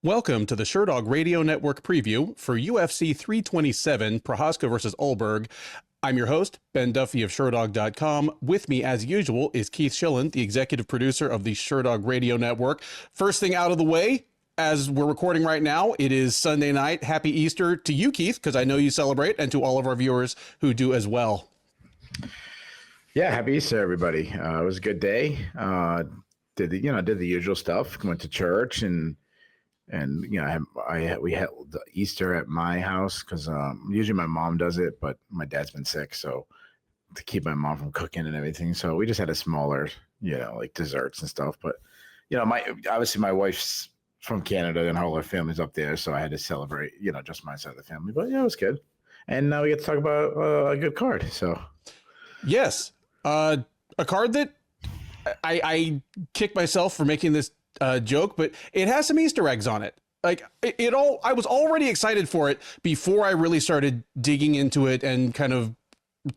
Welcome to the Sherdog Radio Network preview for UFC 327, Prochazka versus Ulberg. I'm your host, Ben Duffy of Sherdog.com. With me, as usual, is Keith Schillen, the executive producer of the Sherdog Radio Network. First thing out of the way, as we're recording right now, it is Sunday night. Happy Easter to you, Keith, because I know you celebrate, and to all of our viewers who do as well. Yeah, happy Easter, everybody. It was a good day. Did the usual stuff. Went to church and we had Easter at my house because usually my mom does it, but my dad's been sick, so to keep my mom from cooking and everything, so we just had a smaller, like desserts and stuff. But my wife's from Canada and all our family's up there, so I had to celebrate, just my side of the family. But yeah, it was good. And now we get to talk about a good card. So yes, a card that I kick myself for making this joke, but it has some Easter eggs on it. Like I was already excited for it before I really started digging into it and kind of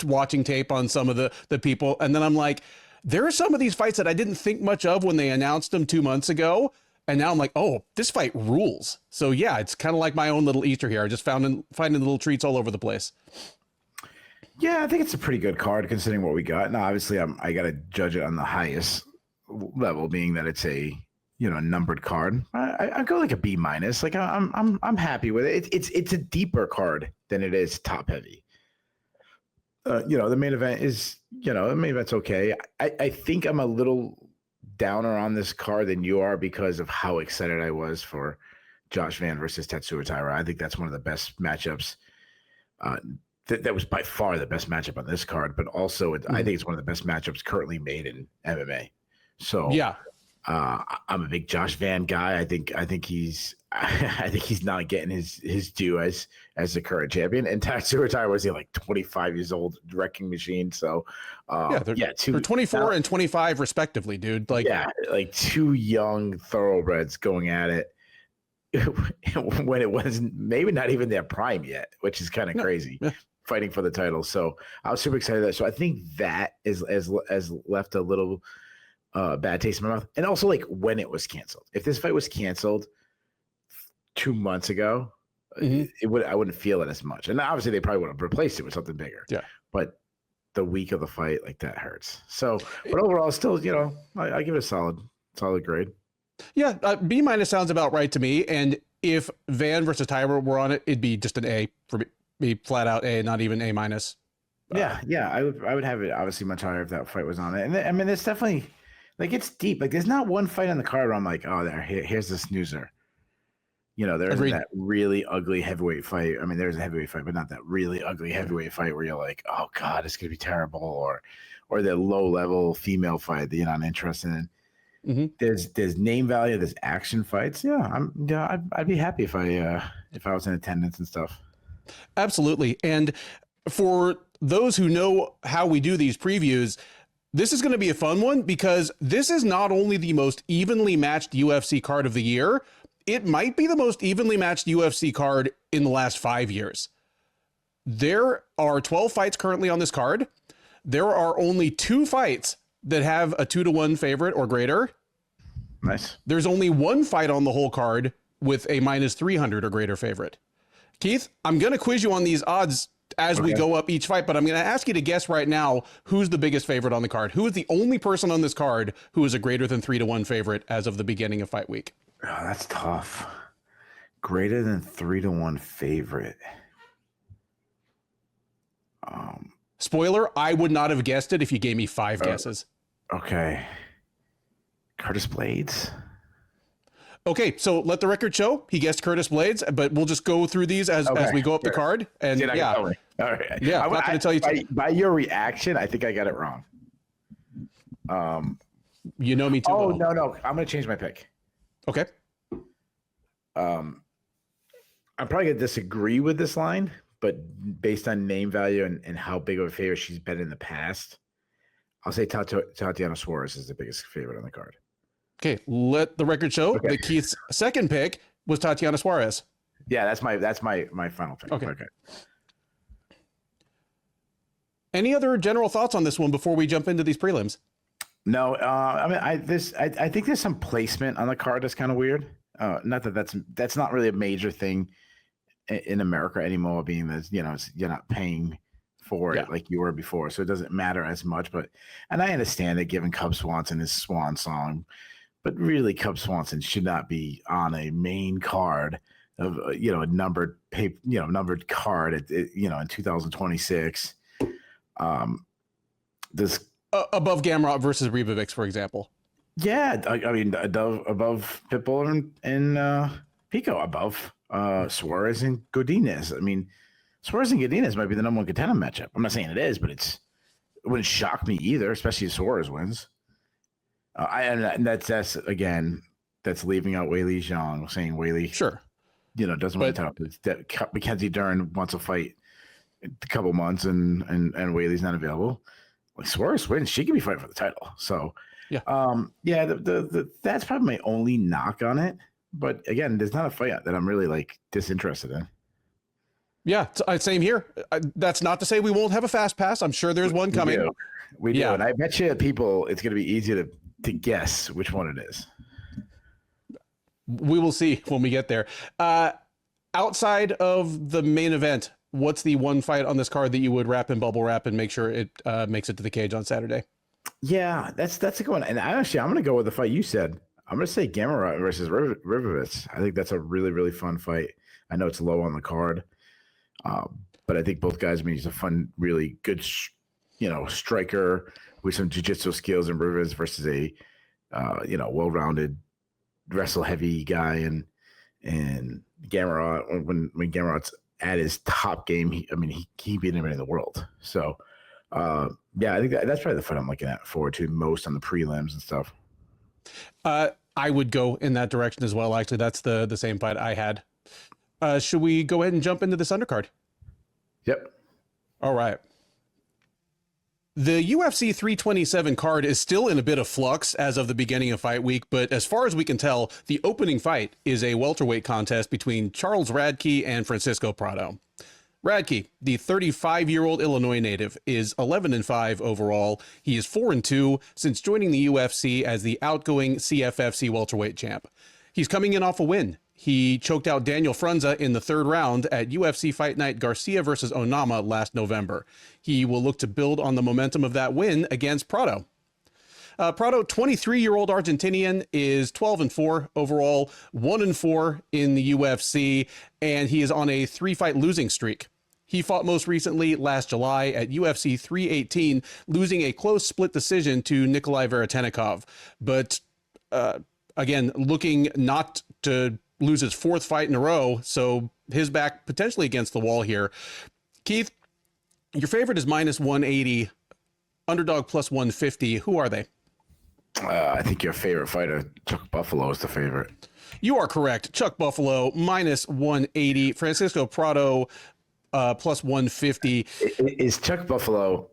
watching tape on some of the people. And then I'm like, there are some of these fights that I didn't think much of when they announced them 2 months ago. And now I'm like, oh, this fight rules. So yeah, it's kind of like my own little Easter here. I just finding little treats all over the place. Yeah, I think it's a pretty good card considering what we got. Now, obviously, I got to judge it on the highest level, being that it's a numbered card. I go like a B minus. Like I'm happy with it. It's a deeper card than it is top heavy. The main event is the main event's okay. I think I'm a little downer on this card than you are because of how excited I was for Josh Van versus Tetsuya Taira. I think that's one of the best matchups. That was by far the best matchup on this card, but also I think it's one of the best matchups currently made in MMA. So yeah. I'm a big Josh Van guy. I think he's not getting his due as the current champion. And Tatsuya Taira was like 25 years old, wrecking machine. So they're 24 and 25 respectively, dude. Like two young thoroughbreds going at it when it wasn't maybe not even their prime yet, which is kind of crazy. Yeah. Fighting for the title. So I was super excited. So I think that is left a little bad taste in my mouth. And also, like, when it was canceled. If this fight was canceled 2 months ago, I wouldn't feel it as much. And obviously, they probably would have replaced it with something bigger. Yeah. But the week of the fight, like, that hurts. So, but overall, still, I give it a solid grade. Yeah, B minus sounds about right to me. And if Van versus Taira were on it, it'd be just an A for me, flat out A, not even A minus. Yeah, I would have it obviously much higher if that fight was on it. And I mean, it's definitely. Like, it's deep. Like, there's not one fight on the card where I'm like, oh, here's the snoozer. There isn't that really ugly heavyweight fight. I mean, there's a heavyweight fight, but not that really ugly heavyweight fight where you're like, oh, God, it's going to be terrible. Or the low-level female fight that you're not interested in. Mm-hmm. There's name value. There's action fights. Yeah, I'd be happy if I was in attendance and stuff. Absolutely. And for those who know how we do these previews, this is going to be a fun one because this is not only the most evenly matched UFC card of the year, it might be the most evenly matched UFC card in the last 5 years. There are 12 fights currently on this card. There are only 2 fights that have a 2-1 favorite or greater. Nice. There's only 1 fight on the whole card with a minus 300 or greater favorite. Keith, I'm going to quiz you on these odds as we go up each fight, but I'm going to ask you to guess right now who's the biggest favorite on the card. Who is the only person on this card who is a greater than 3-1 favorite as of the beginning of fight week? Oh, that's tough. Greater than 3-1 favorite. Spoiler, I would not have guessed it if you gave me 5 guesses. Okay. Curtis Blaydes. Okay, so let the record show he guessed Curtis Blaydes, but we'll just go through these as we go up the card. And all right. Yeah, I'm not going to tell you. By your reaction, I think I got it wrong. You know me too. Oh, well. no. I'm going to change my pick. Okay. I'm probably going to disagree with this line, but based on name value and how big of a favorite she's been in the past, I'll say Tatiana Suarez is the biggest favorite on the card. Okay, let the record show that Keith's second pick was Tatiana Suarez. Yeah, that's my final pick. Okay. Any other general thoughts on this one before we jump into these prelims? No, I mean, I think there's some placement on the card that's kind of weird. Not that that's not really a major thing in America anymore, being that you're not paying for it like you were before, so it doesn't matter as much. But and I understand that giving Cub Swanson his swan song, but really Cub Swanson should not be on a main card of a numbered numbered card at in 2026. This above Gamrot versus Ribovics, for example. Yeah, I mean above Pitbull and Pico, above Suarez and Godinez. I mean, Suarez and Godinez might be the number one contender matchup. I'm not saying it is, but it wouldn't shock me either, especially if Suarez wins. And that's again, that's leaving out Weili Zhang, saying Weili, sure, doesn't want to talk. That Mackenzie Dern wants a fight in a couple months, and Weili's not available. Like Suarez wins, she could be fighting for the title. So yeah, that's probably my only knock on it. But again, there's not a fight that I'm really like disinterested in. Yeah, same here. That's not to say we won't have a fast pass. I'm sure there's one coming. We do. And I bet you people, it's going to be easy to guess which one it is. We will see when we get there. Outside of the main event, what's the one fight on this card that you would wrap in bubble wrap and make sure it makes it to the cage on Saturday? Yeah, that's a good one. And I'm going to go with the fight you said. I'm going to say Gamrot versus Ribovics. I think that's a really, really fun fight. I know it's low on the card, but I think both guys, he's a fun, really good, striker with some jiu-jitsu skills, and Ribovics versus a, well-rounded, wrestle-heavy guy, and Gamrot, when Gamrot's at his top game, he beat anybody in the world. So, I think that's probably the fight I'm looking at forward to most on the prelims and stuff. I would go in that direction as well. Actually, that's the same fight I had. Should we go ahead and jump into this undercard? Yep. All right. The UFC 327 card is still in a bit of flux as of the beginning of fight week, but as far as we can tell, the opening fight is a welterweight contest between Charles Radtke and Francisco Prado. Radtke, the 35-year-old Illinois native, is 11-5 overall. He is 4-2 since joining the UFC as the outgoing CFFC welterweight champ. He's coming in off a win. He choked out Daniel Frunza in the third round at UFC Fight Night Garcia versus Onama last November. He will look to build on the momentum of that win against Prado. Prado, 23-year-old Argentinian, is 12-4 overall, 1-4 in the UFC, and he is on a 3-fight losing streak. He fought most recently last July at UFC 318, losing a close split decision to Nikolai Veretennikov. But again, looking not to lose his fourth fight in a row, so his back potentially against the wall here. Keith, your favorite is minus 180, underdog plus 150. Who are they? I think your favorite fighter, Chuck Buffalo, is the favorite. You are correct. Chuck Buffalo, minus 180. Francisco Prado, plus 150. Is Chuck Buffalo,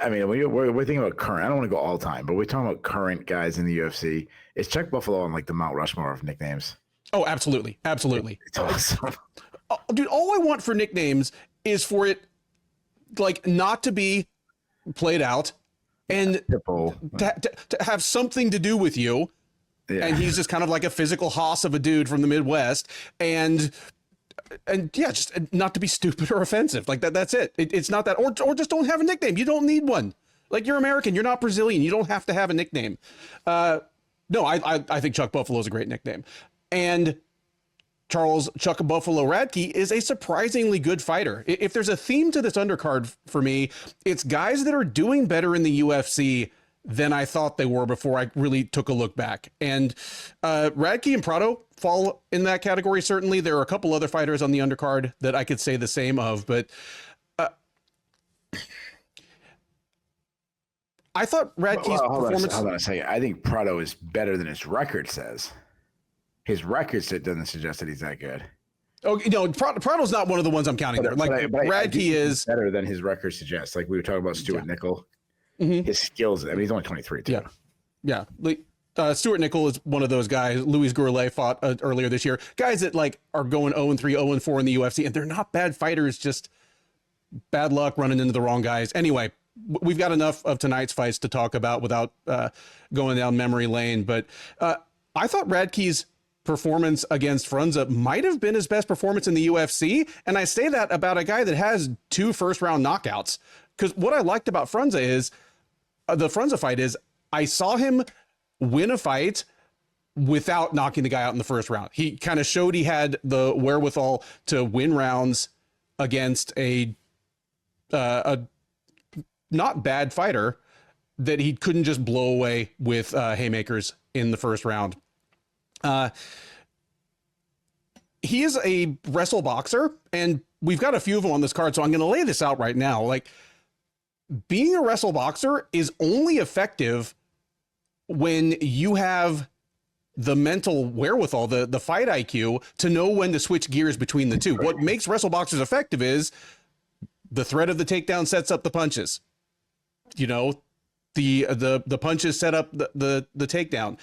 we're thinking about current. I don't want to go all time, but we're talking about current guys in the UFC. Is Chuck Buffalo on like the Mount Rushmore of nicknames? Oh, absolutely. Absolutely. It's awesome. Dude, all I want for nicknames is for it, like, not to be played out and to have something to do with you. Yeah. And he's just kind of like a physical hoss of a dude from the Midwest. And yeah, just not to be stupid or offensive. Like that's it. It's not that, or just don't have a nickname. You don't need one. Like, you're American. You're not Brazilian. You don't have to have a nickname. No, I think Chuck Buffalo is a great nickname. And Charles Chuck Buffalo Radtke is a surprisingly good fighter. If there's a theme to this undercard for me, it's guys that are doing better in the UFC than I thought they were before I really took a look back. And Radtke and Prado fall in that category. Certainly, there are a couple other fighters on the undercard that I could say the same of, but I thought Radtke's performance. Hold on a second. I think Prado is better than his record says. His record doesn't suggest that he's that good. Oh, Prado's not one of the ones I'm counting there. Like, Radtke is better than his record suggests. Like we were talking about Stuart Nickel. Mm-hmm. His skills. He's only 23 too. Yeah. Like, Stuart Nickel is one of those guys. Luis Gourlet fought earlier this year. Guys that like are going 0-3, 0-4 in the UFC, and they're not bad fighters. Just bad luck running into the wrong guys. Anyway, we've got enough of tonight's fights to talk about without going down memory lane. But I thought Radtke's performance against Frunze might have been his best performance in the UFC. And I say that about a guy that has 2 first-round knockouts. Because what I liked about Frunze is, the Frunze fight is, I saw him win a fight without knocking the guy out in the first round. He kind of showed he had the wherewithal to win rounds against a not bad fighter that he couldn't just blow away with haymakers in the first round. He is a wrestle boxer, and we've got a few of them on this card, so I'm going to lay this out right now. Like, being a wrestle boxer is only effective when you have the mental wherewithal, the fight IQ, to know when to switch gears between the two. What makes wrestle boxers effective is the threat of the takedown sets up the punches. You know, the punches set up the takedown.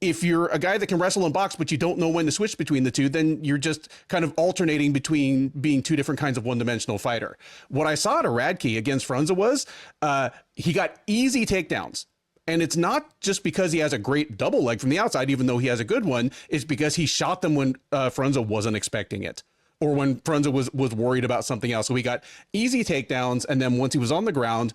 If you're a guy that can wrestle and box, but you don't know when to switch between the two, then you're just kind of alternating between being 2 different kinds of one-dimensional fighter. What I saw at Radtke against Frunze was he got easy takedowns. And it's not just because he has a great double leg from the outside, even though he has a good one. It's because he shot them when Frunze wasn't expecting it, or when Frunze was worried about something else. So he got easy takedowns, and then once he was on the ground,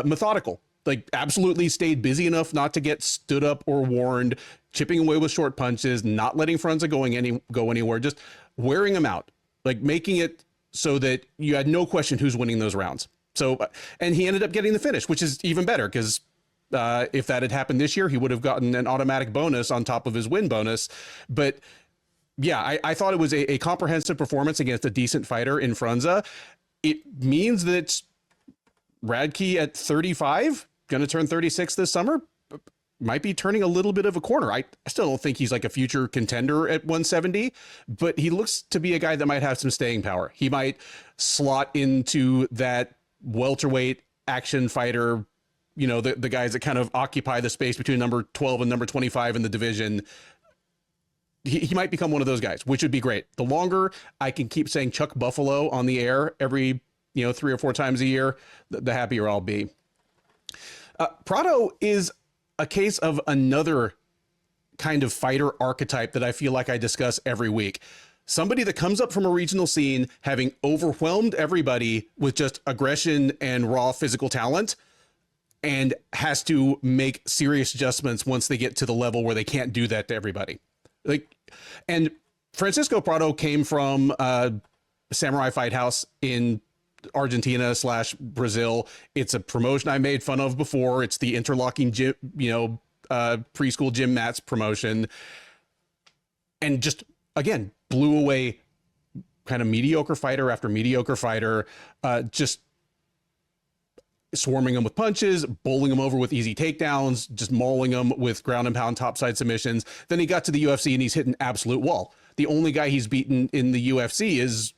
methodical. Like, absolutely stayed busy enough not to get stood up or warned, chipping away with short punches, not letting Frunze go anywhere, just wearing him out, like making it so that you had no question who's winning those rounds. So, and he ended up getting the finish, which is even better, because if that had happened this year, he would have gotten an automatic bonus on top of his win bonus. But yeah, I thought it was a comprehensive performance against a decent fighter in Frunze. It means that Radtke at 35, going to turn 36 this summer, might be turning a little bit of a corner. I still don't think he's like a future contender at 170, but he looks to be a guy that might have some staying power. He might slot into that welterweight action fighter, you know, the guys that kind of occupy the space between number 12 and number 25 in the division. He might become one of those guys, which would be great. The longer I can keep saying Chuck Buffalo on the air every, 3 or 4 times a year, the happier I'll be. Prado is a case of another kind of fighter archetype that I feel like I discuss every week. Somebody that comes up from a regional scene, having overwhelmed everybody with just aggression and raw physical talent, and has to make serious adjustments once they get to the level where they can't do that to everybody. And Francisco Prado came from Samurai Fight House in Argentina / Brazil. It's a promotion I made fun of before. It's the interlocking gym, preschool gym mats promotion, and just again blew away kind of mediocre fighter after mediocre fighter, just swarming them with punches, bowling them over with easy takedowns, just mauling them with ground and pound topside submissions. Then he got to the UFC and he's hit an absolute wall. The only guy he's beaten in the UFC is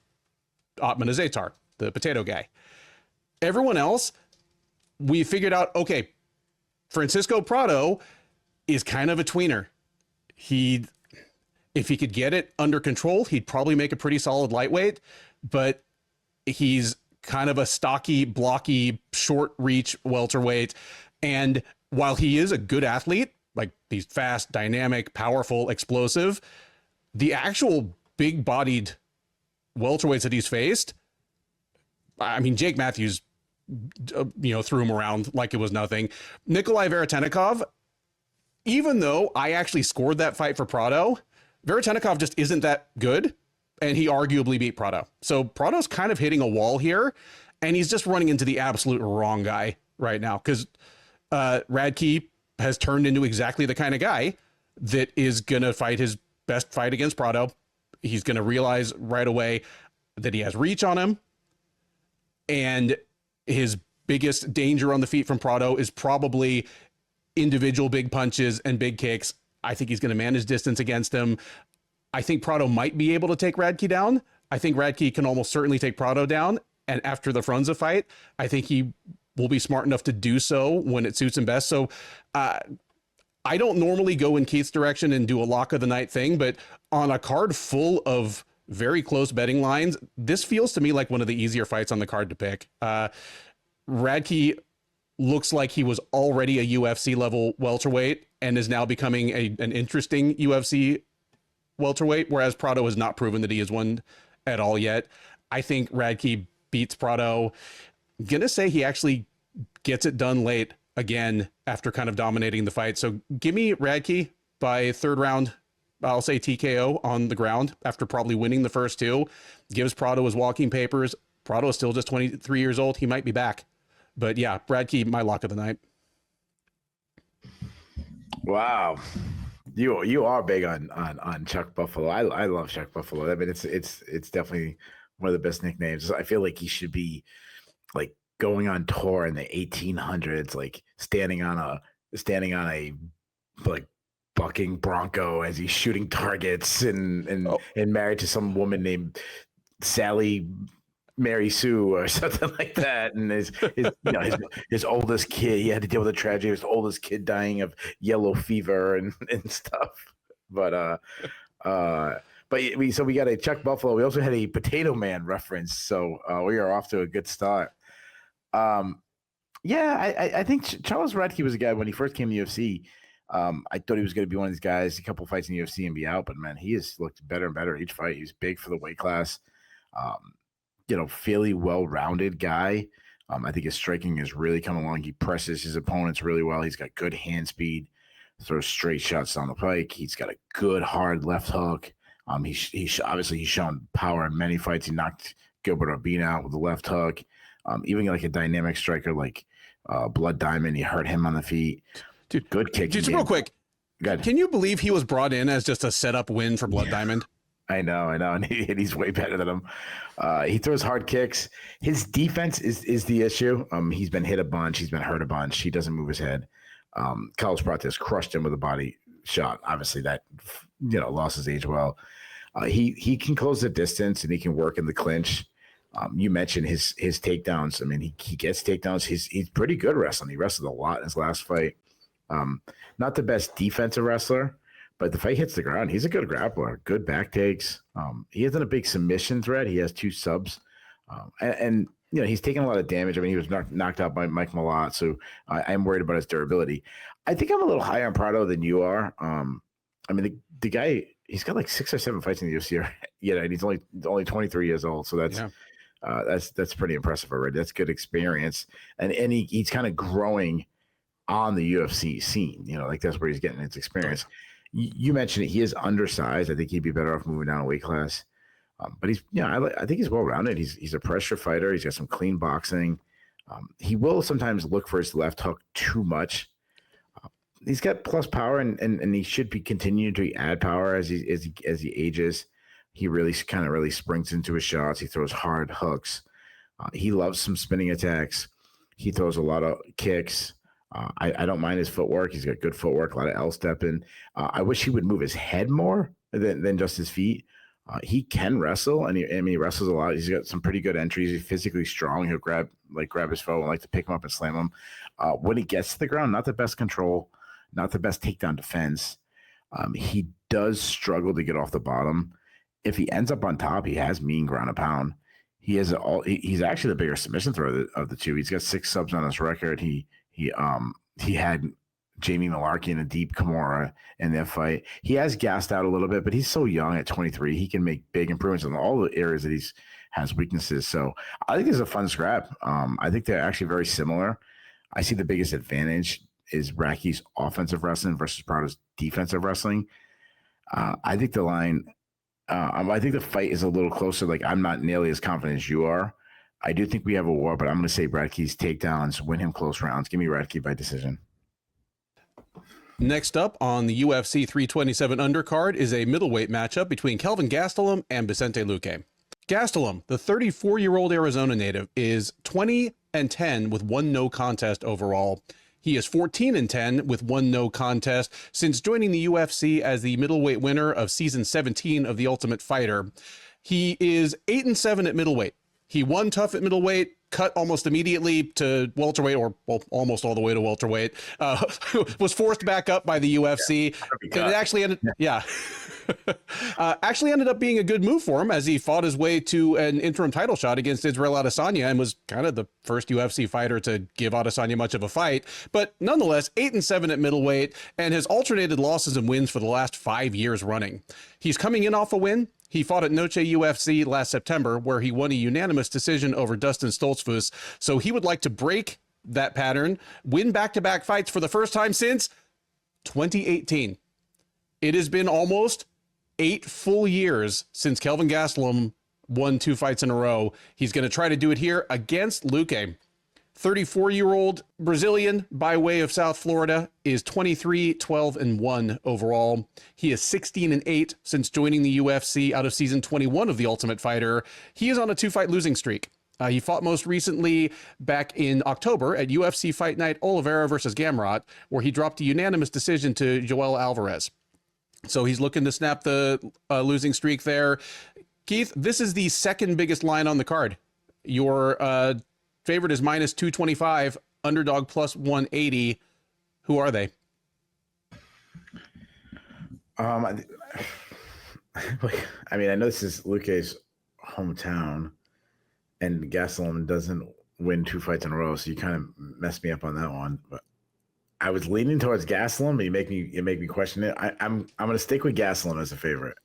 Otman Azatar, the potato guy. Everyone else, we figured out, okay, Francisco Prado is kind of a tweener. If he could get it under control, he'd probably make a pretty solid lightweight, but he's kind of a stocky, blocky, short reach welterweight. And while he is a good athlete, like he's fast, dynamic, powerful, explosive, the actual big bodied welterweights that he's faced, I mean, Jake Matthews, threw him around like it was nothing. Nikolai Veretennikov, even though I actually scored that fight for Prado, Veretennikov just isn't that good. And he arguably beat Prado. So Prado's kind of hitting a wall here, and he's just running into the absolute wrong guy right now, because Radtke has turned into exactly the kind of guy that is going to fight his best fight against Prado. He's going to realize right away that he has reach on him, and his biggest danger on the feet from Prado is probably individual big punches and big kicks. I think he's going to manage distance against him. I think Prado might be able to take Radtke down. I think Radtke can almost certainly take Prado down. And after the Frunze fight, I think he will be smart enough to do so when it suits him best. So I don't normally go in Keith's direction and do a lock of the night thing, but on a card full of very close betting lines, this feels to me like one of the easier fights on the card to pick. Radtke looks like he was already a UFC level welterweight and is now becoming an interesting UFC welterweight, whereas Prado has not proven that he is one at all yet. I think Radtke beats Prado. I'm going to say he actually gets it done late again after kind of dominating the fight. So give me Radtke by third round. I'll say TKO on the ground after probably winning the first two. Gives Prado his walking papers. Prado is still just 23 years old. He might be back. But yeah, Radtke, my lock of the night. Wow. You are big on Chuck Buffalo. I love Chuck Buffalo. I mean, it's definitely one of the best nicknames. I feel like he should be like going on tour in the 1800s, like standing on a like bucking bronco as he's shooting targets and married to some woman named Sally Mary Sue or something like that. And his oldest kid, he had to deal with a tragedy. His oldest kid dying of yellow fever and stuff. But we got a Chuck Buffalo. We also had a Potato Man reference. So we are off to a good start. I think Charles Radtke was a guy when he first came to the UFC. I thought he was going to be one of these guys, a couple fights in the UFC and be out, but man, he has looked better and better each fight. He's big for the weight class. Fairly well-rounded guy. I think his striking is really coming along. He presses his opponents really well. He's got good hand speed, throws straight shots down the pike. He's got a good hard left hook. He's obviously shown power in many fights. He knocked Gilbert Urbina out with the left hook. Even like a dynamic striker like Blood Diamond, he hurt him on the feet. Dude, good kick. Just real quick, can you believe he was brought in as just a setup win for Blood Diamond? I know, and he's way better than him. He throws hard kicks. His defense is the issue. He's been hit a bunch. He's been hurt a bunch. He doesn't move his head. Carlos Prates crushed him with a body shot. Obviously, that lost his age well. He can close the distance and he can work in the clinch. You mentioned his takedowns. I mean, he gets takedowns. He's pretty good wrestling. He wrestled a lot in his last fight. Not the best defensive wrestler, but the fight hits the ground. He's a good grappler, good back takes. He isn't a big submission threat. He has 2 subs. And he's taken a lot of damage. I mean, he was knocked out by Mike Malott, so I'm worried about his durability. I think I'm a little higher on Prado than you are. I mean, the guy, he's got like 6 or 7 fights in the UFC, and he's only 23 years old, so that's pretty impressive already. That's good experience, and he's kind of growing on the UFC scene. Like that's where he's getting his experience. You mentioned it. He is undersized. I think he'd be better off moving down a weight class. But he's, I think he's well-rounded. He's a pressure fighter. He's got some clean boxing. He will sometimes look for his left hook too much. He's got plus power, and he should be continuing to add power as he ages. He really springs into his shots. He throws hard hooks. He loves some spinning attacks. He throws a lot of kicks. I don't mind his footwork. He's got good footwork, a lot of L-stepping. I wish he would move his head more than just his feet. He can wrestle, and he wrestles a lot. He's got some pretty good entries. He's physically strong. He'll grab his foe and like to pick him up and slam him. When he gets to the ground, not the best control, not the best takedown defense. He does struggle to get off the bottom. If he ends up on top, he has mean ground and pound. He's actually the bigger submission thrower of the two. He's got 6 subs on his record. He had Jamie Malarkey in a deep Kimura in that fight. He has gassed out a little bit, but he's so young at 23. He can make big improvements in all the areas that has weaknesses. So I think it's a fun scrap. I think they're actually very similar. I see the biggest advantage is Radtke's offensive wrestling versus Prado's defensive wrestling. I think the line, I think the fight is a little closer. Like I'm not nearly as confident as you are. I do think we have a war, but I'm going to say Radtke's takedowns win him close rounds. Give me Radtke by decision. Next up on the UFC 327 undercard is a middleweight matchup between Kelvin Gastelum and Vicente Luque. Gastelum, the 34-year-old Arizona native, is 20-10 with 1 no contest overall. He is 14-10 with 1 no contest since joining the UFC as the middleweight winner of season 17 of The Ultimate Fighter. He is 8-7 at middleweight. He won tough at middleweight, cut almost immediately to welterweight, or well, almost all the way to welterweight, was forced back up by the UFC. And it actually ended, actually ended up being a good move for him, as he fought his way to an interim title shot against Israel Adesanya and was kind of the first UFC fighter to give Adesanya much of a fight. But nonetheless, 8-7 at middleweight, and has alternated losses and wins for the last 5 years running. He's coming in off a win. He fought at Noche UFC last September, where he won a unanimous decision over Dustin Stoltzfus. So he would like to break that pattern, win back-to-back fights for the first time since 2018. It has been almost 8 full years since Kelvin Gastelum won 2 fights in a row. He's going to try to do it here against Luque. 34-year-old Brazilian by way of South Florida is 23-12-1 overall. He is 16-8 since joining the UFC out of season 21 of The Ultimate Fighter. He is on a 2-fight losing streak. He fought most recently back in October at UFC Fight Night Oliveira versus Gamrot, where he dropped a unanimous decision to Joel Alvarez. So he's looking to snap the losing streak there. Keith, this is the second biggest line on the card. Your favorite is minus 225, underdog plus 180. Who are they? I mean, I know this is Luque's hometown, and Gastelum doesn't win 2 fights in a row, so you kind of messed me up on that one. But I was leaning towards Gastelum, but you make me question it. I'm going to stick with Gastelum as a favorite.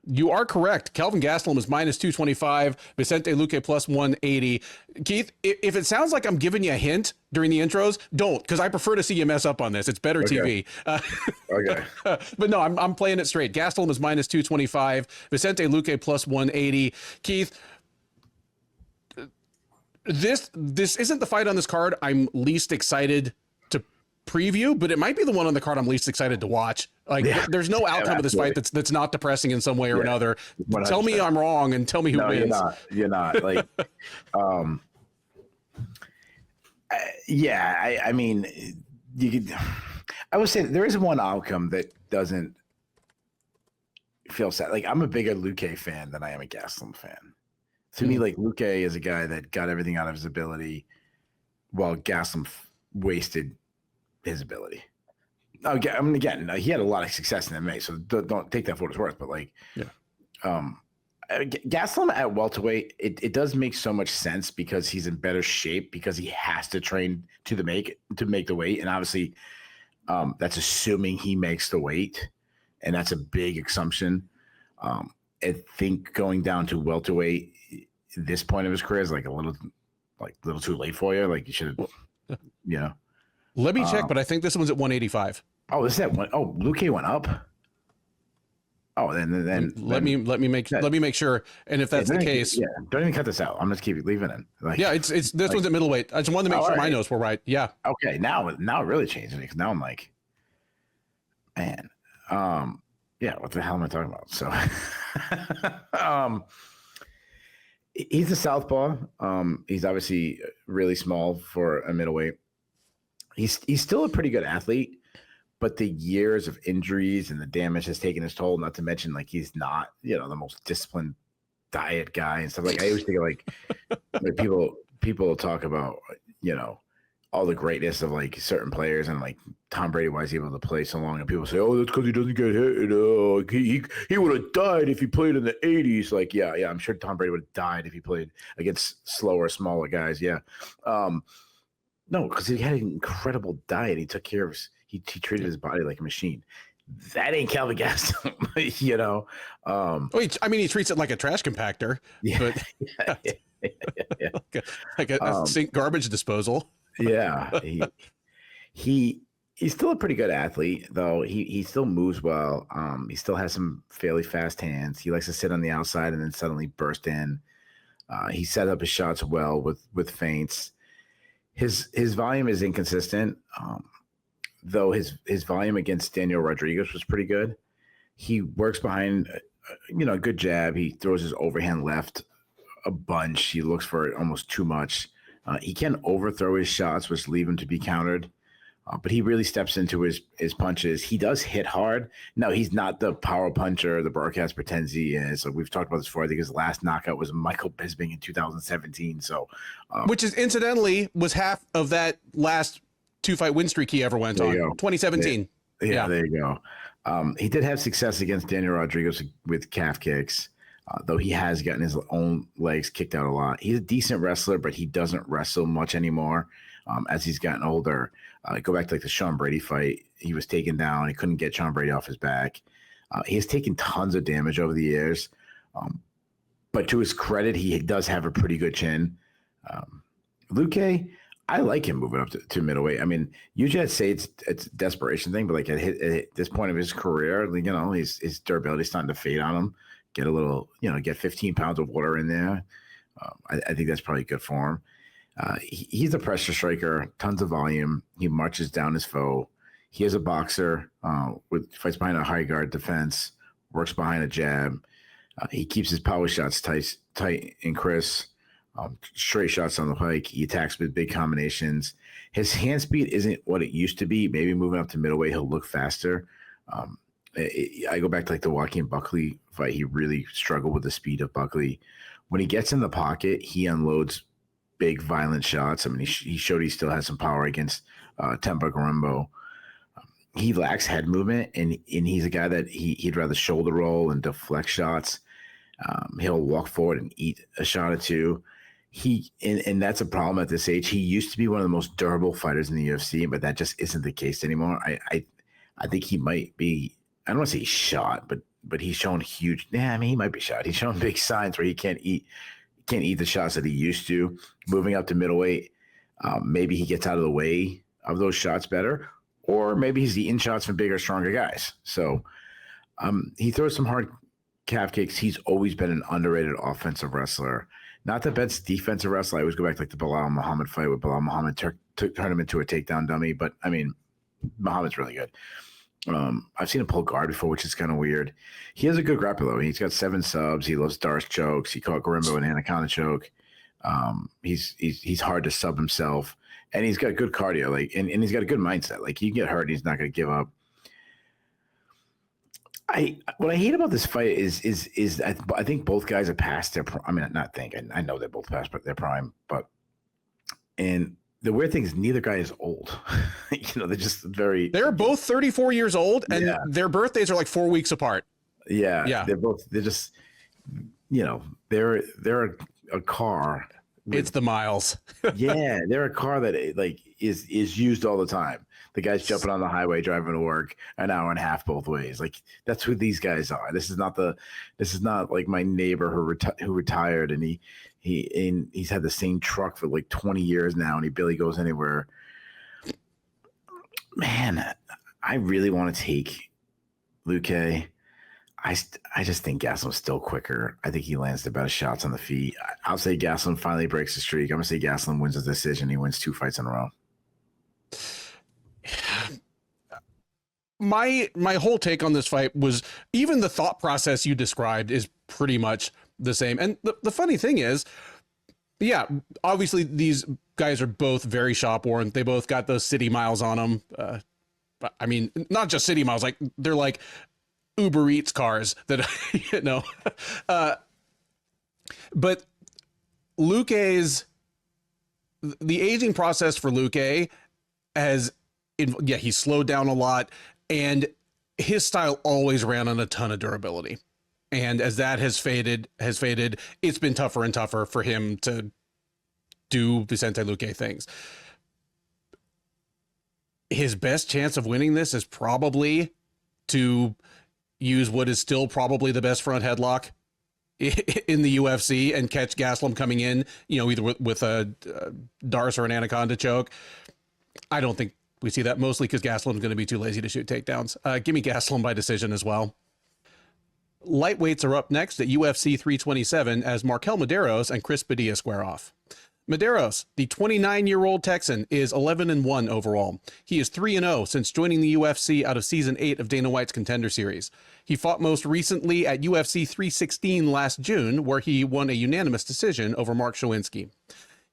You are correct. Kelvin Gastelum is minus 225. Vicente Luque plus 180. Keith, if it sounds like I'm giving you a hint during the intros, don't, because I prefer to see you mess up on this. It's better Okay. TV. Okay. But no, I'm playing it straight. Gastelum is minus 225. Vicente Luque plus 180. Keith, this isn't the fight on this card I'm least excited to preview, but it might be the one on the card I'm least excited to watch. Like, there's no outcome of this fight that's not depressing in some way or another. 100%. Tell me I'm wrong and tell me who wins. You're not. Like, I mean, you could. I would say there is one outcome that doesn't feel sad. Like, I'm a bigger Luque fan than I am a Gastelum fan. To me, like, Luque is a guy that got everything out of his ability, while Gastelum wasted his ability. I mean, again, he had a lot of success in MMA, so don't take that for what it's worth. But like, Gastelum at welterweight, it does make so much sense because he's in better shape because he has to train to make the weight, and obviously, that's assuming he makes the weight, and that's a big assumption. I think going down to welterweight at this point of his career is like a little too late for you. Like, you should have, Let me check, but I think this one's at 185. Oh, this is that one. Oh, Luque went up. Oh, then let me make sure. And if that's the case, don't even cut this out. I'm just leaving it. Like, it's this one's at middleweight. I just wanted to make sure my notes were right. Yeah. Okay, now it really changed me because now I'm like, man, what the hell am I talking about? So, he's a southpaw. He's obviously really small for a middleweight. He's still a pretty good athlete, but the years of injuries and the damage has taken his toll. Not to mention, like, he's not, the most disciplined diet guy and stuff. Like, I always think of like people talk about, all the greatness of like certain players, and like Tom Brady, why is he able to play so long? And people say, oh, that's because he doesn't get hit. He would have died if he played in the 80s. Like, yeah, I'm sure Tom Brady would have died if he played against slower, smaller guys. Yeah. No, because he had an incredible diet. He took care of he treated his body like a machine. That ain't Kelvin Gastelum, he treats it like a trash compactor, but like a sink garbage disposal. Yeah, he's still a pretty good athlete, though. He still moves well. He still has some fairly fast hands. He likes to sit on the outside and then suddenly burst in. He set up his shots well with feints. His volume is inconsistent, though his volume against Daniel Rodriguez was pretty good. He works behind, a good jab. He throws his overhand left a bunch. He looks for it almost too much. He can overthrow his shots, which leave him to be countered. But he really steps into his punches. He does hit hard. No, he's not the power puncher the broadcast pretends he is. So we've talked about this before. I think his last knockout was Michael Bisping in 2017. So, which is incidentally was half of that last 2-fight win streak he ever went on. 2017. Yeah, there you go. He did have success against Daniel Rodriguez with calf kicks, though he has gotten his own legs kicked out a lot. He's a decent wrestler, but he doesn't wrestle much anymore as he's gotten older. Go back to like the Sean Brady fight. He was taken down. He couldn't get Sean Brady off his back. He has taken tons of damage over the years. But to his credit, he does have a pretty good chin. Luque, I like him moving up to middleweight. I mean, usually I'd say it's a desperation thing, but like at this point of his career, you know, his durability is starting to fade on him. Get a little, you know, get 15 pounds of water in there. I think that's probably good for him. He's a pressure striker, tons of volume. He marches down his foe. He is a boxer, fights behind a high guard defense, works behind a jab. He keeps his power shots tight and crisp. Straight shots on the pike. He attacks with big combinations. His hand speed isn't what it used to be. Maybe moving up to middleweight, he'll look faster. I go back to like the Joaquin Buckley fight. He really struggled with the speed of Buckley. When he gets in the pocket, he unloads big, violent shots. I mean, he showed he still has some power against Tempa Garembo. He lacks head movement, and he's a guy that he'd rather shoulder roll and deflect shots. He'll walk forward and eat a shot or two. And that's a problem at this age. He used to be one of the most durable fighters in the UFC, but that just isn't the case anymore. I think he might be. I don't want to say he's shot, but he's shown huge. Yeah, I mean, he might be shot. He's shown big signs where he can't eat the shots that he used to. Moving up to middleweight, maybe he gets out of the way of those shots better, or maybe he's eating shots from bigger, stronger guys. So he throws some hard calf kicks. He's always been an underrated offensive wrestler, not the best defensive wrestler. I always go back to like the Bilal Muhammad fight with Bilal Muhammad turned him into a takedown dummy. But I mean, Muhammad's really good. I've seen him pull guard before, which is kind of weird. He has a good grappler though. He's got 7 subs. He loves Darce chokes. He caught Garembo an anaconda choke. He's hard to sub himself, and he's got good cardio. Like, and he's got a good mindset. Like, he can get hurt, and he's not going to give up. What I hate about this fight is I think both guys are past their. I mean, not think. I know they're both past their prime, and the weird thing is neither guy is old. You know, they're just very. They're both 34 years old, and their birthdays are like 4 weeks apart. Yeah. They're just, you know, they're a car. It's the miles. Yeah, they're a car that like is used all the time. The guy's jumping on the highway driving to work an hour and a half both ways. Like, that's who these guys are. This is not like my neighbor who retired and he's had the same truck for like 20 years now and he barely goes anywhere. Man, I really want to take Luque. I just think Gastelum's still quicker. I think he lands the better shots on the feet. I'll say Gastelum finally breaks the streak. I'm going to say Gastelum wins the decision. He wins 2 fights in a row. My whole take on this fight was even the thought process you described is pretty much the same. And the funny thing is, yeah, obviously these guys are both very shop worn. They both got those city miles on them. I mean, not just city miles, like they're like Uber Eats cars that, you know, but Luque's, the aging process for Luque he's slowed down a lot, and his style always ran on a ton of durability. And as that has faded, it's been tougher and tougher for him to do Vicente Luque things. His best chance of winning this is probably to use what is still probably the best front headlock in the UFC and catch Gastelum coming in, you know, either with a Darce or an anaconda choke. I don't think we see that, mostly because Gastelum's going to be too lazy to shoot takedowns. Give me Gastelum by decision as well. Lightweights are up next at UFC 327 as MarQuel Mederos and Chris Padilla square off. Mederos, the 29-year-old Texan, is 11-1 overall. He is 3-0 since joining the UFC out of Season 8 of Dana White's Contender Series. He fought most recently at UFC 316 last June, where he won a unanimous decision over Mark Shawinski.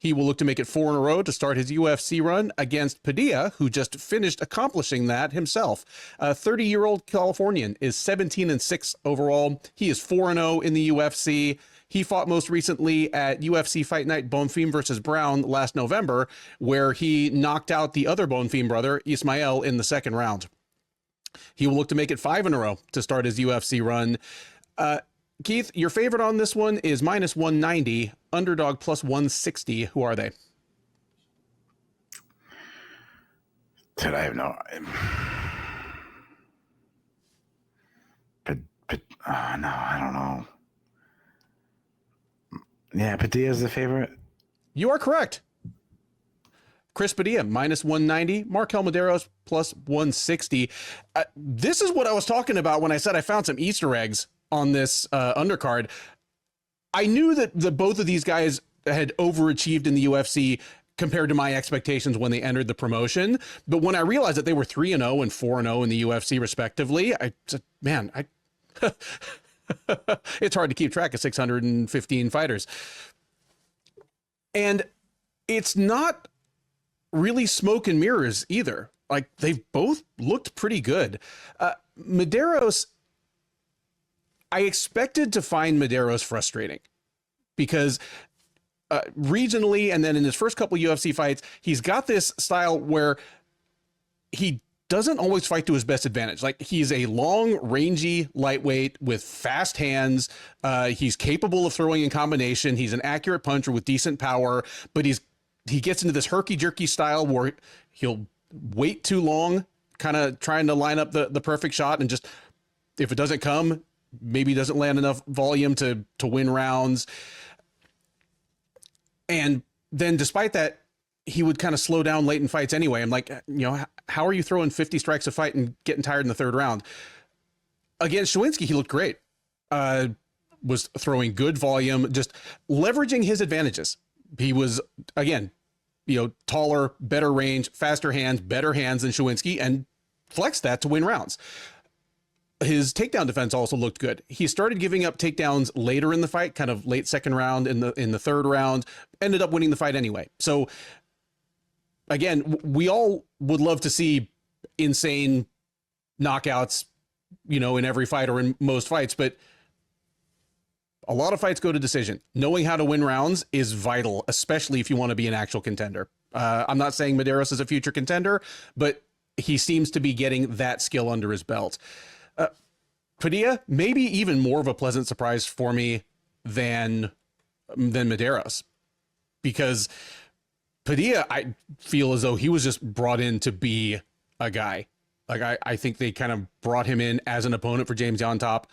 He will look to make it 4 in a row to start his UFC run against Padilla, who just finished accomplishing that himself. 30-year-old Californian is 17-6 overall. He is 4-0 in the UFC. He fought most recently at UFC Fight Night Bonfim versus Brown last November, where he knocked out the other Bonfim brother, Ismael, in the second round. He will look to make it 5 in a row to start his UFC run. Keith, your favorite on this one is minus 190, underdog plus 160. Who are they? Did I have no? No, I don't know. Yeah, Padilla's the favorite. You are correct. Chris Padilla, minus 190. Markel Mederos, plus 160. This is what I was talking about when I said I found some Easter eggs on this undercard. I knew that both of these guys had overachieved in the UFC compared to my expectations when they entered the promotion. But when I realized that they were 3-0 and 4-0 in the UFC respectively, I said, man, it's hard to keep track of 615 fighters. And it's not really smoke and mirrors either. Like, they've both looked pretty good. Mederos, I expected to find Mederos frustrating because regionally, and then in his first couple UFC fights, he's got this style where he doesn't always fight to his best advantage. Like, he's a long, rangy lightweight with fast hands. He's capable of throwing in combination. He's an accurate puncher with decent power, but he gets into this herky-jerky style where he'll wait too long, kind of trying to line up the perfect shot, and just, if it doesn't come, maybe doesn't land enough volume to win rounds. And then despite that, he would kind of slow down late in fights anyway. I'm like, how are you throwing 50 strikes a fight and getting tired in the third round? Against Shawinski, he looked great. Was throwing good volume, just leveraging his advantages. He was, again, taller, better range, faster hands, better hands than Shawinski, and flexed that to win rounds. His takedown defense also looked good. He started giving up takedowns later in the fight, kind of late second round, in the third round, ended up winning the fight anyway. So again, we all would love to see insane knockouts, in every fight or in most fights, but a lot of fights go to decision. Knowing how to win rounds is vital, especially if you want to be an actual contender. I'm not saying Mederos is a future contender, but he seems to be getting that skill under his belt. Padilla, maybe even more of a pleasant surprise for me than Mederos, because Padilla, I feel as though he was just brought in to be a guy. Like, I think they kind of brought him in as an opponent for James Yontop.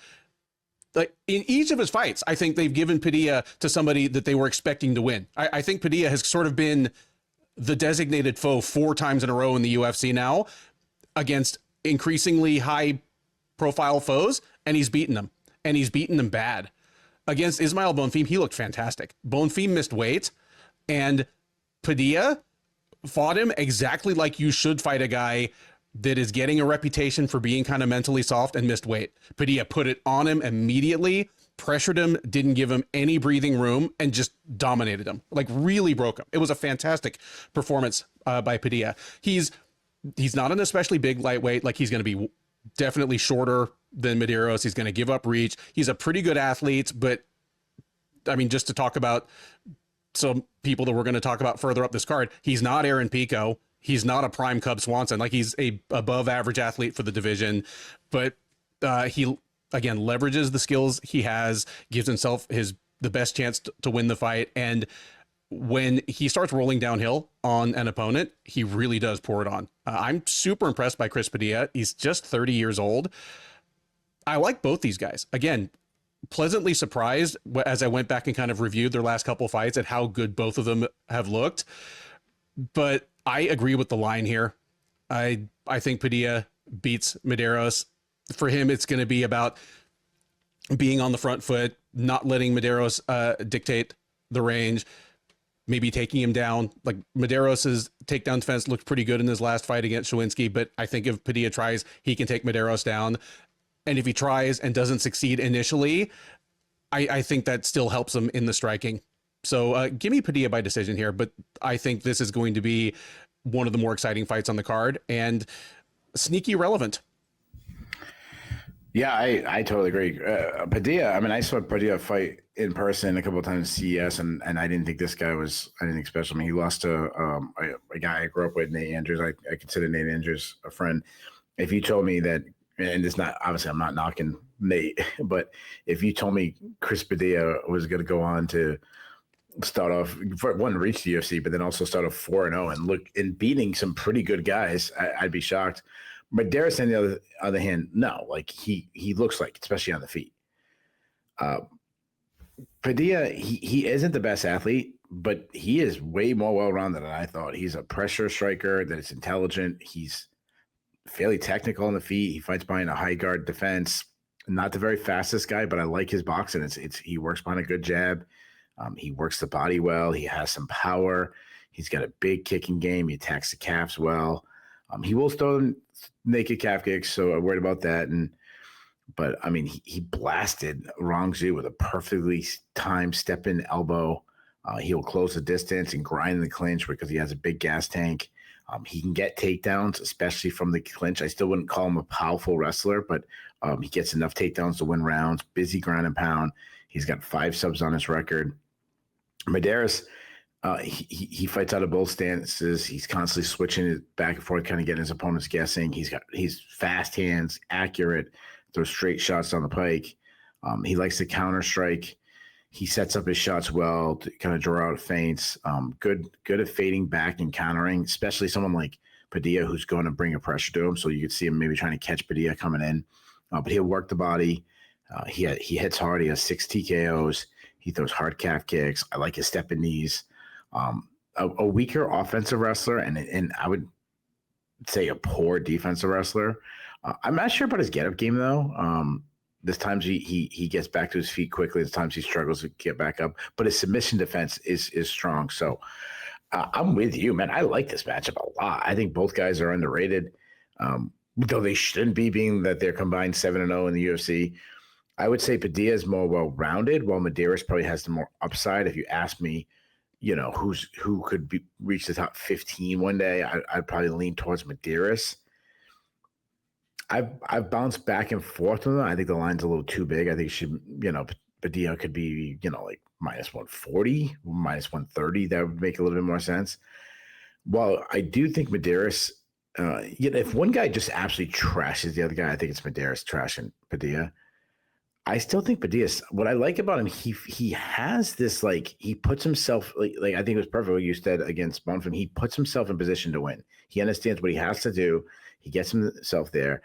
Like, in each of his fights, I think they've given Padilla to somebody that they were expecting to win. I think Padilla has sort of been the designated foe 4 times in a row in the UFC now against increasingly high profile foes, and he's beaten them, and he's beaten them bad. Against Ismael Bonfim, he looked fantastic. Bonfim missed weight, and Padilla fought him exactly like you should fight a guy that is getting a reputation for being kind of mentally soft and missed weight. Padilla put it on him immediately, pressured him, didn't give him any breathing room, and just dominated him. Like, really broke him. It was a fantastic performance by Padilla. He's not an especially big lightweight. Like, he's going to be definitely shorter than Mederos. He's going to give up reach. He's a pretty good athlete, but I mean, just to talk about some people that we're going to talk about further up this card, he's not Aaron Pico. He's not a prime Cub Swanson. Like, he's a above average athlete for the division, but he, again, leverages the skills he has, gives himself the best chance to win the fight. And when he starts rolling downhill on an opponent, he really does pour it on. I'm super impressed by Chris Padilla. He's just 30 years old. I like both these guys. Again, pleasantly surprised as I went back and kind of reviewed their last couple fights at how good both of them have looked. But I agree with the line here. I think Padilla beats Mederos. For him, it's going to be about being on the front foot, not letting Mederos dictate the range, maybe taking him down. Like, Mederos's takedown defense looked pretty good in his last fight against Shawinski, but I think if Padilla tries, he can take Mederos down. And if he tries and doesn't succeed initially, I think that still helps him in the striking. So give me Padilla by decision here, but I think this is going to be one of the more exciting fights on the card and sneaky relevant. Yeah, I totally agree. Padilla, I mean, I saw Padilla fight in person a couple of times at CES, and I didn't think this guy was anything special. I mean, he lost to a guy I grew up with, Nate Andrews. I consider Nate Andrews a friend. If you told me that, and it's not, obviously I'm not knocking Nate, but if you told me Chris Padilla was going to go on to start off, for one, reach the UFC, but then also start off 4-0 and look in beating some pretty good guys, I'd be shocked. Mederos, on the other hand, no, like he looks like, especially on the feet. Padilla, he isn't the best athlete, but he is way more well-rounded than I thought. He's a pressure striker that is intelligent. He's fairly technical on the feet. He fights behind a high guard defense. Not the very fastest guy, but I like his boxing. He works behind a good jab. He works the body well. He has some power. He's got a big kicking game. He attacks the calves well. He will throw naked calf kicks, so I'm worried about that. But I mean, he blasted Rongzhu with a perfectly timed step-in elbow. He'll close the distance and grind the clinch because he has a big gas tank. He can get takedowns, especially from the clinch. I still wouldn't call him a powerful wrestler, but he gets enough takedowns to win rounds. Busy ground and pound. He's got 5 subs on his record. Mederos, he fights out of both stances. He's constantly switching it back and forth, kind of getting his opponents guessing. He's fast hands, accurate, throws straight shots down the pike. He likes to counter strike. He sets up his shots well to kind of draw out feints. Good at fading back and countering, especially someone like Padilla who's going to bring a pressure to him. So you could see him maybe trying to catch Padilla coming in, but he'll work the body. He hits hard. He has 6 TKOs. He throws hard calf kicks. I like his step and knees. A weaker offensive wrestler, and I would say a poor defensive wrestler. I'm not sure about his get-up game, though. There's times he gets back to his feet quickly. There's times he struggles to get back up. But his submission defense is strong. So I'm with you, man. I like this matchup a lot. I think both guys are underrated, though they shouldn't be, being that they're combined 7-0 in the UFC. I would say Padilla is more well-rounded, while Mederos probably has the more upside. If you ask me, who could reach the top 15 one day, I'd probably lean towards Mederos. I've bounced back and forth with them. I think the line's a little too big. I think Padilla could be, like minus 140, minus 130. That would make a little bit more sense. Well, I do think Mederos, if one guy just absolutely trashes the other guy, I think it's Mederos trashing Padilla. I still think Padilla, what I like about him, he has this, like, he puts himself, like I think it was perfect what you said against Bonfim. He puts himself in position to win. He understands what he has to do. He gets himself there.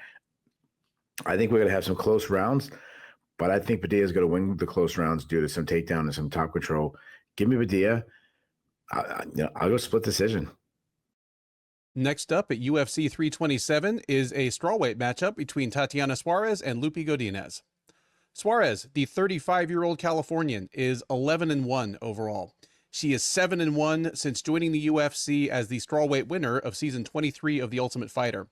I think we're going to have some close rounds, but I think Padilla is going to win the close rounds due to some takedown and some top control. Give me Padilla. I'll go split decision. Next up at UFC 327 is a strawweight matchup between Tatiana Suarez and Luque Godinez. Suarez, the 35-year-old Californian, is 11-1 overall. She is 7-1 since joining the UFC as the strawweight winner of season 23 of The Ultimate Fighter.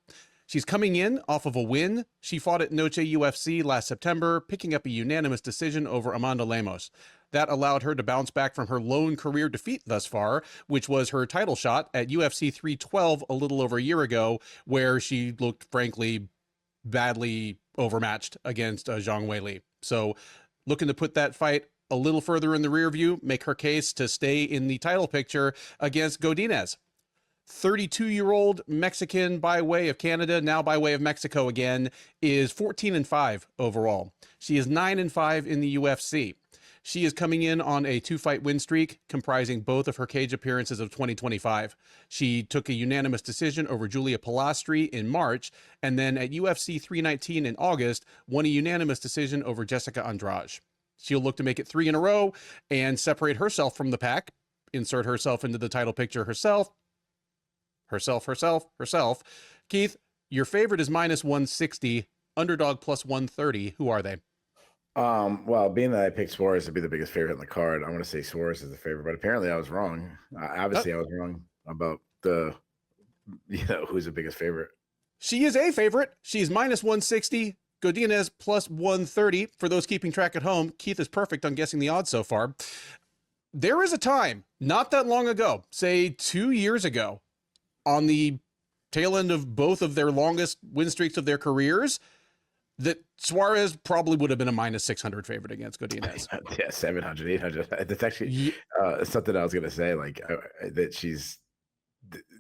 She's coming in off of a win. She fought at Noche UFC last September, picking up a unanimous decision over Amanda Lemos. That allowed her to bounce back from her lone career defeat thus far, which was her title shot at UFC 312 a little over a year ago, where she looked, frankly, badly overmatched against Zhang Weili. So looking to put that fight a little further in the rear view, make her case to stay in the title picture against Godinez. 32-year-old Mexican by way of Canada, now by way of Mexico again, is 14-5 overall. She is 9-5 in the UFC. She is coming in on a 2-fight win streak comprising both of her cage appearances of 2025. She took a unanimous decision over Julia Pilastri in March, and then at UFC 319 in August, won a unanimous decision over Jessica Andrade. She'll look to make it 3 in a row and separate herself from the pack, insert herself into the title picture herself. Keith, your favorite is minus 160, underdog plus 130. Who are they? Well, being that I picked Suarez to be the biggest favorite in the card, I'm going to say Suarez is the favorite, but apparently I was wrong. Obviously, I was wrong about who's the biggest favorite. She is a favorite. She's minus 160. Godinez plus 130. For those keeping track at home, Keith is perfect on guessing the odds so far. there is a time not that long ago, say 2 years ago, on the tail end of both of their longest win streaks of their careers, that Suarez probably would have been a minus 600 favorite against Godinez. Yeah, 700, 800. That's actually something I was going to say, like that she's,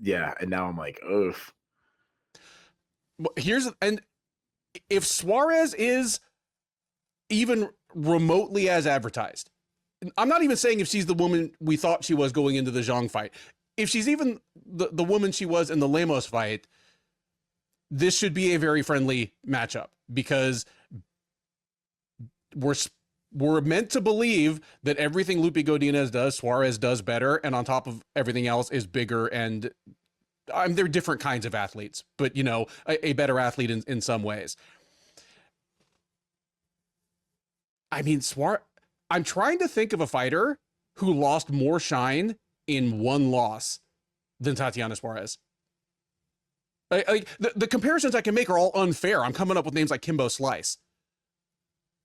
yeah. And now I'm like, oof. And if Suarez is even remotely as advertised, I'm not even saying if she's the woman we thought she was going into the Zhang fight. If she's even the woman she was in the Lemos fight, this should be a very friendly matchup, because we're meant to believe that everything Lupe Godinez does, Suarez does better, and on top of everything else is bigger, and they're different kinds of athletes, but a better athlete in some ways. I mean, I'm trying to think of a fighter who lost more shine in one loss than Tatiana Suarez. Like the comparisons I can make are all unfair. I'm coming up with names like Kimbo Slice.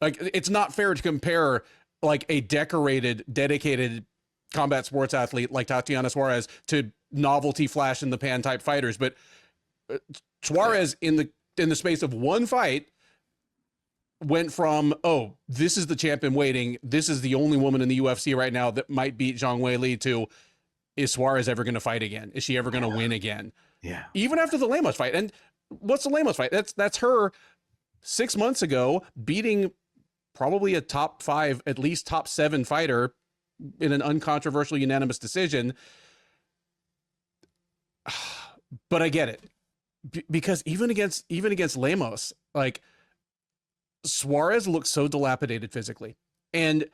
Like, it's not fair to compare like a decorated, dedicated combat sports athlete like Tatiana Suarez to novelty flash in the pan type fighters. But Suarez in the space of one fight went from, oh, this is the champ in waiting, this is the only woman in the UFC right now that might beat Zhang Weili, to, is Suarez ever going to fight again? Is she ever going to win again? Yeah. Even after the Lemos fight. And what's the Lemos fight? That's her 6 months ago beating probably a top 5, at least top 7 fighter in an uncontroversial unanimous decision. But I get it, because even against Lemos, like, Suarez looks so dilapidated physically, and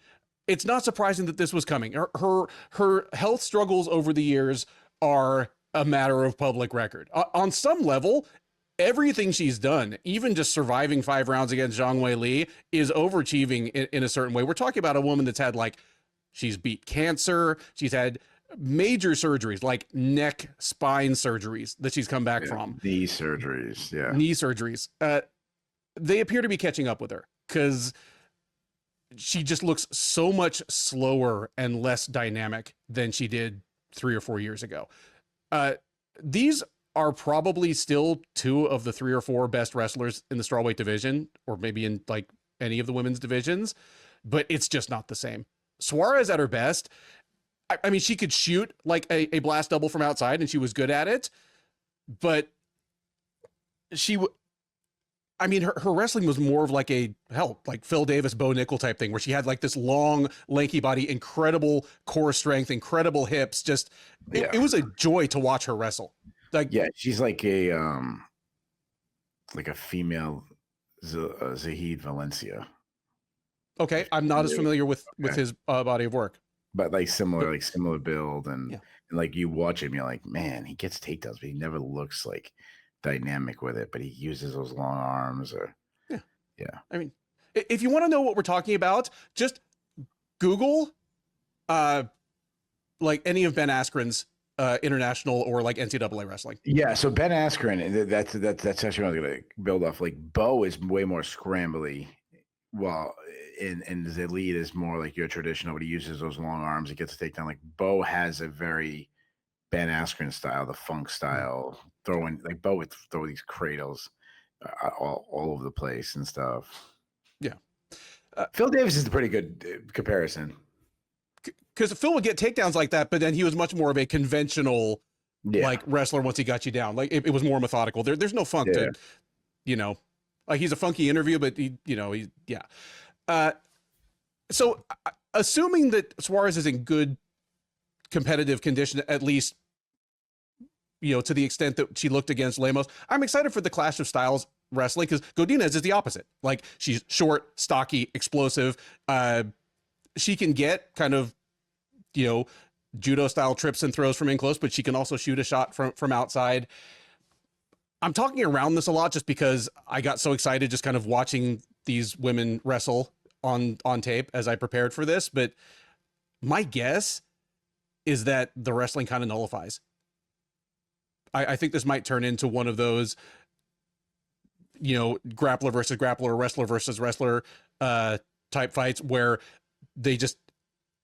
it's not surprising that this was coming. Her health struggles over the years are a matter of public record. On some level, everything she's done, even just surviving 5 rounds against Zhang Weili, is overachieving in a certain way. We're talking about a woman that's had, like, she's beat cancer, she's had major surgeries, like neck, spine surgeries that she's come back from. Knee surgeries, yeah. Knee surgeries. They appear to be catching up with her, because she just looks so much slower and less dynamic than she did 3 or 4 years ago. These are probably still 2 of the 3 or 4 best wrestlers in the strawweight division, or maybe in like any of the women's divisions, but it's just not the same. Suarez at her best, I mean, she could shoot like a blast double from outside, and she was good at it, but I mean, her wrestling was more of like like Phil Davis, Bo Nickel type thing, where she had like this long, lanky body, incredible core strength, incredible hips. Just, it was a joy to watch her wrestle. Like, yeah, she's like a female Zahid Valencia. Okay, I'm not as familiar with his body of work, but like similar build, and like you watch him, you're like, man, he gets takedowns, but he never looks like dynamic with it, but he uses those long arms. Or I mean, if you want to know what we're talking about, just Google like any of Ben Askren's international or like NCAA wrestling. Yeah, so Ben Askren, that's actually what I was gonna build off. Like, Bo is way more scrambly, while and the lead is more like your traditional, but he uses those long arms, he gets a takedown. Like, Bo has a very Ben Askren style, the funk style, throwing, like, Bo would throw these cradles all over the place and stuff. Yeah. Phil Davis is a pretty good comparison. Because Phil would get takedowns like that, but then he was much more of a conventional like wrestler once he got you down. Like, it was more methodical. There's no funk to, like, he's a funky interview, but so assuming that Suarez is in good competitive condition, at least, to the extent that she looked against Lemos, I'm excited for the clash of styles wrestling, because Godinez is the opposite. Like, she's short, stocky, explosive. She can get kind of, judo style trips and throws from in close, but she can also shoot a shot from outside. I'm talking around this a lot just because I got so excited just kind of watching these women wrestle on tape as I prepared for this. But my guess is that the wrestling kind of nullifies. I think this might turn into one of those, grappler versus grappler, wrestler versus wrestler type fights, where they just,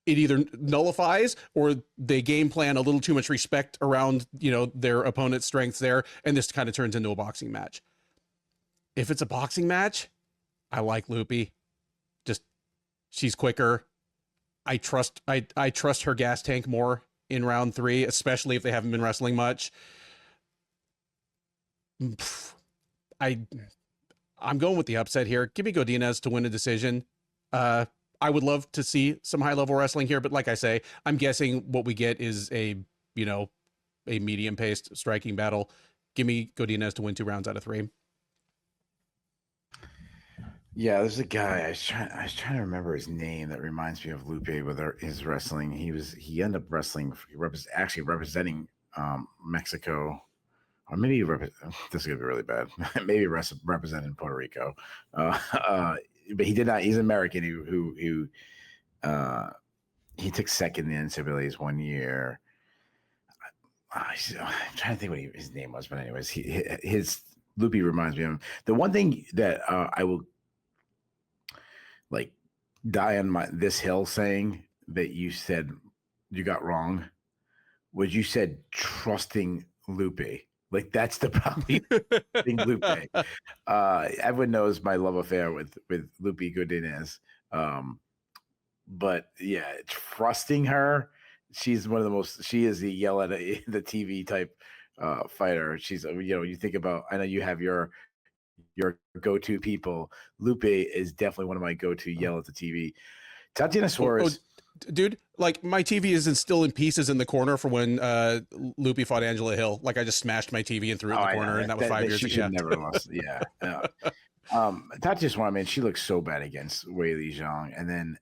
it either nullifies or they game plan a little too much respect around, you know, their opponent's strengths there, and this kind of turns into a boxing match. If it's a boxing match, I like Lupe. Just, she's quicker. I trust her gas tank more in round 3, especially if they haven't been wrestling much. I'm going with the upset here. Give me Godinez to win a decision. I would love to see some high level wrestling here, but like I say, I'm guessing what we get is a medium paced striking battle. Give me Godinez to win 2 rounds out of 3. Yeah, there's a guy I was trying to remember his name that reminds me of Lupe with his wrestling. He ended up wrestling, actually representing Mexico, or maybe this is gonna be really bad. Maybe representing Puerto Rico, but he did not. He's American. He took second in the NCAA's one year. I'm trying to think what his name was, but anyways, his Lupe reminds me of him. The one thing that I will like die on this hill saying that you said you got wrong was you said trusting Lupe. Like, that's the probably thing Lupe. Everyone knows my love affair with Lupe Godinez. But yeah, trusting her, she's one of the most, she is the yell at the TV type fighter. She's, you think about, I know you have your go-to people. Lupe is definitely one of my go-to yell at the TV. Tatiana Suarez. Dude, like, my TV isn't still in pieces in the corner for when Lupe fought Angela Hill. Like, I just smashed my TV and threw it in the corner, and that was 5 years ago. She should never lost. Yeah. Tatiana Suarez, man, she looked so bad against Wei Li Zhang. And then,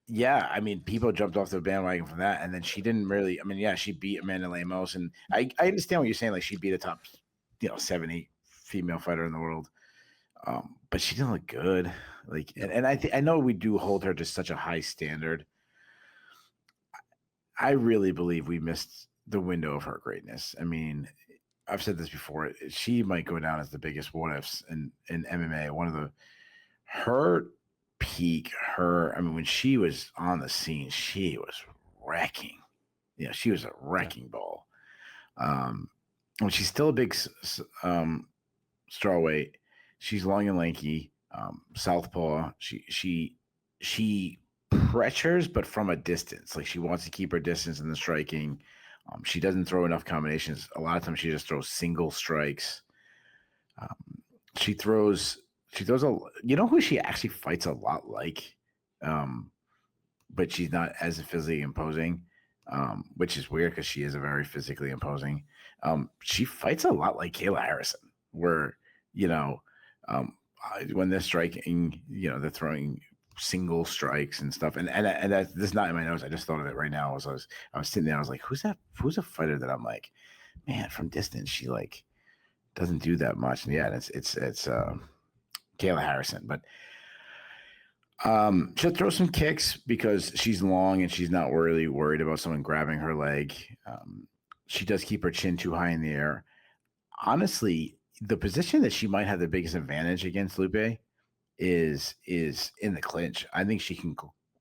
yeah, I mean, people jumped off the bandwagon from that. And then she didn't really, I mean, yeah, she beat Amanda Lemos. And I understand what you're saying. Like, she beat a top, 7, 8 female fighter in the world. But she didn't look good. Like, and I know we do hold her to such a high standard. I really believe we missed the window of her greatness. I mean, I've said this before. She might go down as the biggest what ifs in MMA. Her peak, when she was on the scene, she was wrecking. Yeah, she was a wrecking ball. When she's still a big strawweight, she's long and lanky, southpaw. She pressures, but from a distance. Like, she wants to keep her distance in the striking. She doesn't throw enough combinations. A lot of times she just throws single strikes. She throws who she actually fights a lot like, but she's not as physically imposing, which is weird because she is a very physically imposing. She fights a lot like Kayla Harrison, where, when they're striking, they're throwing single strikes and stuff. And that's this is not in my notes. I just thought of it right now. I was sitting there. I was like, who's a fighter that I'm like, man, from distance, she like doesn't do that much. And yeah, it's Kayla Harrison, but she'll throw some kicks because she's long and she's not really worried about someone grabbing her leg. She does keep her chin too high in the air. Honestly, the position that she might have the biggest advantage against Lupe is in the clinch. I think she can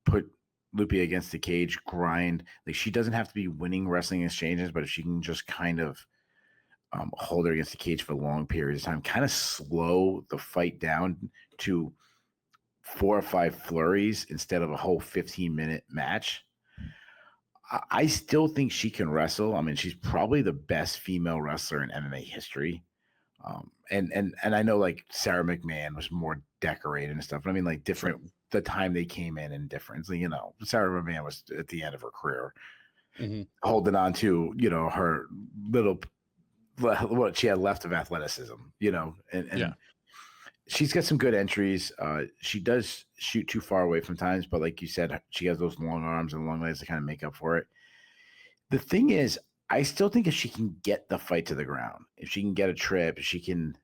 put Lupe against the cage, grind. Like, she doesn't have to be winning wrestling exchanges, but if she can just kind of hold her against the cage for long periods of time, kind of slow the fight down to 4 or 5 flurries instead of a whole 15-minute match. I still think she can wrestle. I mean, she's probably the best female wrestler in MMA history. And I know, like, Sarah McMahon was more decorated and stuff, but I mean, like, different, the time they came in and different. So, Sarah McMahon was at the end of her career, holding on to, her little, what she had left of athleticism, and she's got some good entries. She does shoot too far away from times, but like you said, she has those long arms and long legs to kind of make up for it. The thing is, I still think if she can get the fight to the ground, if she can get a trip, if she can,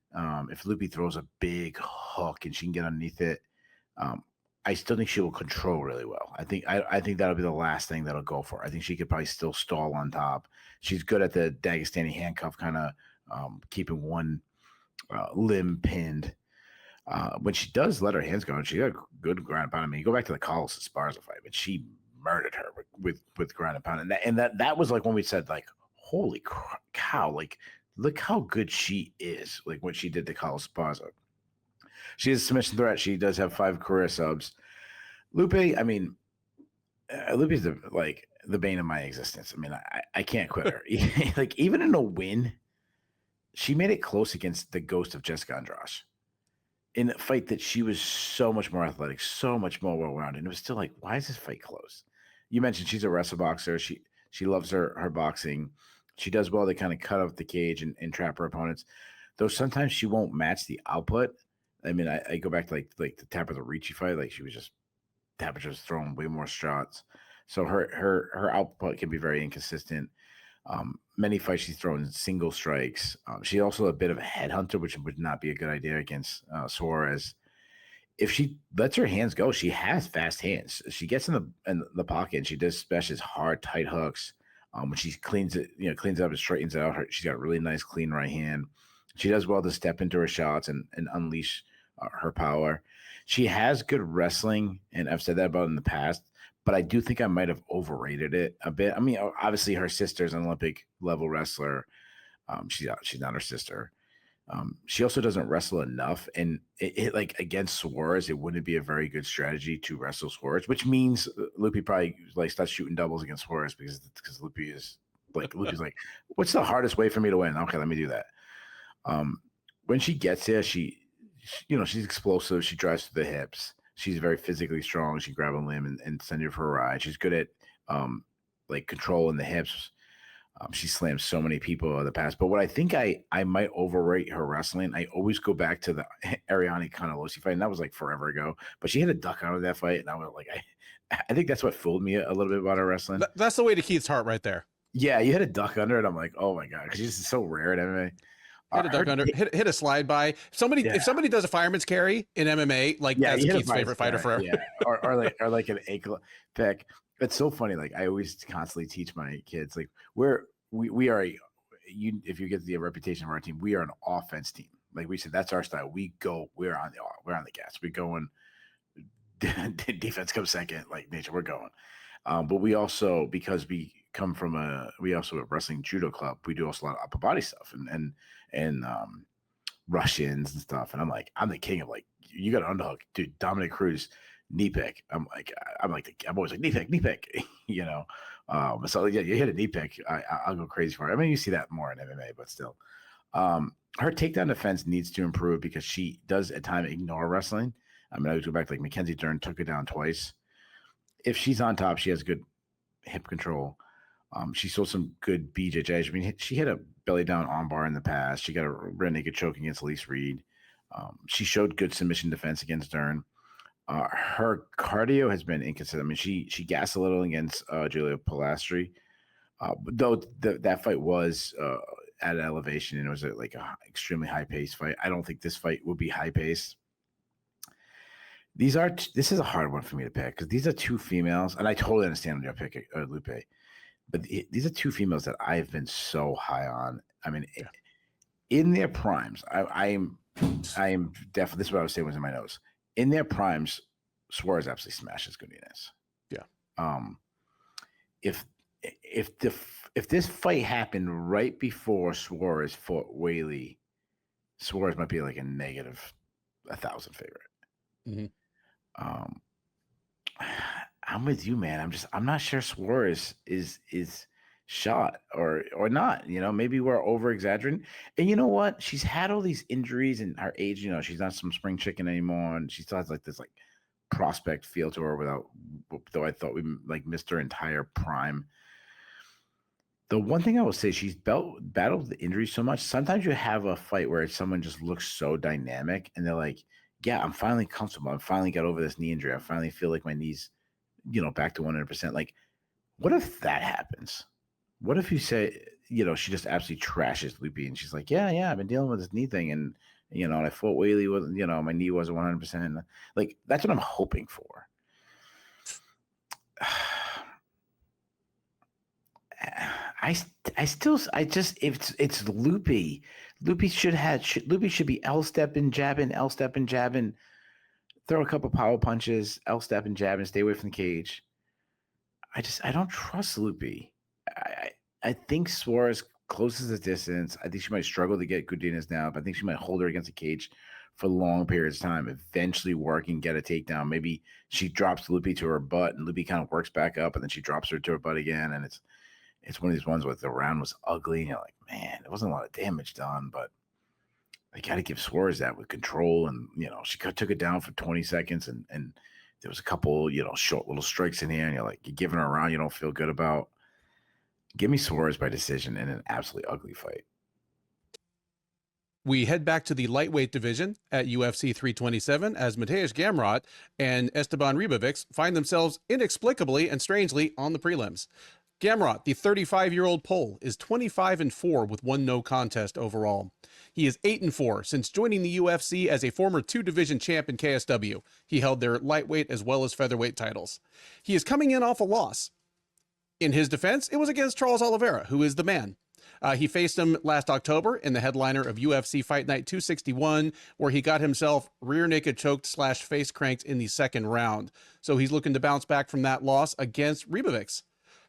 if Lupe throws a big hook and she can get underneath it, I still think she will control really well. I think that'll be the last thing that'll go for her. I think she could probably still stall on top. She's good at the Dagestani handcuff, kind of keeping one limb pinned. When she does let her hands go, she got a good ground pound. I mean, you go back to the Carlos Esparza fight, but she murdered her ground and pound, and that was like when we said like, holy cow, like look how good she is, like what she did to Carlos Esparza. She is a submission threat. She does have 5 career subs. Luque, I mean, Lupe's the bane of my existence. I mean, I can't quit her. Like even in a win, she made it close against the ghost of Jessica Andrade in a fight that she was so much more athletic, so much more well-rounded. And it was still like, why is this fight close? You mentioned she's a wrestle boxer. She loves her boxing. She does well to kind of cut off the cage and trap her opponents. Though sometimes she won't match the output. I mean, I go back to like the Tabitha Ricci fight. Like Tabitha was throwing way more shots. So her output can be very inconsistent. Many fights she's throwing single strikes. She's also a bit of a headhunter, which would not be a good idea against Suarez. If she lets her hands go, she has fast hands. She gets in the pocket and she does smashes hard, tight hooks. When she cleans it up and straightens it out, she's got a really nice, clean right hand. She does well to step into her shots and unleash her power. She has good wrestling, and I've said that about in the past, but I do think I might have overrated it a bit. I mean, obviously her sister's an Olympic level wrestler. She's not her sister. She also doesn't wrestle enough, and it like against Suarez, it wouldn't be a very good strategy to wrestle Suarez, which means Lupe probably like starts shooting doubles against Suarez because Lupe's like, what's the hardest way for me to win? Okay, let me do that. When she gets there, she's explosive. She drives to the hips. She's very physically strong. She grab a limb and send you for a ride. She's good at like controlling the hips. She slammed so many people in the past. But what I think I might overrate her wrestling, I always go back to the Ariane Canellosi fight, and that was like forever ago. But she had a duck out of that fight, and I was like, I think that's what fooled me a little bit about her wrestling. That's the way to Keith's heart right there. Yeah, you had a duck under it. I'm like, oh my god, because she's so rare at MMA. Hit a duck under, hit a slide by. If somebody does a fireman's carry in MMA, like that's Keith's favorite fighter forever. Yeah, or like an ankle pick. It's so funny. Like I always constantly teach my kids, like we are if you get the reputation of our team, we are an offense team. Like we said, that's our style. We're on the gas. We're going. Defense comes second. Like nature, we're going. But we also, because we come from a wrestling judo club, we do also a lot of upper body stuff and Russians and stuff. And I'm the king of like, you got an underhook, dude. Dominick Cruz knee pick. I'm always like knee pick, you know. So yeah, you hit a knee pick, I'll go crazy for it. I mean, you see that more in MMA, but still, her takedown defense needs to improve because she does at times ignore wrestling. I mean, I would go back to like Mackenzie Dern took her down twice. If she's on top, she has good hip control. She saw some good BJJ. I mean, she hit a belly down armbar in the past. She got a rear naked choke against Elise Reed. She showed good submission defense against Dern. Her cardio has been inconsistent. I mean, she gassed a little against Julia Pilastri, though that fight was at an elevation and it was like a extremely high paced fight. I don't think this fight will be high paced. This is a hard one for me to pick because these are two females, and I totally understand when you're picking Lupe, but these are two females that I've been so high on. I mean, in their primes, I am definitely, this is what I was saying was in my notes. In their primes, Suarez absolutely smashes Godinez. Yeah. If this fight happened right before Suarez fought Whaley, Suarez might be like a negative 1,000 favorite. Mm-hmm. I'm with you, man. I'm not sure Suarez is shot or not. You know, maybe we're over exaggerating. And you know what? She's had all these injuries and her age. You know, she's not some spring chicken anymore, and she still has like this like prospect feel to her. Though I thought we like missed her entire prime. The one thing I will say, she's battled the injuries so much. Sometimes you have a fight where someone just looks so dynamic, and they're like, yeah, I'm finally comfortable. I finally got over this knee injury. I finally feel like my knee's, you know, back to 100%. Like, what if that happens? What if you say, you know, she just absolutely trashes Lupe and she's like, yeah, I've been dealing with this knee thing. And, you know, and I fought Whaley wasn't, you know, my knee wasn't 100%. And like, that's what I'm hoping for. It's Lupe. Lupe should be L-stepping, jabbing, throw a couple power punches, L-stepping, jabbing, stay away from the cage. I don't trust Lupe. I think Suarez closes the distance. I think she might struggle to get Godinez down, but I think she might hold her against the cage for long periods of time, eventually work and get a takedown. Maybe she drops Lupe to her butt and Lupe kind of works back up and then she drops her to her butt again. And it's one of these ones where the round was ugly and you're like, man, there wasn't a lot of damage done, but I got to give Suarez that with control. And, she took it down for 20 seconds and there was a couple, short little strikes in here and you're like, you're giving her a round you don't feel good about. Give me Suarez by decision in an absolutely ugly fight. We head back to the lightweight division at UFC 327 as Mateusz Gamrot and Esteban Ribovics find themselves inexplicably and strangely on the prelims. Gamrot, the 35-year-old Pole, is 25-4 with one no contest overall. He is 8-4 since joining the UFC as a former two-division champ in KSW. He held their lightweight as well as featherweight titles. He is coming in off a loss. In his defense, it was against Charles Oliveira, who is the man. He faced him last October in the headliner of UFC Fight Night 261, where he got himself rear naked choked / face cranked in the second round. So he's looking to bounce back from that loss against Ribovics.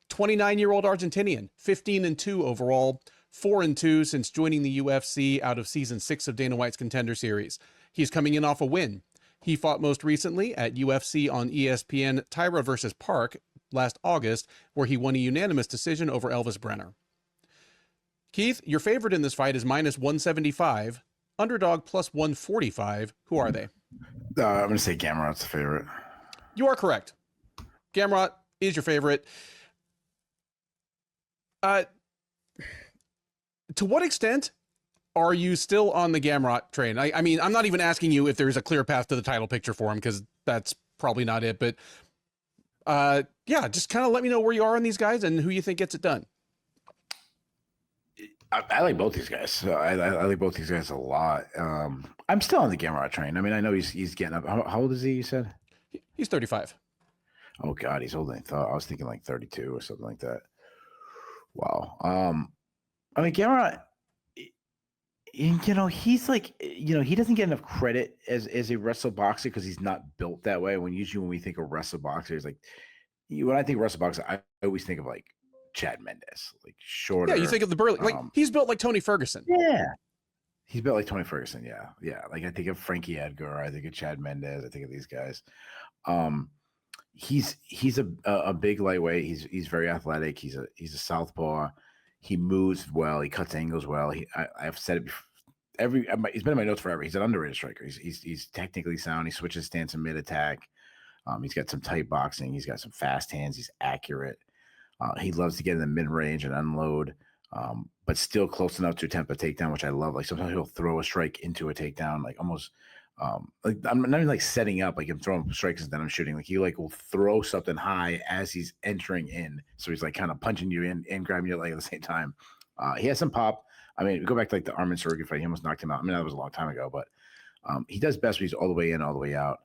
29-year-old Argentinian, 15-2 overall, 4-2 since joining the UFC out of season 6 of Dana White's Contender Series. He's coming in off a win. He fought most recently at UFC on ESPN Tyra versus Park last August, where he won a unanimous decision over Elvis Brenner. Keith, your favorite in this fight is minus 175, underdog plus 145. Who are they? I'm going to say Gamrot's the favorite. You are correct. Gamrot is your favorite. To what extent are you still on the Gamrot train? I mean, I'm not even asking you if there's a clear path to the title picture for him, because that's probably not it. But yeah, just kind of let me know where you are on these guys and who you think gets it done. I like both these guys. I like both these guys a lot. I'm still on the Gamrot train. I mean, I know he's getting up. How old is he, you said? He's 35. Oh, God, he's older than I thought. I was thinking like 32 or something like that. Wow. I mean, Gamrot, he's like, he doesn't get enough credit as a wrestle boxer because he's not built that way. When we think of wrestle boxers, like when I think of wrestle boxer, I always think of like Chad Mendes, like shorter. Yeah, you think of the burly, like he's built like Tony Ferguson. Yeah. He's built like Tony Ferguson. Yeah. Yeah. Like I think of Frankie Edgar. I think of Chad Mendes. I think of these guys. He's a big lightweight. He's very athletic. He's a southpaw. He moves well. He cuts angles well. I've said it before. He's been in my notes forever. He's an underrated striker. He's technically sound. He switches stance in mid attack. He's got some tight boxing. He's got some fast hands. He's accurate. He loves to get in the mid range and unload, but still close enough to attempt a takedown, which I love. Like sometimes he'll throw a strike into a takedown, like almost. Like I'm not even like setting up, like I'm throwing strikes and then I'm shooting. Like he will throw something high as he's entering in, so he's like kind of punching you in and grabbing your leg at the same time. He has some pop. I mean, go back to like the Armin Surrogate fight. He almost knocked him out. I mean, that was a long time ago, but he does best when he's all the way in, all the way out.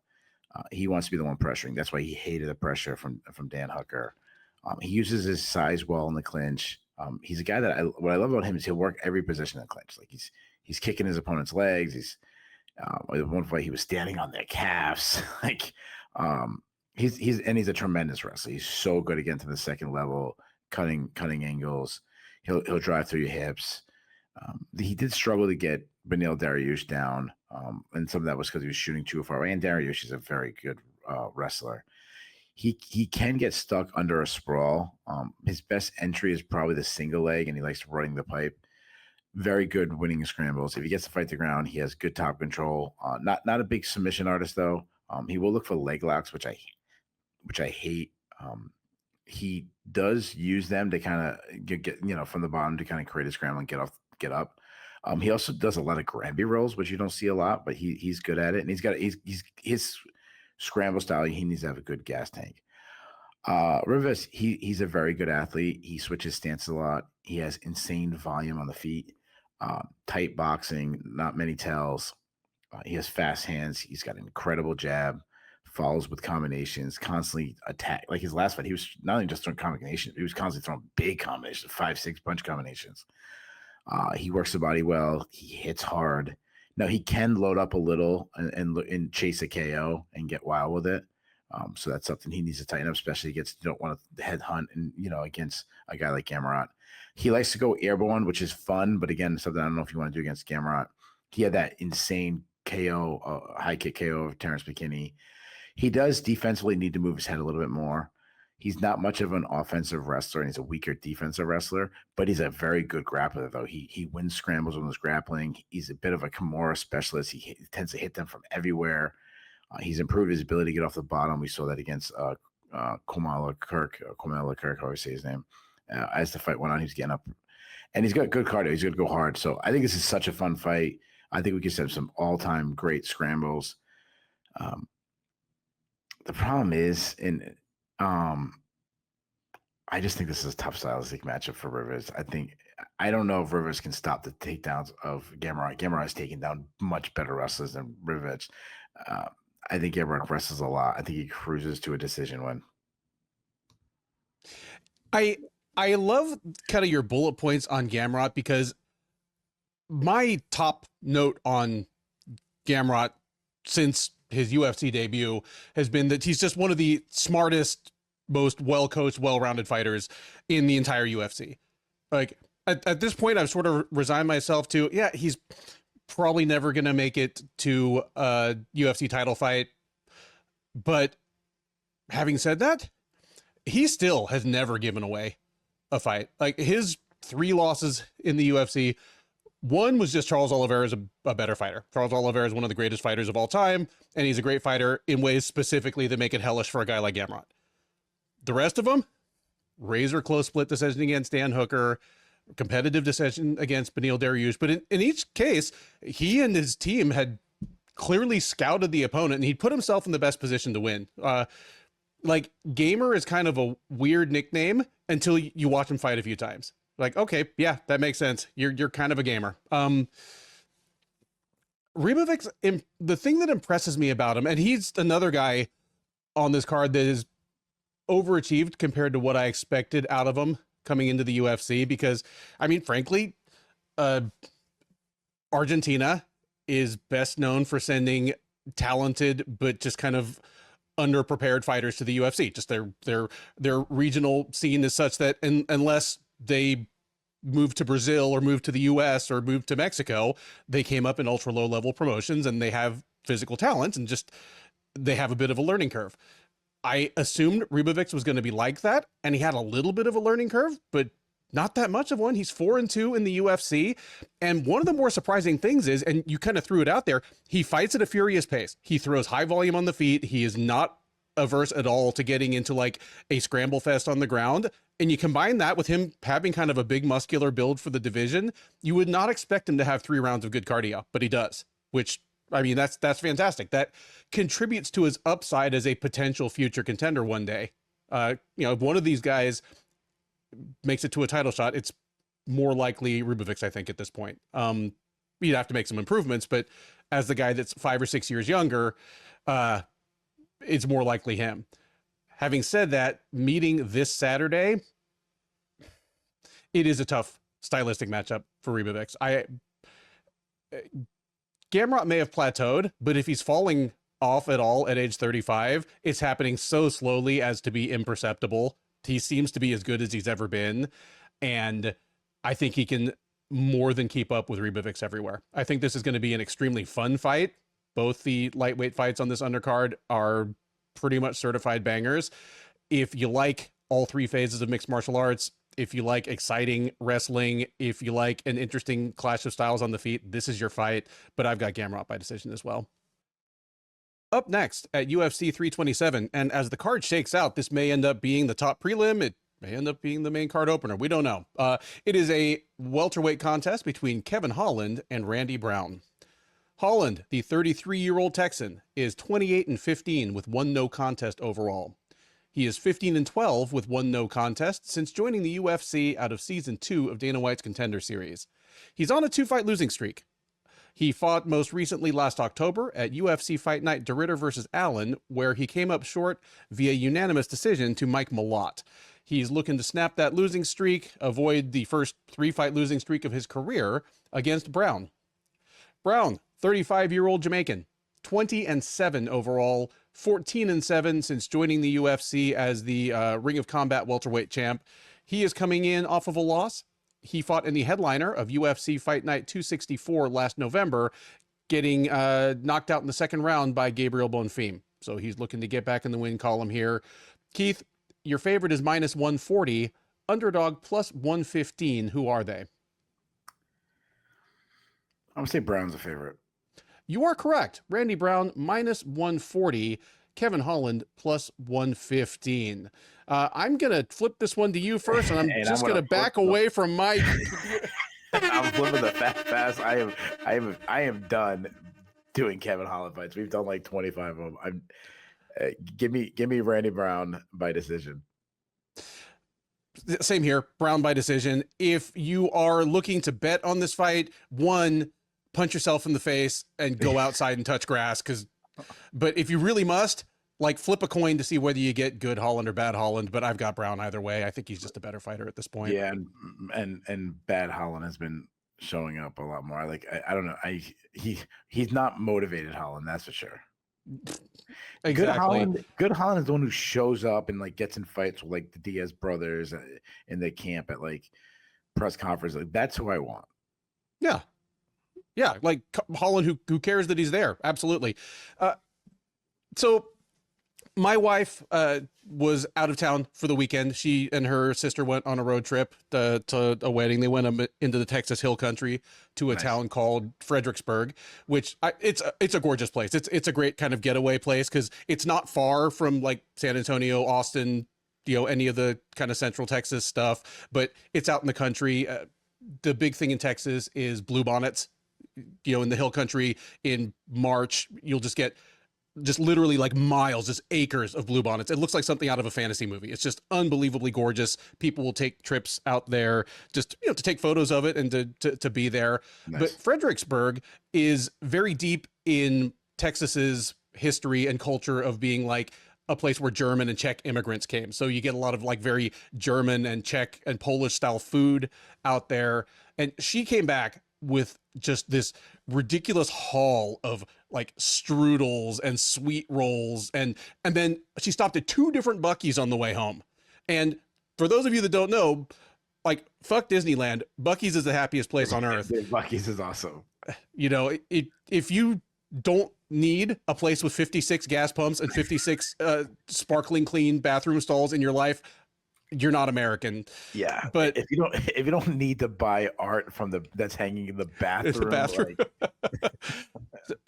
He wants to be the one pressuring. That's why he hated the pressure from Dan Hooker. He uses his size well in the clinch. He's a guy that what I love about him is he'll work every position in the clinch. Like he's kicking his opponent's legs. He's one fight he was standing on their calves. Like he's a tremendous wrestler. He's so good at getting to the second level, cutting angles. He'll drive through your hips. He did struggle to get Beneil Dariush down, and some of that was because he was shooting too far away. And Dariush is a very good wrestler. He can get stuck under a sprawl. His best entry is probably the single leg, and he likes running the pipe. Very good winning scrambles. If he gets to fight the ground, he has good top control. Not a big submission artist though. He will look for leg locks, which I hate. He does use them to kind of get from the bottom to kind of create a scramble and get up. He also does a lot of Granby rolls, which you don't see a lot, but he's good at it, and he's his scramble style. He needs to have a good gas tank. Rivas, he's a very good athlete. He switches stance a lot. He has insane volume on the feet. Tight boxing, not many tells. He has fast hands. He's got an incredible jab, follows with combinations, constantly attack. Like his last fight, he was not only just throwing combinations, he was constantly throwing big combinations, 5-6 punch combinations. He works the body well. He hits hard. Now he can load up a little and chase a KO and get wild with it. So that's something he needs to tighten up, especially against, you don't want to headhunt and, against a guy like Gamrot. He likes to go airborne, which is fun, but again, something I don't know if you want to do against Gamrot. He had that insane KO, high kick KO of Terrence McKinney. He does defensively need to move his head a little bit more. He's not much of an offensive wrestler, and he's a weaker defensive wrestler, but he's a very good grappler, though. He wins scrambles when he's grappling. He's a bit of a Kimura specialist. He tends to hit them from everywhere. He's improved his ability to get off the bottom. We saw that against Komala Kirk, however you say his name. As the fight went on, he was getting up. And he's got good cardio. He's going to go hard. So I think this is such a fun fight. I think we could set some all-time great scrambles. The problem is, I just think this is a tough stylistic matchup for Rivers. I don't know if Rivers can stop the takedowns of Gamrot. Gamrot has taken down much better wrestlers than Rivers. I think Gamrot wrestles a lot. I think he cruises to a decision win. I love kind of your bullet points on Gamrot, because my top note on Gamrot since his UFC debut has been that he's just one of the smartest, most well-coached, well-rounded fighters in the entire UFC. Like at this point, I've sort of resigned myself to, yeah, he's probably never going to make it to a UFC title fight. But having said that, he still has never given away a fight. Like his 3 losses in the UFC, one was just Charles Oliveira is a better fighter. Charles Oliveira is one of the greatest fighters of all time, and he's a great fighter in ways specifically that make it hellish for a guy like Gamrot. The rest of them, razor close split decision against Dan Hooker, competitive decision against Beneil Dariush. But in each case, he and his team had clearly scouted the opponent, and he'd put himself in the best position to win. Like Gamer is kind of a weird nickname until you watch him fight a few times. Like, okay, yeah, that makes sense. You're kind of a gamer. Ribovics, the thing that impresses me about him, and he's another guy on this card that is overachieved compared to what I expected out of him coming into the UFC, because I mean, frankly, Argentina is best known for sending talented but just kind of underprepared fighters to the UFC. Just their regional scene is such that unless they move to Brazil or move to the US or move to Mexico, they came up in ultra low level promotions, and they have physical talent, and just they have a bit of a learning curve. I assumed Ribovics was going to be like that, and he had a little bit of a learning curve, but not that much of one. He's 4-2 in the UFC. And one of the more surprising things is, and you kind of threw it out there, he fights at a furious pace. He throws high volume on the feet. He is not averse at all to getting into like a scramble fest on the ground. And you combine that with him having kind of a big muscular build for the division, you would not expect him to have 3 rounds of good cardio, but he does, which, I mean, that's fantastic. That contributes to his upside as a potential future contender one day. If one of these guys makes it to a title shot, it's more likely Ribovics, I think, at this point. You'd have to make some improvements, but as the guy that's 5 or 6 years younger, it's more likely him. Having said that, meeting this Saturday, it is a tough stylistic matchup for Ribovics. Gamrot may have plateaued, but if he's falling off at all at age 35, it's happening so slowly as to be imperceptible. He seems to be as good as he's ever been, and I think he can more than keep up with Ribovics everywhere. I think this is going to be an extremely fun fight. Both the lightweight fights on this undercard are pretty much certified bangers. If you like all 3 phases of mixed martial arts, if you like exciting wrestling, if you like an interesting clash of styles on the feet, this is your fight. But I've got Gamrot by decision as well. Up next at UFC 327, and as the card shakes out, this may end up being the top prelim. It may end up being the main card opener. We don't know. It is a welterweight contest between Kevin Holland and Randy Brown. Holland, the 33-year-old Texan, is 28-15 with 1 no contest overall. He is 15-12 with 1 no contest since joining the UFC out of Season 2 of Dana White's Contender Series. He's on a 2-fight losing streak. He fought most recently last October at UFC Fight Night DeRitter versus Allen, where he came up short via unanimous decision to Mike Malott. He's looking to snap that losing streak, avoid the first 3-fight losing streak of his career against Brown. Brown, 35-year-old Jamaican, 20-7 overall 14-7 since joining the UFC as the Ring of Combat welterweight champ. He is coming in off of a loss. He fought in the headliner of UFC Fight Night 264 last November, getting knocked out in the second round by Gabriel Bonfim. So he's looking to get back in the win column here. Keith, your favorite is -140, underdog +115. Who are they? I'm gonna say Brown's a favorite. You are correct. Randy Brown -140, Kevin Holland +115. I'm gonna flip this one to you first, and I'm just gonna back away from my. I'm flipping the fast pass. I am done doing Kevin Holland fights. We've done like 25 of them. Give me Randy Brown by decision. Same here, Brown by decision. If you are looking to bet on this fight, one, punch yourself in the face and go outside and touch grass. But if you really must, like, flip a coin to see whether you get good Holland or bad Holland. But I've got Brown either way. I think he's just a better fighter at this point. Yeah, and bad Holland has been showing up a lot more. I don't know. He's not motivated Holland, that's for sure. Exactly. Good Holland is the one who shows up and like gets in fights with like the Diaz brothers in the camp at like press conference. Like, that's who I want. Yeah. Yeah. Like Holland, who cares that he's there. Absolutely. So my wife was out of town for the weekend. She and her sister went on a road trip to a wedding. They went into the Texas Hill Country to a town called Fredericksburg, which it's a gorgeous place. It's a great kind of getaway place because it's not far from like San Antonio, Austin, any of the kind of central Texas stuff, but it's out in the country. The big thing in Texas is bluebonnets. In the Hill Country in March, you'll just get literally like miles, just acres of bluebonnets. It looks like something out of a fantasy movie. It's just unbelievably gorgeous. People will take trips out there just, to take photos of it and to be there. Nice. But Fredericksburg is very deep in Texas's history and culture of being like a place where German and Czech immigrants came. So you get a lot of like very German and Czech and Polish style food out there. And she came back with just this ridiculous haul of like strudels and sweet rolls. And then she stopped at 2 different Buc-ee's on the way home. And for those of you that don't know, like, fuck Disneyland, Buc-ee's is the happiest place on earth. Buc-ee's is awesome. If you don't need a place with 56 gas pumps and 56 sparkling clean bathroom stalls in your life, you're not American. Yeah, but if you don't need to buy art from that's hanging in the bathroom. Like...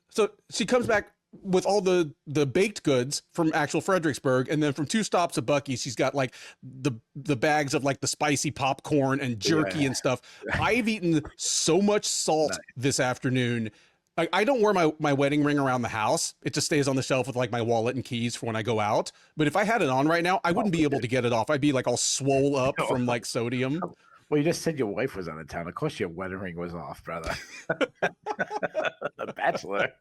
so she comes back with all the baked goods from actual Fredericksburg, and then from 2 stops at Buc-ee's, she's got like the bags of like the spicy popcorn and jerky and stuff. I've eaten so much salt this afternoon. I don't wear my wedding ring around the house. It just stays on the shelf with like my wallet and keys for when I go out. But if I had it on right now, I wouldn't be able to get it off. I'd be like all swole up from like sodium. Well, you just said your wife was out of town. Of course your wedding ring was off, brother. A bachelor.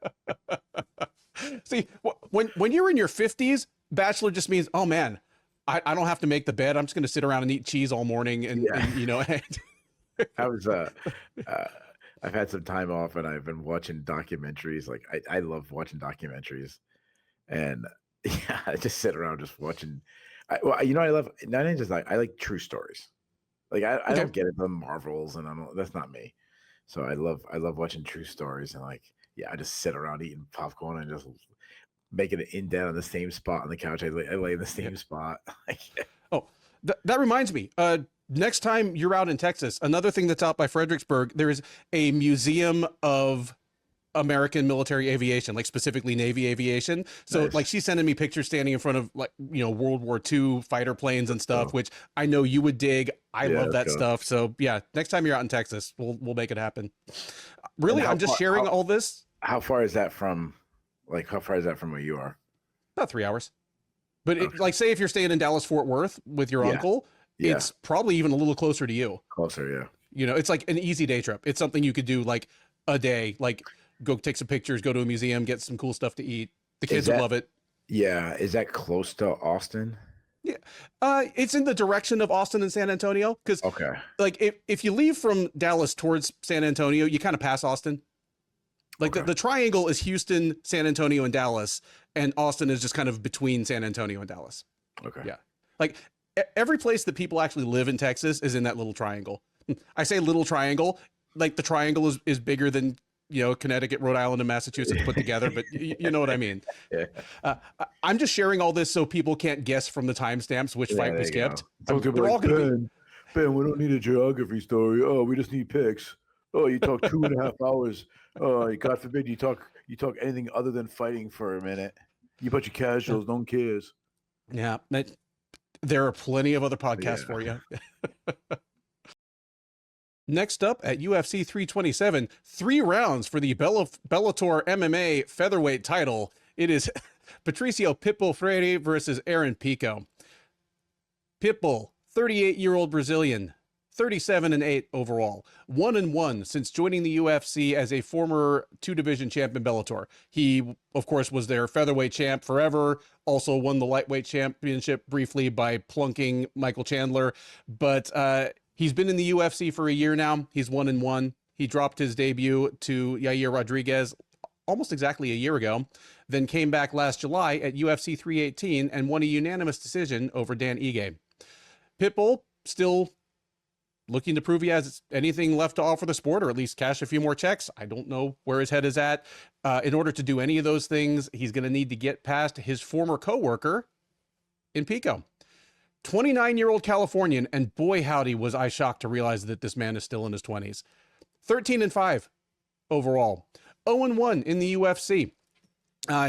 See, when you're in your 50s, bachelor just means, oh man, I don't have to make the bed. I'm just going to sit around and eat cheese all morning. And I was, I've had some time off and I've been watching documentaries. Like I love watching documentaries, and yeah, I just sit around just watching. I love not just like I like true stories. Like I don't get it the Marvels, and that's not me. So I love watching true stories, and like I just sit around eating popcorn and just making an indent on the same spot on the couch. I lay in the same spot. Oh, that reminds me. Next time you're out in Texas, another thing that's out by Fredericksburg, there is a museum of American military aviation, like specifically Navy aviation. So like she's sending me pictures standing in front of like, World War II fighter planes and stuff, which I know you would dig. I love that stuff. So yeah, next time you're out in Texas, we'll make it happen. Really, I'm just sharing all this. How far is that from where you are? About 3 hours. But like, say if you're staying in Dallas, Fort Worth with your uncle, it's probably even a little closer to you. Closer, yeah. It's like an easy day trip. It's something you could do like a day, like go take some pictures, go to a museum, get some cool stuff to eat. The kids would love it. Yeah. Is that close to Austin? Yeah. It's in the direction of Austin and San Antonio. Cause like if you leave from Dallas towards San Antonio, you kind of pass Austin. Like the triangle is Houston, San Antonio, and Dallas. and Austin is just kind of between San Antonio and Dallas. Okay. Yeah. Like every place that people actually live in Texas is in that little triangle. I say little triangle, like the triangle is bigger than, Connecticut, Rhode Island, and Massachusetts put together, but you know what I mean. Yeah. I'm just sharing all this so people can't guess from the timestamps which fight we skipped. They're all going to be. Ben, we don't need a geography story. Oh, we just need picks. Oh, you talk 2.5 hours. Oh, God forbid you talk anything other than fighting for a minute. You bunch of casuals, no one cares. Yeah, there are plenty of other podcasts for you. Next up at UFC 327, 3 rounds for the Bellator MMA featherweight title. It is Patricio Pitbull Freire versus Aaron Pico. Pitbull, 38-year-old Brazilian, 37-8 overall, 1-1 since joining the UFC as a former 2-division champ in Bellator. He, of course, was their featherweight champ forever, also won the lightweight championship briefly by plunking Michael Chandler, but he's been in the UFC for a year now. He's 1-1. He dropped his debut to Yair Rodriguez almost exactly a year ago, then came back last July at UFC 318 and won a unanimous decision over Dan Ige. Pitbull still looking to prove he has anything left to offer the sport, or at least cash a few more checks. I don't know where his head is at. In order to do any of those things, he's going to need to get past his former coworker in Pico. 29-year-old Californian, and boy howdy was I shocked to realize that this man is still in his 20s. 13-5 overall. 0-1 in the UFC.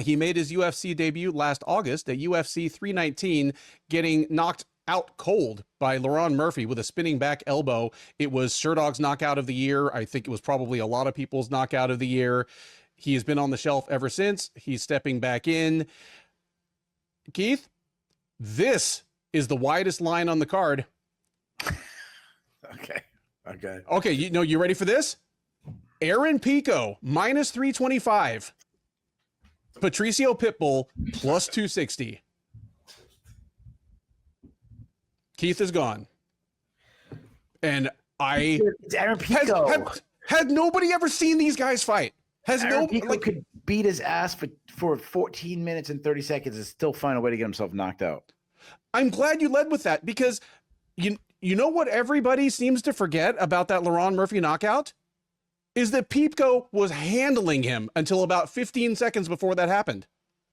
He made his UFC debut last August at UFC 319, getting knocked out cold by Laurent Murphy with a spinning back elbow. It was Sherdog's knockout of the year. I think it was probably a lot of people's knockout of the year. He has been on the shelf ever since. He's stepping back in. Keith, this is the widest line on the card. Okay. You ready for this? Aaron Pico, -325. Patricio Pitbull, +260. Keith is gone. And it's Aaron Pico. Had nobody ever seen these guys fight? Aaron Pico could beat his ass for 14 minutes and 30 seconds and still find a way to get himself knocked out. I'm glad you led with that, because you know what everybody seems to forget about that Laurent Murphy knockout? Is that Pico was handling him until about 15 seconds before that happened.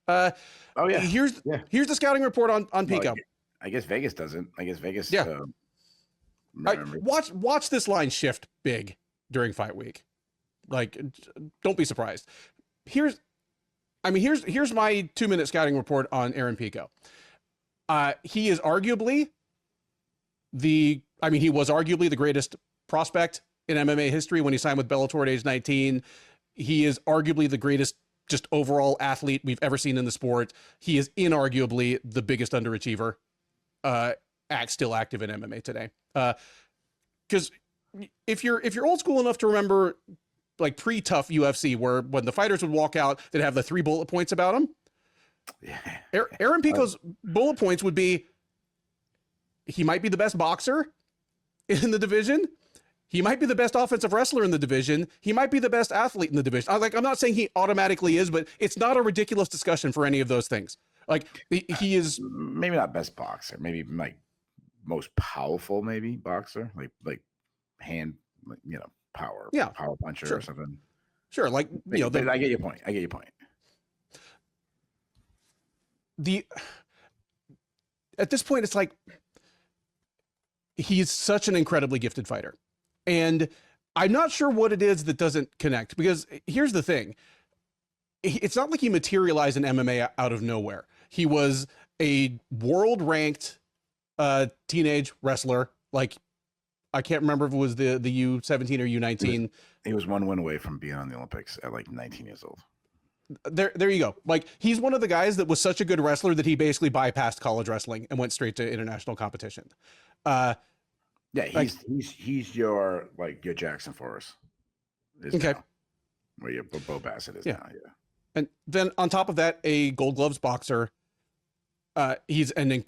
Here's the scouting report on Pico. I guess Vegas doesn't. I guess Vegas. Yeah. Watch this line shift big during fight week. Like, don't be surprised. Here's my 2-minute scouting report on Aaron Pico. He is arguably he was arguably the greatest prospect in MMA history when he signed with Bellator at age 19. He is arguably the greatest just overall athlete we've ever seen in the sport. He is inarguably the biggest underachiever still active in MMA today. Because if you're old school enough to remember, like pre-tough UFC, where when the fighters would walk out, they'd have the 3 bullet points about them. Yeah. Aaron Pico's bullet points would be: he might be the best boxer in the division. He might be the best offensive wrestler in the division. He might be the best athlete in the division. I'm not saying he automatically is, but it's not a ridiculous discussion for any of those things. Like, he is maybe not best boxer, maybe like most powerful, maybe boxer, like hand, power, power puncher or something. Sure, like I get your point. At this point, it's like he's such an incredibly gifted fighter, and I'm not sure what it is that doesn't connect. Because here's the thing: it's not like he materialized in MMA out of nowhere. He was a world-ranked teenage wrestler. Like, I can't remember if it was the U17 or U19. He was 1 win away from being on the Olympics at like 19 years old. There you go. Like, he's one of the guys that was such a good wrestler that he basically bypassed college wrestling and went straight to international competition. He's your Jackson Forrest. Okay. Now, where your Bo Bassett is now. Yeah. And then on top of that, a Gold Gloves boxer. He's and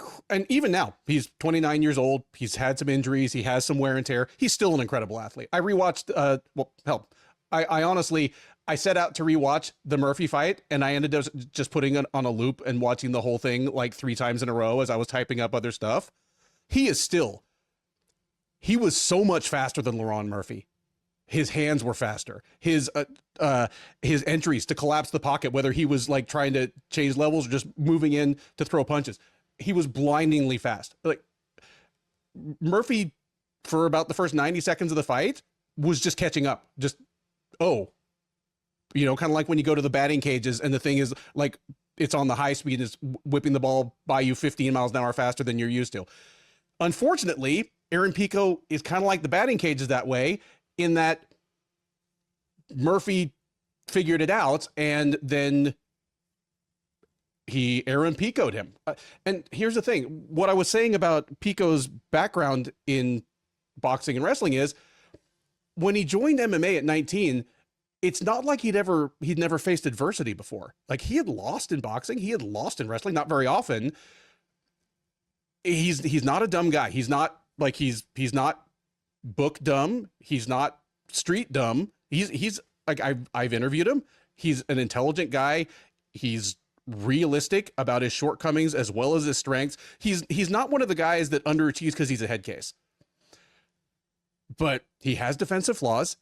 even now he's 29 years old. He's had some injuries. He has some wear and tear. He's still an incredible athlete. I rewatched. I honestly, I set out to rewatch the Murphy fight, and I ended up just putting it on a loop and watching the whole thing like 3 times in a row as I was typing up other stuff. He was so much faster than Laurent Murphy. His hands were faster. His entries to collapse the pocket, whether he was like trying to change levels or just moving in to throw punches, he was blindingly fast. Like Murphy, for about the first 90 seconds of the fight, was just catching up. Just, kind of like when you go to the batting cages and the thing is like, it's on the high speed and it's whipping the ball by you 15 miles an hour faster than you're used to. Unfortunately, Aaron Pico is kind of like the batting cages that way, in that Murphy figured it out and then Aaron Pico'd him. And here's the thing. What I was saying about Pico's background in boxing and wrestling is when he joined MMA at 19, it's not like he'd never faced adversity before. Like he had lost in boxing. He had lost in wrestling, not very often. He's not a dumb guy. He's not book dumb. He's not street dumb. He's like, I've interviewed him. He's an intelligent guy. He's realistic about his shortcomings as well as his strengths. He's not one of the guys that underachieves because he's a head case, but he has defensive flaws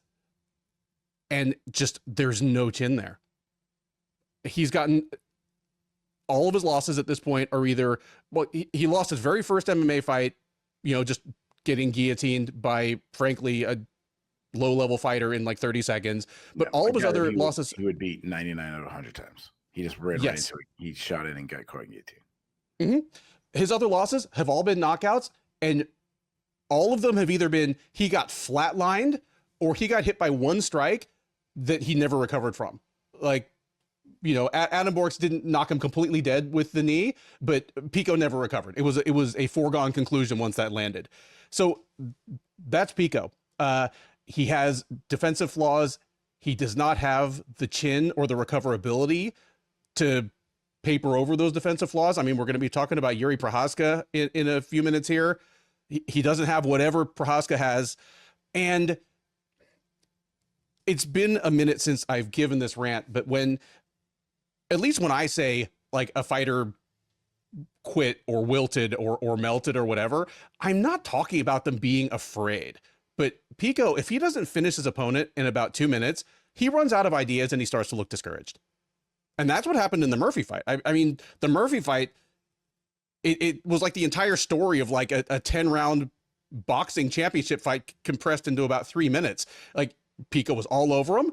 and just, there's no chin there. He's gotten all of his losses at this point are either, well, he lost his very first MMA fight, just getting guillotined by, frankly, a low-level fighter in like 30 seconds. But all of his other losses... He would beat 99 out of 100 times. He just ran right into it. He shot in and got caught in guillotine. Mm-hmm. His other losses have all been knockouts, and all of them have either been he got flatlined or he got hit by one strike that he never recovered from. Like, Adam Borks didn't knock him completely dead with the knee, but Pico never recovered. It was a foregone conclusion once that landed. So that's Pico. He has defensive flaws. He does not have the chin or the recoverability to paper over those defensive flaws. I mean, we're going to be talking about Yuri Prochazka in a few minutes here. He doesn't have whatever Prochazka has. And it's been a minute since I've given this rant, but at least when I say like a fighter quit or wilted or melted or whatever, I'm not talking about them being afraid. But Pico, if he doesn't finish his opponent in about 2 minutes, he runs out of ideas and he starts to look discouraged. And that's what happened in the Murphy fight. I mean, the Murphy fight, it was like the entire story of like a 10-round boxing championship fight compressed into about 3 minutes. Like Pico was all over him.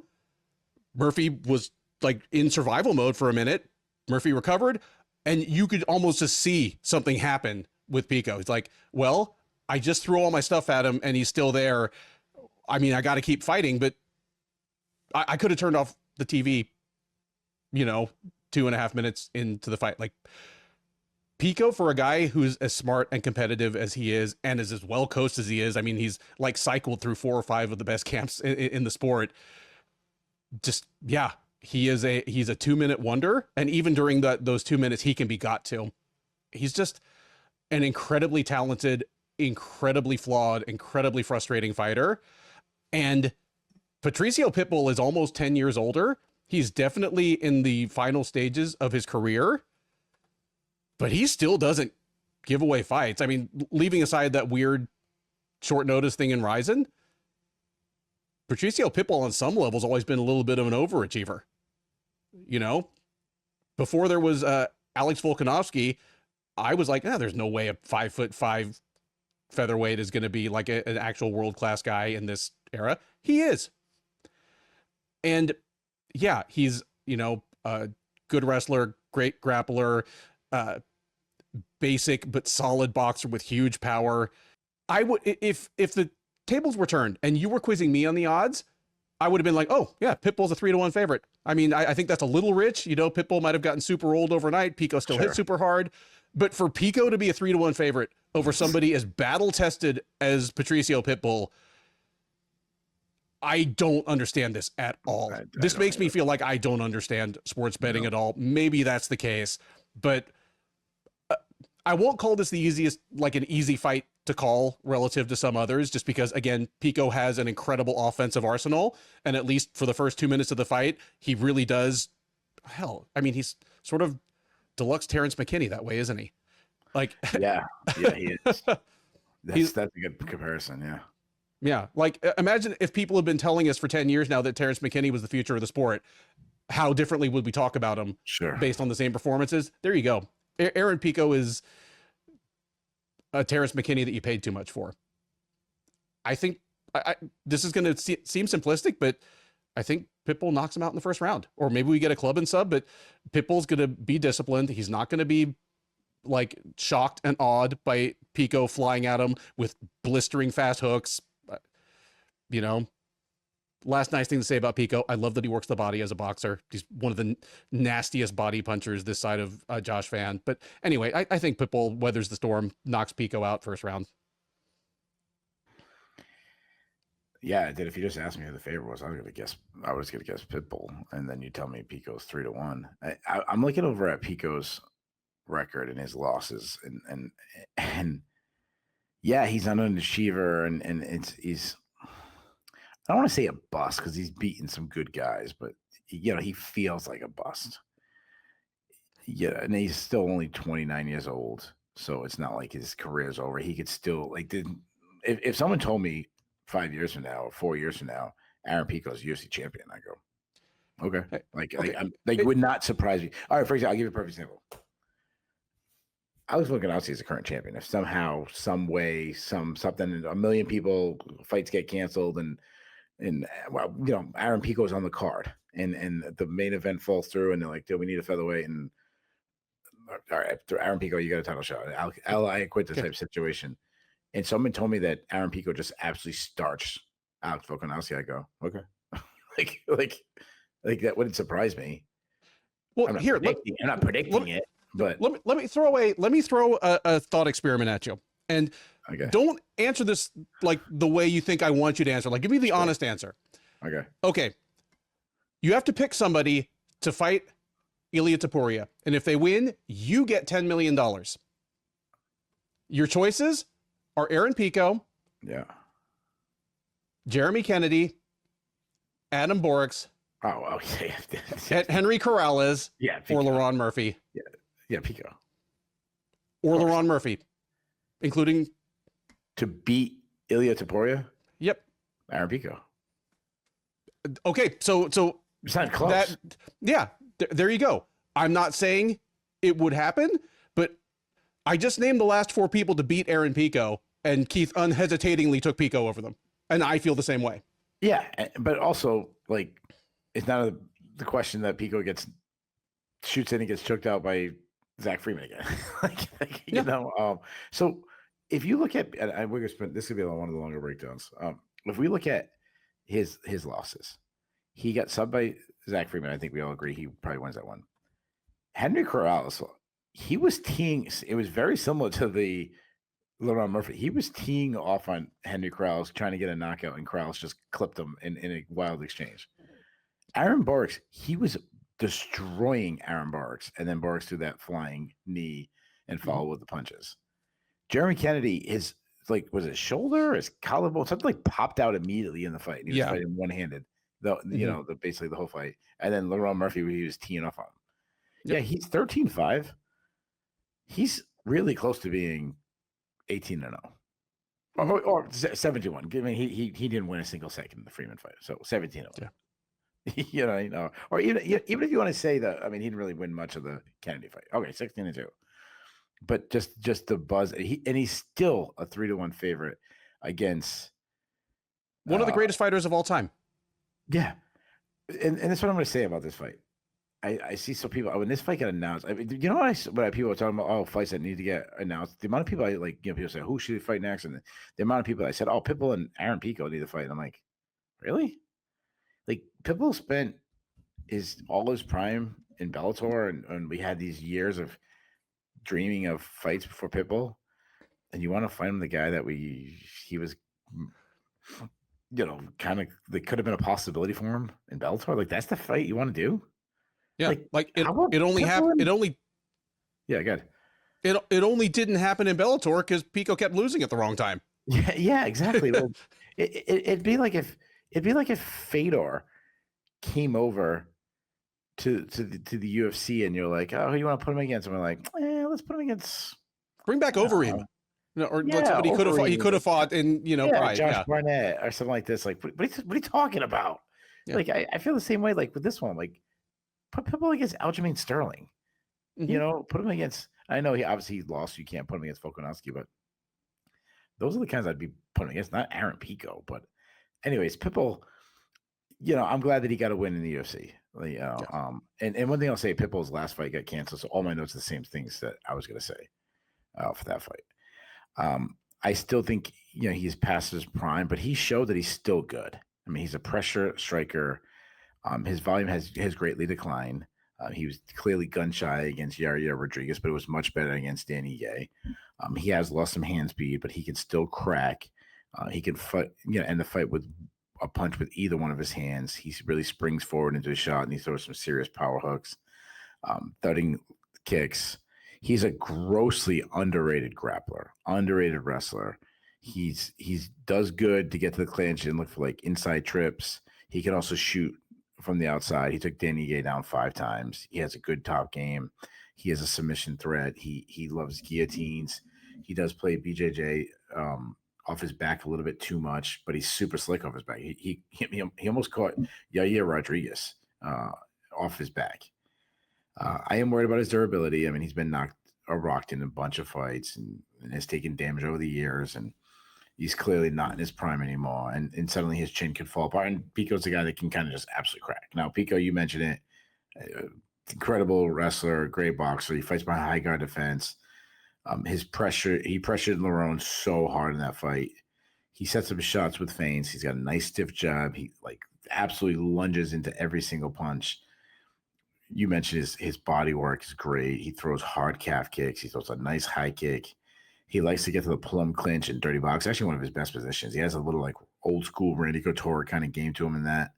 Murphy was like in survival mode for a minute. Murphy recovered, and you could almost just see something happen with Pico. It's like, well, I just threw all my stuff at him and he's still there. I mean, I got to keep fighting, but I could have turned off the TV, 2.5 minutes into the fight. Like Pico, for a guy who's as smart and competitive as he is and is as well coached as he is, I mean, he's like cycled through 4 or 5 of the best camps in the sport. Just, yeah, he's a 2-minute wonder. And even during those 2 minutes, he can be got to. He's just an incredibly talented, incredibly flawed, incredibly frustrating fighter. And Patricio Pitbull is almost 10 years older. He's definitely in the final stages of his career, but he still doesn't give away fights. I mean, leaving aside that weird short notice thing in Ryzen, Patricio Pitbull on some levels always been a little bit of an overachiever. Before there was Alex Volkanovski, I was like, there's no way a 5'5" featherweight is going to be like an actual world-class guy in this era. He is. And yeah, he's, a good wrestler, great grappler, basic but solid boxer with huge power. I would, if the tables were turned and you were quizzing me on the odds, I would have been like, oh yeah, Pitbull's a 3-1 favorite. I mean, I think that's a little rich. Pitbull might have gotten super old overnight. Pico still hit super hard. But for Pico to be a 3-1 favorite over somebody as battle-tested as Patricio Pitbull, I don't understand this at all. This makes me feel like I don't understand sports betting at all. Maybe that's the case, but I won't call this the easiest, like an easy fight to call relative to some others, just because, again, Pico has an incredible offensive arsenal. And at least for the first 2 minutes of the fight, he really does. Hell, I mean, he's sort of deluxe Terrence McKinney that way, isn't he? Like, yeah, he is. That's a good comparison. Yeah. Yeah. Like, imagine if people have been telling us for 10 years now that Terrence McKinney was the future of the sport. How differently would we talk about him based on the same performances? There you go. Aaron Pico is a Terrence McKinney that you paid too much for. I think this is going to seem simplistic, but I think Pitbull knocks him out in the first round. Or maybe we get a club and sub, but Pitbull's going to be disciplined. He's not going to be like shocked and awed by Pico flying at him with blistering fast hooks. You know, last nice thing to say about Pico. I love that he works the body as a boxer. He's one of the nastiest body punchers this side of Josh Fan. But anyway, I think Pitbull weathers the storm, knocks Pico out first round. Yeah, I did. If you just asked me who the favorite was, I was gonna guess Pitbull, and then you tell me Pico's 3-1. I'm looking over at Pico's record and his losses, and yeah, he's an underachiever, and he's. I don't want to say a bust because he's beaten some good guys, but he feels like a bust. Yeah, and he's still only 29 years old, so it's not like his career's over. He could still if someone told me 5 years from now or 4 years from now, Aaron Pico's UFC champion, I go, okay, it would not surprise me. All right, for example, I'll give you a perfect example. I was looking out to see as a current champion. If somehow, some way, something, a million people fights get canceled and well, Aaron Pico's on the card and the main event falls through and they're like, dude, we need a featherweight. And all right, Aaron Pico, you got a title shot. I quit this type of situation. And someone told me that Aaron Pico just absolutely starched Alex Volkanovski. I go, okay. like that wouldn't surprise me. Well, I'm not predicting it, but let me throw a thought experiment at you. And don't answer this like the way you think I want you to answer. Like, give me the honest answer. Okay. You have to pick somebody to fight Ilia Topuria. And if they win, you get $10 million. Your choices are Aaron Pico. Yeah. Jeremy Kennedy. Adam Borix. Oh, okay. Henry Corrales. Yeah. Or Laron Murphy. Yeah, Pico. Or Laron Murphy. Including to beat Ilia Topuria? Yep. Aaron Pico. Okay, so it's not close. There you go. I'm not saying it would happen, but I just named the last 4 people to beat Aaron Pico, and Keith unhesitatingly took Pico over them. And I feel the same way. Yeah, but also, like, it's not the question that Pico shoots in and gets choked out by Zach Freeman again. So if you look at, and we're gonna spend this could be one of the longer breakdowns. If we look at his losses, he got subbed by Zach Freeman. I think we all agree he probably wins that one. Henry Corrales, he was teeing. It was very similar to the Laron Murphy. He was teeing off on Henry Corrales, trying to get a knockout, and Corrales just clipped him in a wild exchange. Aaron Borix, he was destroying Aaron Borix, and then Borix threw that flying knee and followed with the punches. Jeremy Kennedy, was it shoulder, his collarbone, something like popped out immediately in the fight. And he was fighting one-handed, basically the whole fight. And then Laron Murphy, he was teeing off on him. Yep. Yeah, he's 13-5. He's really close to being 18-0. Or 17-1. I mean, he didn't win a single second in the Freeman fight, so 17-0. Yeah. Or even if you want to say that, I mean, he didn't really win much of the Kennedy fight. Okay, 16-2, but just the buzz. He's still a 3-1 favorite against one of the greatest fighters of all time. Yeah, and that's what I'm going to say about this fight. I see some people when this fight got announced. I mean, you know what people are talking about? Oh, fights that need to get announced. The amount of people people say who should fight next, and the amount of people I said, oh, Pitbull and Aaron Pico need to fight. And I'm like, really? Like, Pitbull spent all his prime in Bellator, and we had these years of dreaming of fights before Pitbull, and you want to find him the guy that he was, kind of, that could have been a possibility for him in Bellator. Like, that's the fight you want to do? Yeah, it only happened. It only. Yeah, good. It only didn't happen in Bellator because Pico kept losing at the wrong time. Yeah, exactly. Well, it'd be like if Fedor came over to the UFC and you're like, oh, who do you want to put him against? And we're like, let's put him against. Bring back Overeem. Or Yeah, somebody he could have fought in Pride. Josh Barnett or something like this. Like, what are you talking about? Yeah. Like, I feel the same way. Like with this one, like put people against Aljamain Sterling. Mm-hmm. Put him against. I know he obviously lost. You can't put him against Volkanovski, but those are the kinds I'd be putting against. Not Aaron Pico, but anyways, Pitbull. I'm glad that he got a win in the UFC. And one thing I'll say, Pitbull's last fight got canceled, so all my notes are the same things that I was going to say for that fight. I still think he's past his prime, but he showed that he's still good. I mean, he's a pressure striker. His volume has greatly declined. He was clearly gun shy against Yair Rodriguez, but it was much better against Danny Gay. He has lost some hand speed, but he can still crack. He can fight, end the fight with a punch with either one of his hands. He really springs forward into a shot, and he throws some serious power hooks, thudding kicks. He's a grossly underrated grappler, underrated wrestler. He's does good to get to the clinch and look for like inside trips. He can also shoot from the outside. He took Danny Gay down 5 times. He has a good top game. He has a submission threat. He loves guillotines. He does play BJJ off his back a little bit too much, but he's super slick off his back. He almost caught Yair Rodriguez off his back. I am worried about his durability. I mean, he's been knocked or rocked in a bunch of fights and has taken damage over the years, and he's clearly not in his prime anymore. And suddenly his chin could fall apart. And Pico's the guy that can kind of just absolutely crack. Now, Pico, you mentioned it, incredible wrestler, great boxer. He fights by high guard defense. He pressured Lerone so hard in that fight. He sets up his shots with feints. He's got a nice stiff jab. He absolutely lunges into every single punch. You mentioned his body work is great. He throws hard calf kicks. He throws a nice high kick. He likes to get to the plum clinch and dirty box. Actually, one of his best positions. He has a little old school Randy Couture kind of game to him in that.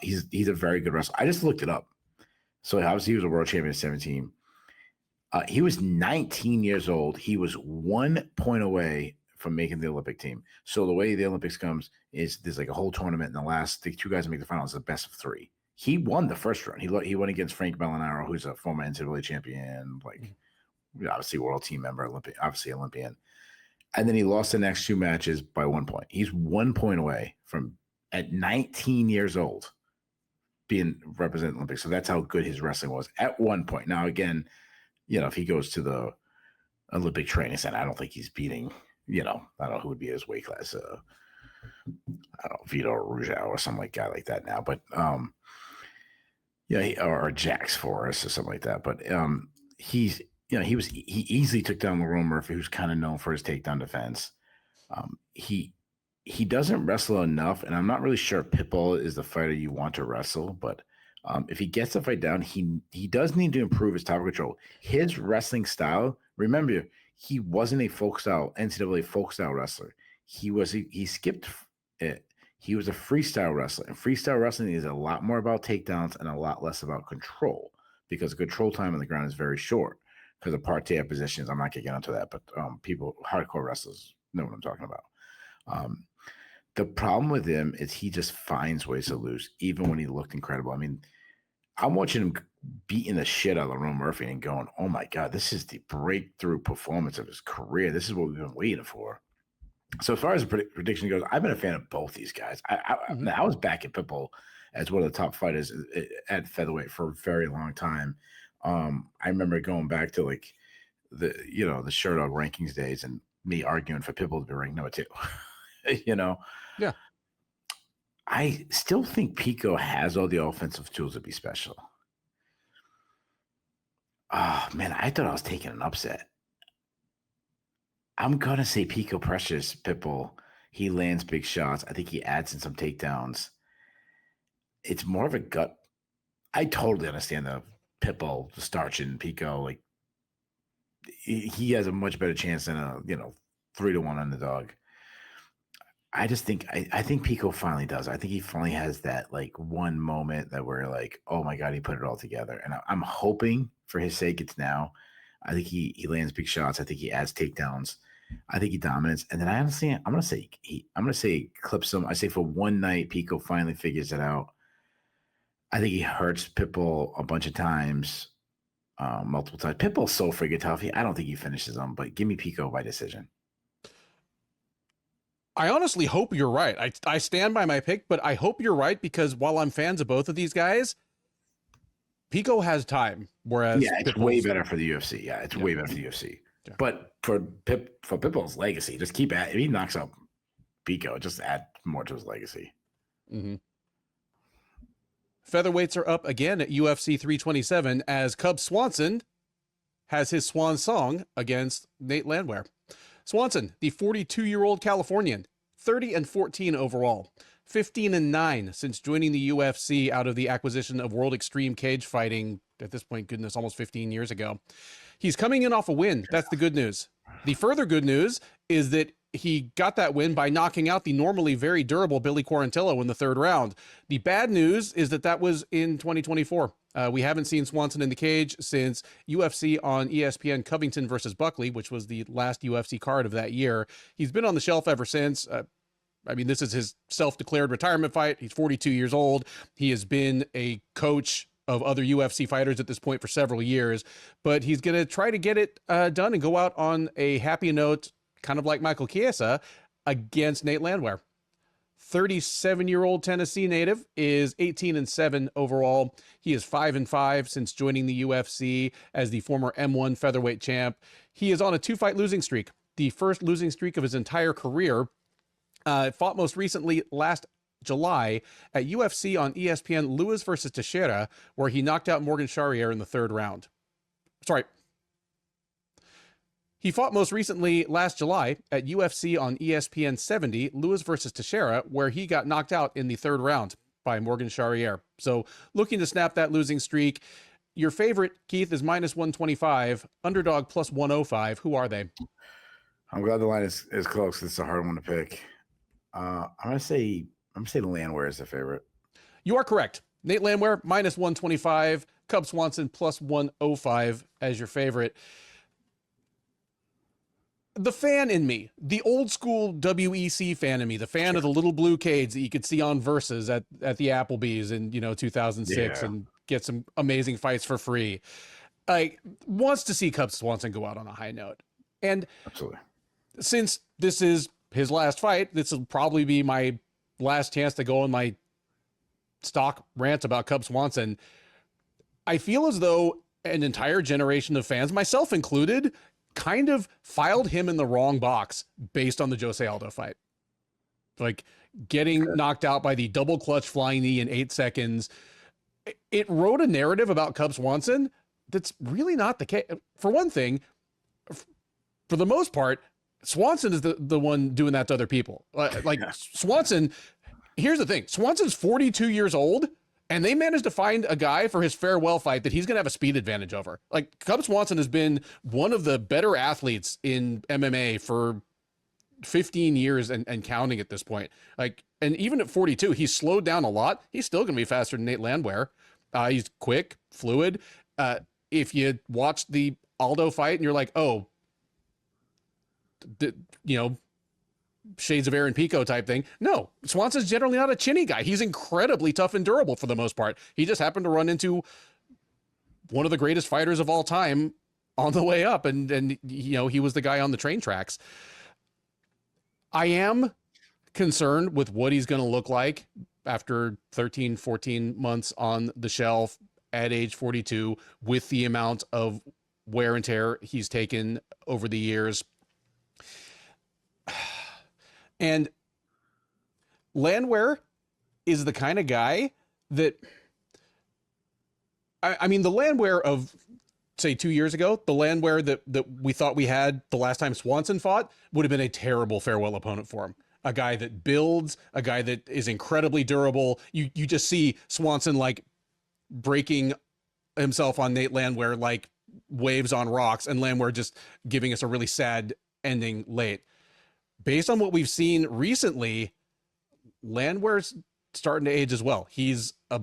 He's a very good wrestler. I just looked it up. So obviously he was a world champion at 17. He was 19 years old. He was 1 point away from making the Olympic team. So the way the Olympics comes is there's a whole tournament, and the 2 guys that make the finals is the best of 3. He won the first round. He won against Frank Molinaro, who's a former NCAA champion, obviously world team member, Olympian. And then he lost the next 2 matches by 1 point. He's 1 point away from, at 19 years old, being represented Olympics. So that's how good his wrestling was at 1 point. Now, again, if he goes to the Olympic training center, I don't think he's beating, I don't know who would be his weight class. I don't know, Vito Rujao or some guy like that now. But, or Jax Forrest or something like that. But he easily took down Lerone Murphy, who's kind of known for his takedown defense. He doesn't wrestle enough, and I'm not really sure Pitbull is the fighter you want to wrestle, but if he gets the fight down, he does need to improve his top control. His wrestling style, remember, he wasn't a NCAA folk style wrestler. He skipped it. He was a freestyle wrestler, and freestyle wrestling is a lot more about takedowns and a lot less about control, because control time on the ground is very short because of parterre positions. I'm not going to get into that, but hardcore wrestlers know what I'm talking about. The problem with him is he just finds ways to lose, even when he looked incredible. I mean, I'm watching him beating the shit out of Lerone Murphy and going, oh my God, this is the breakthrough performance of his career. This is what we've been waiting for. So as far as the prediction goes, I've been a fan of both these guys. I was back at Pitbull as one of the top fighters at featherweight for a very long time. I remember going back to the Sherdog rankings days and me arguing for Pitbull to be ranked number 2. Yeah. I still think Pico has all the offensive tools to be special. Oh man, I thought I was taking an upset. I'm gonna say Pico pressures Pitbull. He lands big shots. I think he adds in some takedowns. It's more of a gut. I totally understand the Pitbull starching Pico. He has a much better chance than a 3-1 underdog. I just think I think Pico finally does. I think he finally has that one moment that we're oh my God, he put it all together. And I'm hoping for his sake it's now. I think he lands big shots. I think he adds takedowns. I think he dominates. And then I'm gonna say he clips him. I say for one night, Pico finally figures it out. I think he hurts Pitbull a bunch of times, multiple times. Pitbull's so friggin' tough. I don't think he finishes him, but give me Pico by decision. I honestly hope you're right. I stand by my pick, but I hope you're right because while I'm fans of both of these guys, Pico has time, whereas it's way better for the UFC. Yeah, it's way better for the UFC. Yeah. But for Pitbull's legacy, just keep at. If he knocks out Pico, just add more to his legacy. Mm-hmm. Featherweights are up again at UFC 327 as Cub Swanson has his swan song against Nate Landwehr. Swanson, the 42-year-old Californian, 30-14 overall, 15-9 since joining the UFC out of the acquisition of World Extreme Cage Fighting, at this point, goodness, almost 15 years ago. He's coming in off a win. That's the good news. The further good news is that he got that win by knocking out the normally very durable Billy Quarantillo in the third round. The bad news is that was in 2024. We haven't seen Swanson in the cage since UFC on ESPN Covington versus Buckley, which was the last UFC card of that year. He's been on the shelf ever since. This is his self-declared retirement fight. He's 42 years old. He has been a coach of other UFC fighters at this point for several years, but he's going to try to get it done and go out on a happy note, kind of like Michael Chiesa, against Nate Landwehr. 37-year-old Tennessee native is 18-7 overall. He is 5-5 since joining the UFC as the former M1 featherweight champ. He is on a 2-fight losing streak, the first losing streak of his entire career. Fought most recently last July at UFC on ESPN Lewis versus Teixeira, where he knocked out Morgan Charrier in the third round. Sorry. He fought most recently last July at UFC on ESPN 70, Lewis versus Teixeira, where he got knocked out in the third round by Morgan Charrier. So looking to snap that losing streak. Your favorite, Keith, is -125, underdog +105. Who are they? I'm glad the line is close. It's a hard one to pick. I'm gonna say Landwehr is the favorite. You are correct. Nate Landwehr -125, Cub Swanson +105 as your favorite. The fan in me, the old school WEC fan in me, the fan of the little blue cage that you could see on Versus at the Applebee's in 2006 and get some amazing fights for free, wants to see Cub Swanson go out on a high note. And absolutely, since this is his last fight, this will probably be my last chance to go on my stock rant about Cub Swanson. I feel as though an entire generation of fans, myself included, kind of filed him in the wrong box based on the Jose Aldo fight. Like getting knocked out by the double clutch flying knee in 8 seconds. It wrote a narrative about Cub Swanson that's really not the case. For one thing, for the most part, Swanson is the one doing that to other people. Swanson, here's the thing. Swanson's 42 years old, and they managed to find a guy for his farewell fight that he's going to have a speed advantage over. Like, Cub Swanson has been one of the better athletes in MMA for 15 years and counting at this point. And even at 42, he's slowed down a lot. He's still going to be faster than Nate Landwehr. He's quick, fluid. If you watch the Aldo fight and you're like, oh, shades of Aaron Pico type thing. No, Swanson's generally not a chinny guy. He's incredibly tough and durable for the most part. He just happened to run into one of the greatest fighters of all time on the way up. And he was the guy on the train tracks. I am concerned with what he's going to look like after 13, 14 months on the shelf at age 42 with the amount of wear and tear he's taken over the years. And Landwehr is the kind of guy that, the Landwehr of, say, 2 years ago, the Landwehr that we thought we had the last time Swanson fought would have been a terrible farewell opponent for him. A guy that builds, a guy that is incredibly durable. You just see Swanson breaking himself on Nate Landwehr like waves on rocks, and Landwehr just giving us a really sad ending late. Based on what we've seen recently, Landwehr's starting to age as well. He's a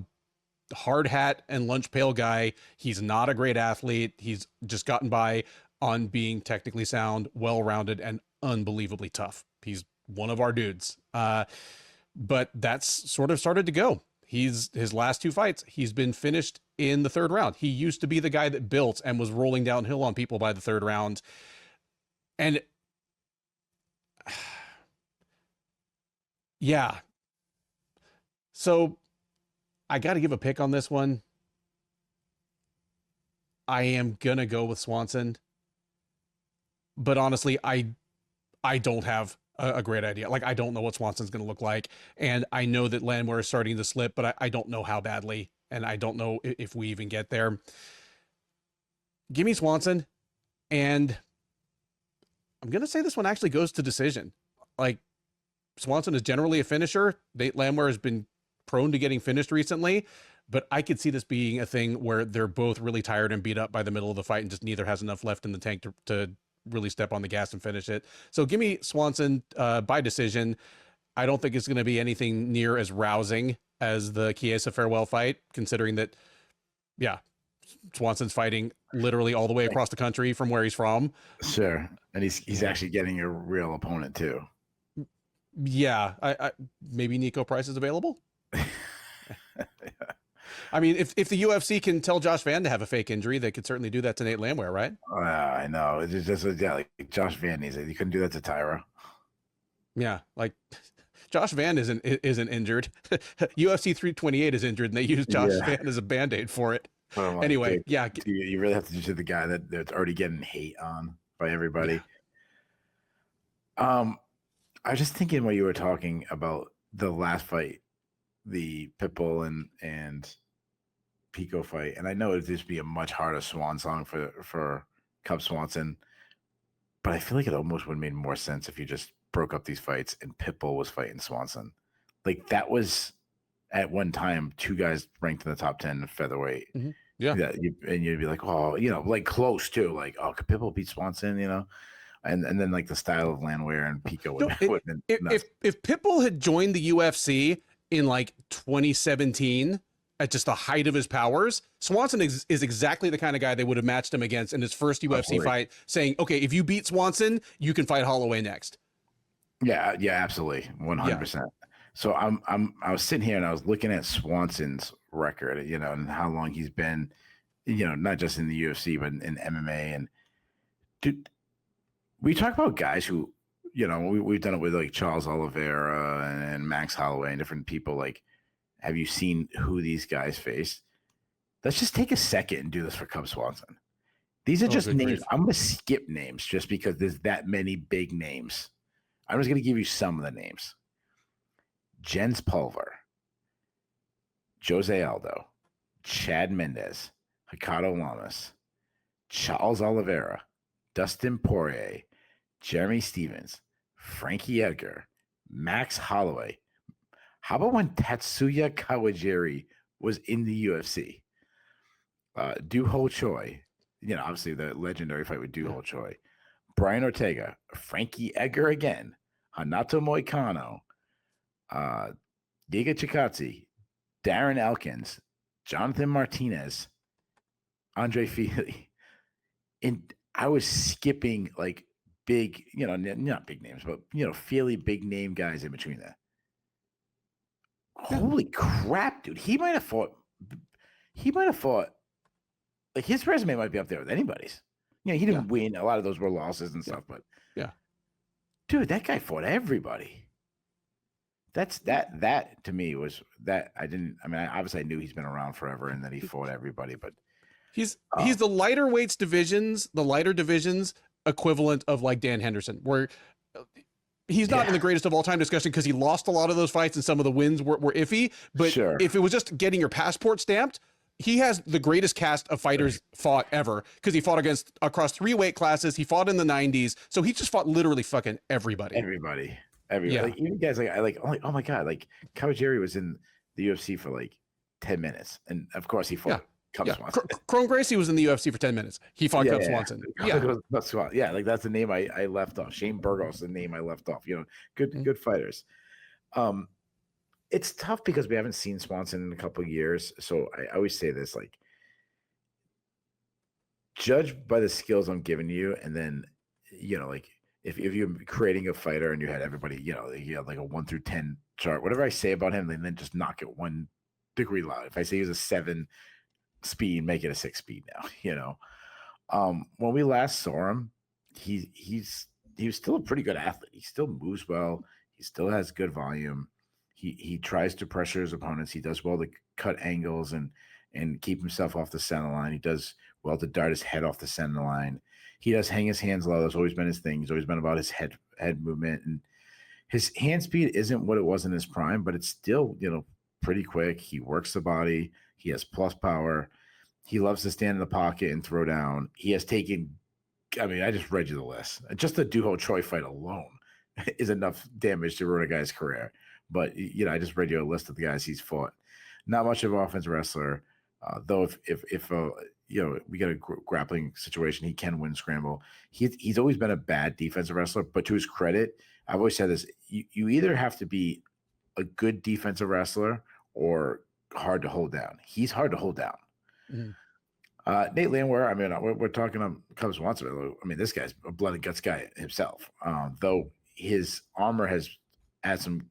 hard hat and lunch pail guy. He's not a great athlete. He's just gotten by on being technically sound, well-rounded, and unbelievably tough. He's one of our dudes. But that's sort of started to go. His last 2 fights, he's been finished in the 3rd round. He used to be the guy that built and was rolling downhill on people by the 3rd round. And yeah. So I got to give a pick on this one. I am going to go with Swanson. But honestly, I don't have a great idea. Like, I don't know what Swanson's going to look like. And I know that Landwehr is starting to slip, but I don't know how badly. And I don't know if we even get there. Give me Swanson. And I'm going to say this one actually goes to decision. Like, Swanson is generally a finisher. Landwehr has been prone to getting finished recently, but I could see this being a thing where they're both really tired and beat up by the middle of the fight and just neither has enough left in the tank to really step on the gas and finish it. So give me Swanson by decision. I don't think it's going to be anything near as rousing as the Chiesa farewell fight, considering that, yeah, Swanson's fighting literally all the way across the country from where he's from. Sure. And he's actually getting a real opponent too. Yeah. I maybe Nico Price is available. I mean, if the UFC can tell Josh Van to have a fake injury, they could certainly do that to Nate Landwehr, right? I know. It's just yeah, like Josh Van needs it. You couldn't do that to Tyra. Yeah, like Josh Van isn't injured. UFC 328 is injured, and they use Josh Van as a Band-Aid for it. Oh, anyway, dude, yeah. You really have to do the guy that's already getting hate on by everybody. Yeah. I was just thinking while you were talking about the last fight, the Pitbull and Pico fight, and I know it'd just be a much harder swan song for Cub Swanson, but I feel like it almost would have made more sense if you just broke up these fights and Pitbull was fighting Swanson. Like, that was at one time 2 guys ranked in the top 10 featherweight. Mm-hmm. Yeah, and you'd be like, oh, like close too. Like, oh, could Pitbull beat Swanson? And then like the style of Landwehr and Pico would have been nuts. If Pitbull had joined the UFC in like 2017 at just the height of his powers, Swanson is exactly the kind of guy they would have matched him against in his first UFC fight, saying, okay, if you beat Swanson, you can fight Holloway next. Yeah, absolutely. 100%. Yeah. So I was sitting here and I was looking at Swanson's record, and how long he's been, not just in the UFC, but in MMA. And dude, we talk about guys who, we've done it with like Charles Oliveira and Max Holloway and different people. Like, have you seen who these guys face? Let's just take a second and do this for Cub Swanson. These are just names. I'm going to skip names just because there's that many big names. I'm just going to give you some of the names. Jens Pulver, Jose Aldo, Chad Mendez, Ricardo Lamas, Charles Oliveira, Dustin Poirier, Jeremy Stevens, Frankie Edgar, Max Holloway. How about when Tatsuya Kawajiri was in the UFC? Do Ho Choi, obviously the legendary fight with Do Ho Choi. Brian Ortega, Frankie Edgar again, Hanato Moicano, Giga Chikadze, Darren Elkins, Jonathan Martinez, Andre Fili. And I was skipping like big, not big names, but, fairly big name guys in between that. Holy crap, dude. He might have fought, like, his resume might be up there with anybody's. He didn't win. A lot of those were losses and stuff, but dude, that guy fought everybody. That to me was that obviously I knew he's been around forever and that he fought everybody, but he's the lighter divisions equivalent of like Dan Henderson, where he's not in the greatest of all time discussion because he lost a lot of those fights and some of the wins were iffy. But if it was just getting your passport stamped, he has the greatest cast of fighters fought ever because he fought across 3 weight classes. He fought in the 90s. So he just fought literally fucking everybody. Yeah. Like, even guys oh my God, like Kawajiri was in the UFC for like 10 minutes. And of course he fought Cub Swanson. Chrome Gracie was in the UFC for 10 minutes. He fought Cub Swanson. Yeah. Like that's the name I left off. Shane Burgos, the name I left off, good fighters. it's tough because we haven't seen Swanson in a couple of years. So I always say this, like, judge by the skills I'm giving you, and then, like, if you're creating a fighter and you had everybody, you have like a 1 through 10 chart, whatever I say about him, and then just knock it 1 degree loud. If I say he was a 7 speed, make it a 6 speed now. When we last saw him, he was still a pretty good athlete. He still moves well. He still has good volume. He tries to pressure his opponents. He does well to cut angles and keep himself off the center line. He does well to dart his head off the center line. He does hang his hands low. That's always been his thing. He's always been about his head movement, and his hand speed isn't what it was in his prime, but it's still, pretty quick. He works the body. He has plus power. He loves to stand in the pocket and throw down. He has taken, I just read you the list. Just the Duho Choi fight alone is enough damage to ruin a guy's career. But, I just read you a list of the guys he's fought. Not much of an offensive wrestler, though if we get a grappling situation, he can win scramble. He's always been a bad defensive wrestler, but to his credit, I've always said this, you either have to be a good defensive wrestler or hard to hold down. He's hard to hold down. Mm-hmm. Nate Landwehr, we're talking Cub Swanson. This guy's a blood and guts guy himself, though his armor has had some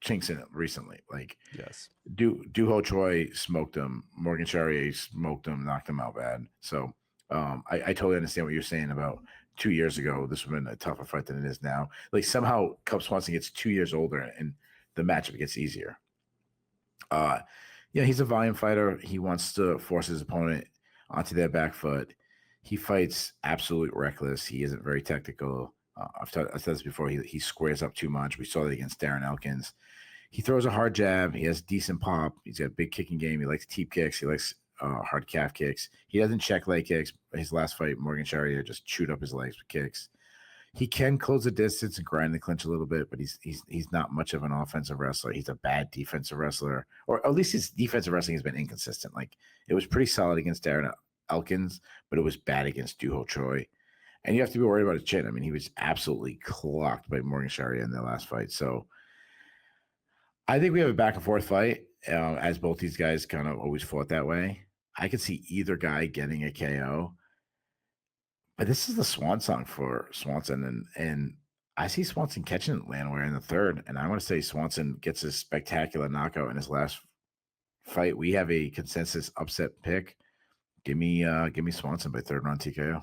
chinks in it recently. Like, yes, Duho Choi smoked him. Morgan Charrier smoked him, knocked him out bad. So I totally understand what you're saying about 2 years ago. This would have been a tougher fight than it is now. Like, somehow Cub Swanson gets 2 years older and the matchup gets easier. He's a volume fighter. He wants to force his opponent onto their back foot. He fights absolutely reckless. He isn't very technical. I've said this before. He squares up too much. We saw that against Darren Elkins. He throws a hard jab. He has decent pop. He's got a big kicking game. He likes teep kicks. He likes hard calf kicks. He doesn't check leg kicks. His last fight, Morgan Charrier just chewed up his legs with kicks. He can close the distance and grind the clinch a little bit, but he's not much of an offensive wrestler. He's a bad defensive wrestler, or at least his defensive wrestling has been inconsistent. Like, it was pretty solid against Darren Elkins, but it was bad against Duho Choi. And you have to be worried about his chin. He was absolutely clocked by Morgan Charrier in their last fight. So I think we have a back and forth fight, as both these guys kind of always fought that way. I could see either guy getting a KO. But this is the swan song for Swanson, and I see Swanson catching Landwehr in the third, and I want to say Swanson gets a spectacular knockout in his last fight. We have a consensus upset pick. Give me Swanson by third round TKO.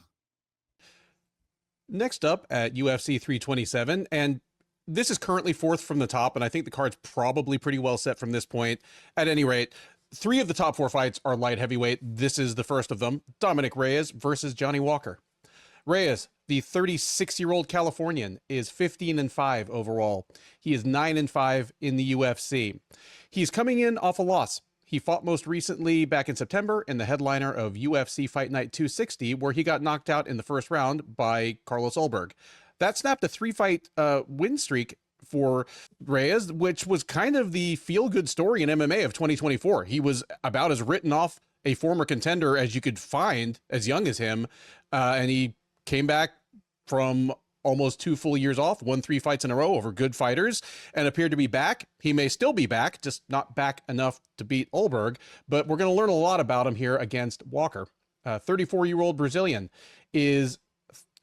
Next up at UFC 327, and this is currently fourth from the top, and I think the card's probably pretty well set from this point. At any rate, 3 of the top 4 fights are light heavyweight. This is the first of them. Dominick Reyes versus Johnny Walker. Reyes, the 36-year-old Californian, is 15-5 overall. He is 9-5 in the UFC. He's coming in off a loss. He fought most recently back in September in the headliner of UFC Fight Night 260, where he got knocked out in the first round by Carlos Ulberg. That snapped a 3-fight win streak for Reyes, which was kind of the feel-good story in MMA of 2024. He was about as written off a former contender as you could find as young as him, and he came back from almost 2 full years off, won 3 fights in a row over good fighters, and appeared to be back. He may still be back, just not back enough to beat Ulberg, but we're going to learn a lot about him here against Walker. 34-year-old Brazilian is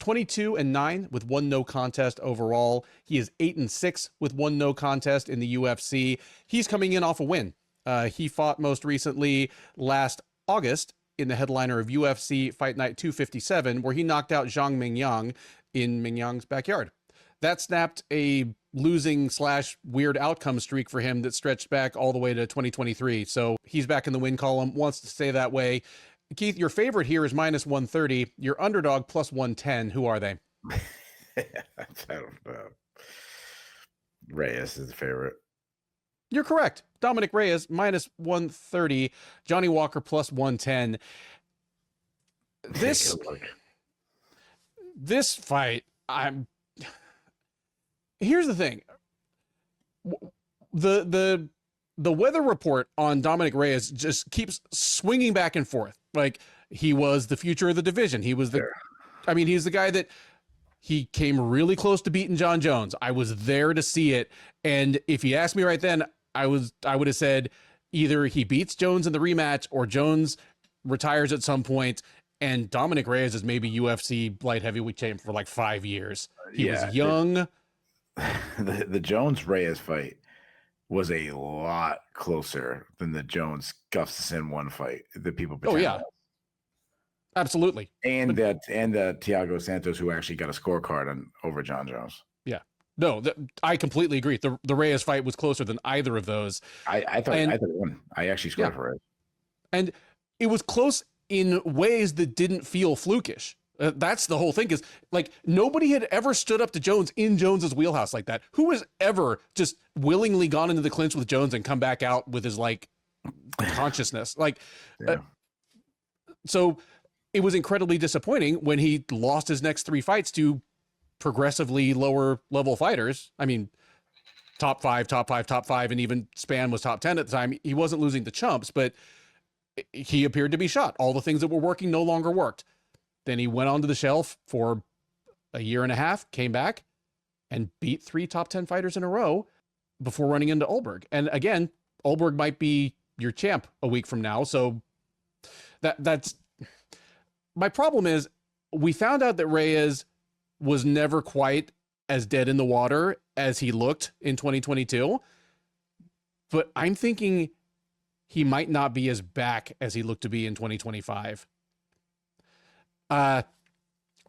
22-9 with 1 no contest overall. He is 8-6 with 1 no contest in the UFC. He's coming in off a win. He fought most recently last August in the headliner of UFC Fight Night 257, where he knocked out Zhang Mingyang in Mingyang's backyard. That snapped a losing / weird outcome streak for him that stretched back all the way to 2023. So he's back in the win column, wants to stay that way. Keith, your favorite here is -130. Your underdog +110. Who are they? I don't know. Reyes is the favorite. You're correct. Dominick Reyes -130. Johnny Walker +110. This fight, here's the thing. The weather report on Dominick Reyes just keeps swinging back and forth. Like, he was the future of the division. He was he's the guy that he came really close to beating John Jones. I was there to see it. And if you ask me right then, I would have said either he beats Jones in the rematch or Jones retires at some point, and Dominick Reyes is maybe UFC light heavyweight champ for like 5 years. He was young. The Jones Reyes fight was a lot closer than the Jones Gustafsson one fight that people pretend. Oh yeah, absolutely. And Thiago Santos, who actually got a scorecard over John Jones. Yeah, no, I completely agree. The Reyes fight was closer than either of those. I thought it won. I actually scored for Reyes, and it was close in ways that didn't feel flukish. That's the whole thing, is like nobody had ever stood up to Jones in Jones's wheelhouse like that. Who has ever just willingly gone into the clinch with Jones and come back out with his like consciousness? Like, so it was incredibly disappointing when he lost his next 3 fights to progressively lower level fighters. I mean, top five, and even Span was top 10 at the time. He wasn't losing to chumps, but he appeared to be shot. All the things that were working no longer worked. Then he went onto the shelf for a year and a half, came back and beat 3 top 10 fighters in a row before running into Ulberg. And again, Ulberg might be your champ a week from now. So that's my problem. Is we found out that Reyes was never quite as dead in the water as he looked in 2022. But I'm thinking he might not be as back as he looked to be in 2025.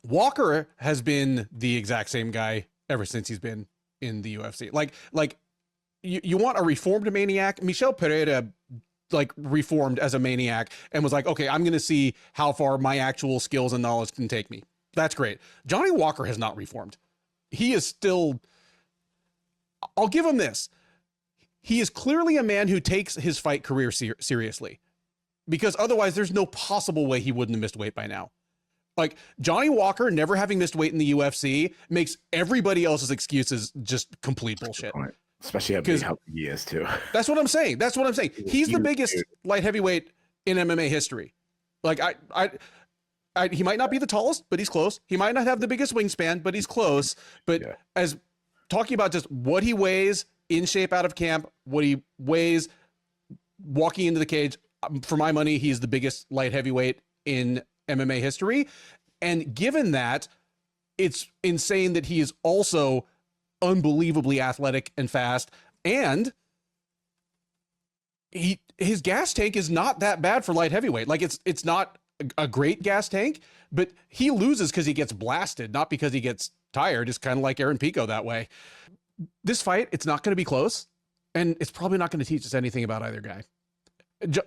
Walker has been the exact same guy ever since he's been in the UFC. Like you want a reformed maniac? Michel Pereira like reformed as a maniac and was like, okay, I'm going to see how far my actual skills and knowledge can take me. That's great. Johnny Walker has not reformed. He is still, I'll give him this. He is clearly a man who takes his fight career seriously, because otherwise there's no possible way he wouldn't have missed weight by now. Like Johnny Walker never having missed weight in the UFC makes everybody else's excuses just complete bullshit. Especially how big he is too. That's what I'm saying. He's the biggest light heavyweight in MMA history. Like he might not be the tallest, but he's close. He might not have the biggest wingspan, but he's close. But as talking about just what he weighs in shape out of camp, what he weighs walking into the cage, for my money, he's the biggest light heavyweight in MMA history. And given that, it's insane that he is also unbelievably athletic and fast, and his gas tank is not that bad for light heavyweight. Like it's not a great gas tank, but he loses because he gets blasted, not because he gets tired. It's kind of like Aaron Pico that way. This fight, it's not going to be close, and it's probably not going to teach us anything about either guy.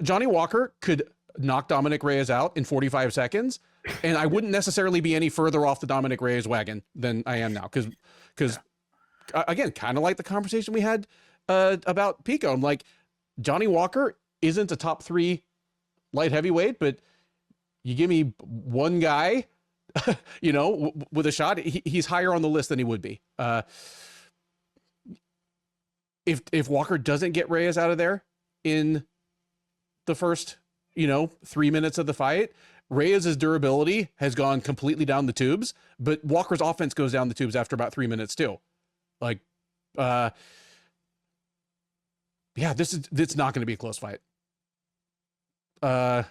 Johnny Walker could knock Dominick Reyes out in 45 seconds, and I wouldn't necessarily be any further off the Dominick Reyes wagon than I am now. Because again, kind of like the conversation we had about Pico. I'm like, Johnny Walker isn't a top 3 light heavyweight, but you give me one guy, with a shot, he's higher on the list than he would be. If Walker doesn't get Reyes out of there in the first, 3 minutes of the fight, Reyes' durability has gone completely down the tubes, but Walker's offense goes down the tubes after about 3 minutes too. Like, it's not going to be a close fight. I'm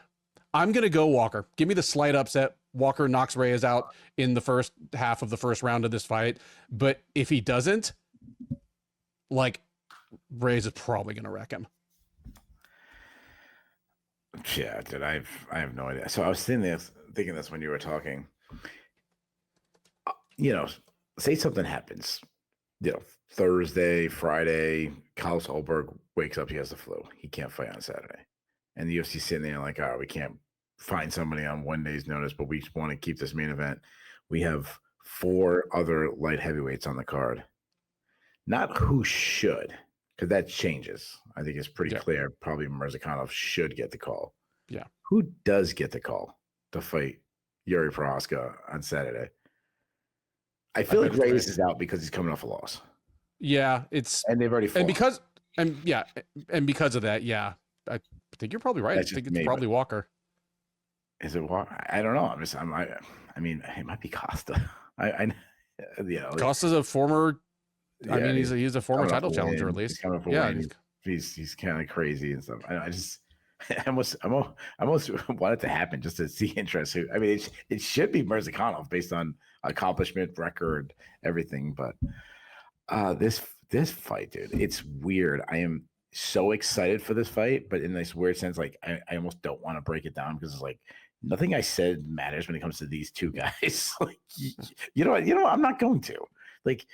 going to go Walker. Give me the slight upset. Walker knocks Reyes out in the first half of the first round of this fight. But if he doesn't, Reyes is probably going to wreck him. Yeah, dude, I have no idea. So I was thinking this when you were talking. Say something happens. Thursday, Friday, Carlos Ulberg wakes up, he has the flu. He can't fight on Saturday. And the UFC sitting there like, we can't find somebody on one day's notice, but we just want to keep this main event. We have 4 other light heavyweights on the card. Not who should, because that changes. I think it's pretty clear. Probably Murzakanov should get the call. Yeah. Who does get the call to fight Yuri Prohaska on Saturday? I feel like Reyes is out because he's coming off a loss. Yeah, and they've already fought. And because of that, yeah, I think you're probably right. I think it's probably Walker. Is it Walker? I don't know. I mean, it might be Costa. Costa's a former. I mean, he's a former title challenger at least. Yeah, He's kind of crazy and stuff. I just I almost want it to happen just to see interest. I mean, it should be Murzakanov based on accomplishment, record, everything. But this fight, dude, it's weird. I am so excited for this fight, but in this weird sense, like I almost don't want to break it down because it's like nothing I said matters when it comes to these two guys. Like, you know, I'm not going to. Like,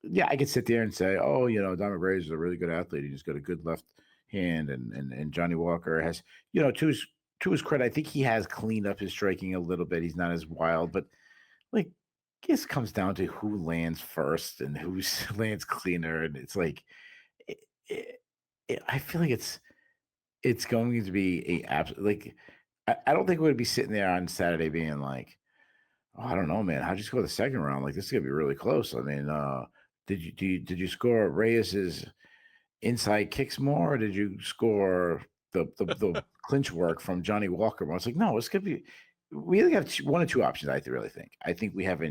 yeah, I could sit there and say, oh, you know, Dominick Reyes is a really good athlete. He's got a good left hand, and Johnny Walker has, you know, to his credit, I think he has cleaned up his striking a little bit. He's not as wild, but like, this comes down to who lands first and who lands cleaner, and it's like, I feel like it's going to be like, I don't think we'd be sitting there on Saturday being like, oh, I don't know, man, how'd you score the second round? Like, this is gonna be really close. I mean, did you score Reyes's inside kicks more, or did you score the clinch work from Johnny Walker more? It's like, no, it's gonna be. We either have one or two options. I really think. I think we have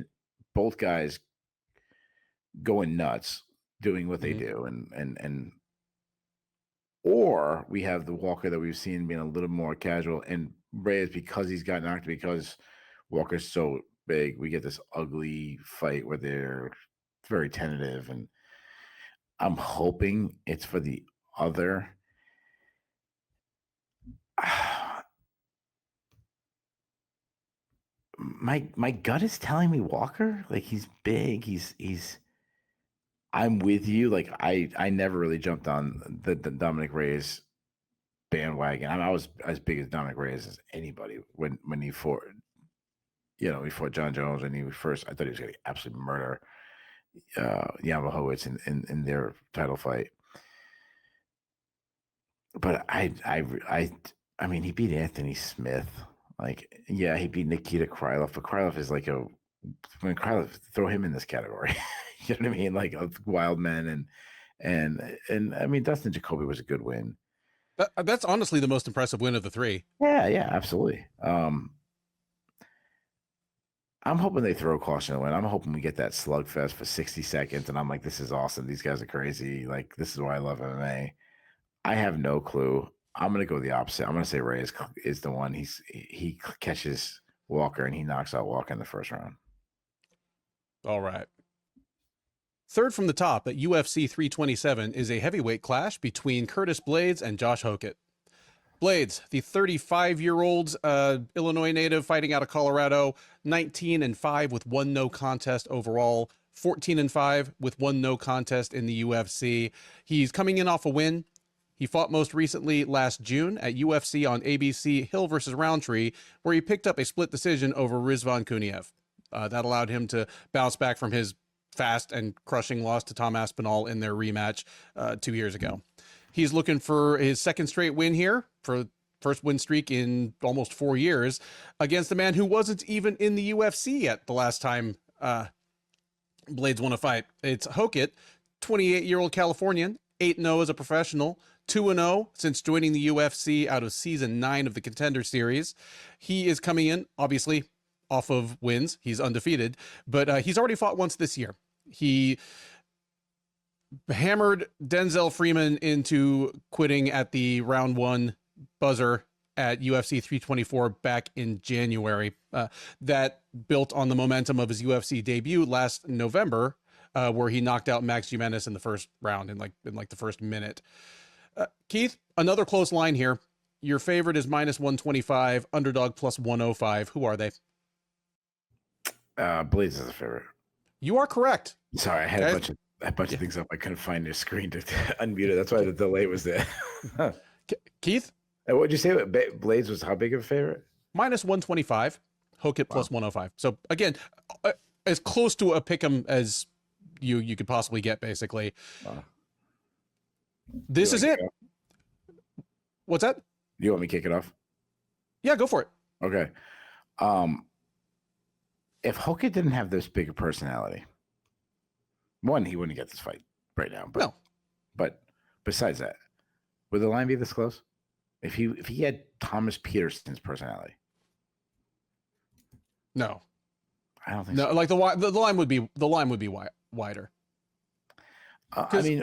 both guys going nuts, doing what they do, and or we have the Walker that we've seen being a little more casual, and Reyes, because he's got knocked, because Walker's so big, we get this ugly fight where they're very tentative, and I'm hoping it's for the other. My gut is telling me Walker. Like, he's big. He's. I'm with you. Like, I never really jumped on the Dominick Reyes bandwagon. I was as big as Dominick Reyes as anybody when he fought. You know, before John Jones, and I thought he was going to absolutely murder Yamahowitz in their title fight. But I mean, he beat Anthony Smith. Like, yeah, he beat Nikita Krylov, but Krylov is like throw him in this category. You know what I mean? Like, a wild man, and I mean, Dustin Jacoby was a good win. That's honestly the most impressive win of the three. Yeah, absolutely. I'm hoping they throw caution to win. I'm hoping we get that slugfest for 60 seconds, and I'm like, this is awesome. These guys are crazy. Like, this is why I love MMA. I have no clue. I'm gonna go the opposite. I'm gonna say Reyes is the one. He catches Walker and he knocks out Walker in the first round. All right. Third from the top at UFC 327 is a heavyweight clash between Curtis Blaydes and Josh Hokit. Blaydes, the 35-year-old Illinois native fighting out of Colorado, 19-5 with one no contest overall, 14-5 with one no contest in the UFC. He's coming in off a win. He fought most recently last June at UFC on ABC Hill versus Roundtree, where he picked up a split decision over Rizvan Kuniev. That allowed him to bounce back from his fast and crushing loss to Tom Aspinall in their rematch 2 years ago. He's looking for his second straight win here, for first win streak in almost 4 years, against a man who wasn't even in the UFC yet the last time Blaydes won a fight. It's Hokit, 28-year-old Californian, 8-0 as a professional, 2-0 since joining the UFC out of season 9 of the Contender Series. He is coming in, obviously, off of wins. He's undefeated, but he's already fought once this year. He hammered Denzel Freeman into quitting at the round 1 buzzer at UFC 324 back in January. That built on the momentum of his UFC debut last November, where he knocked out Max Jimenez in the first round in the first minute. Keith, another close line here. Your favorite is -125, underdog +105. Who are they? Blaydes is a favorite. You are correct. Sorry, I had a bunch of things up. I couldn't find your screen to unmute it. That's why the delay was there. Keith? What did you say? Blaydes was how big of a favorite? -125, Hokit +105. So again, as close to a pick'em as you could possibly get, basically. Wow. This is it. What's that? You want me to kick it off? Yeah, go for it. Okay. If Hokit didn't have this bigger personality, one, he wouldn't get this fight right now. But, no. But besides that, would the line be this close? If he had Thomas Peterson's personality? No. I don't think no, so. Like the line would be wider. I mean,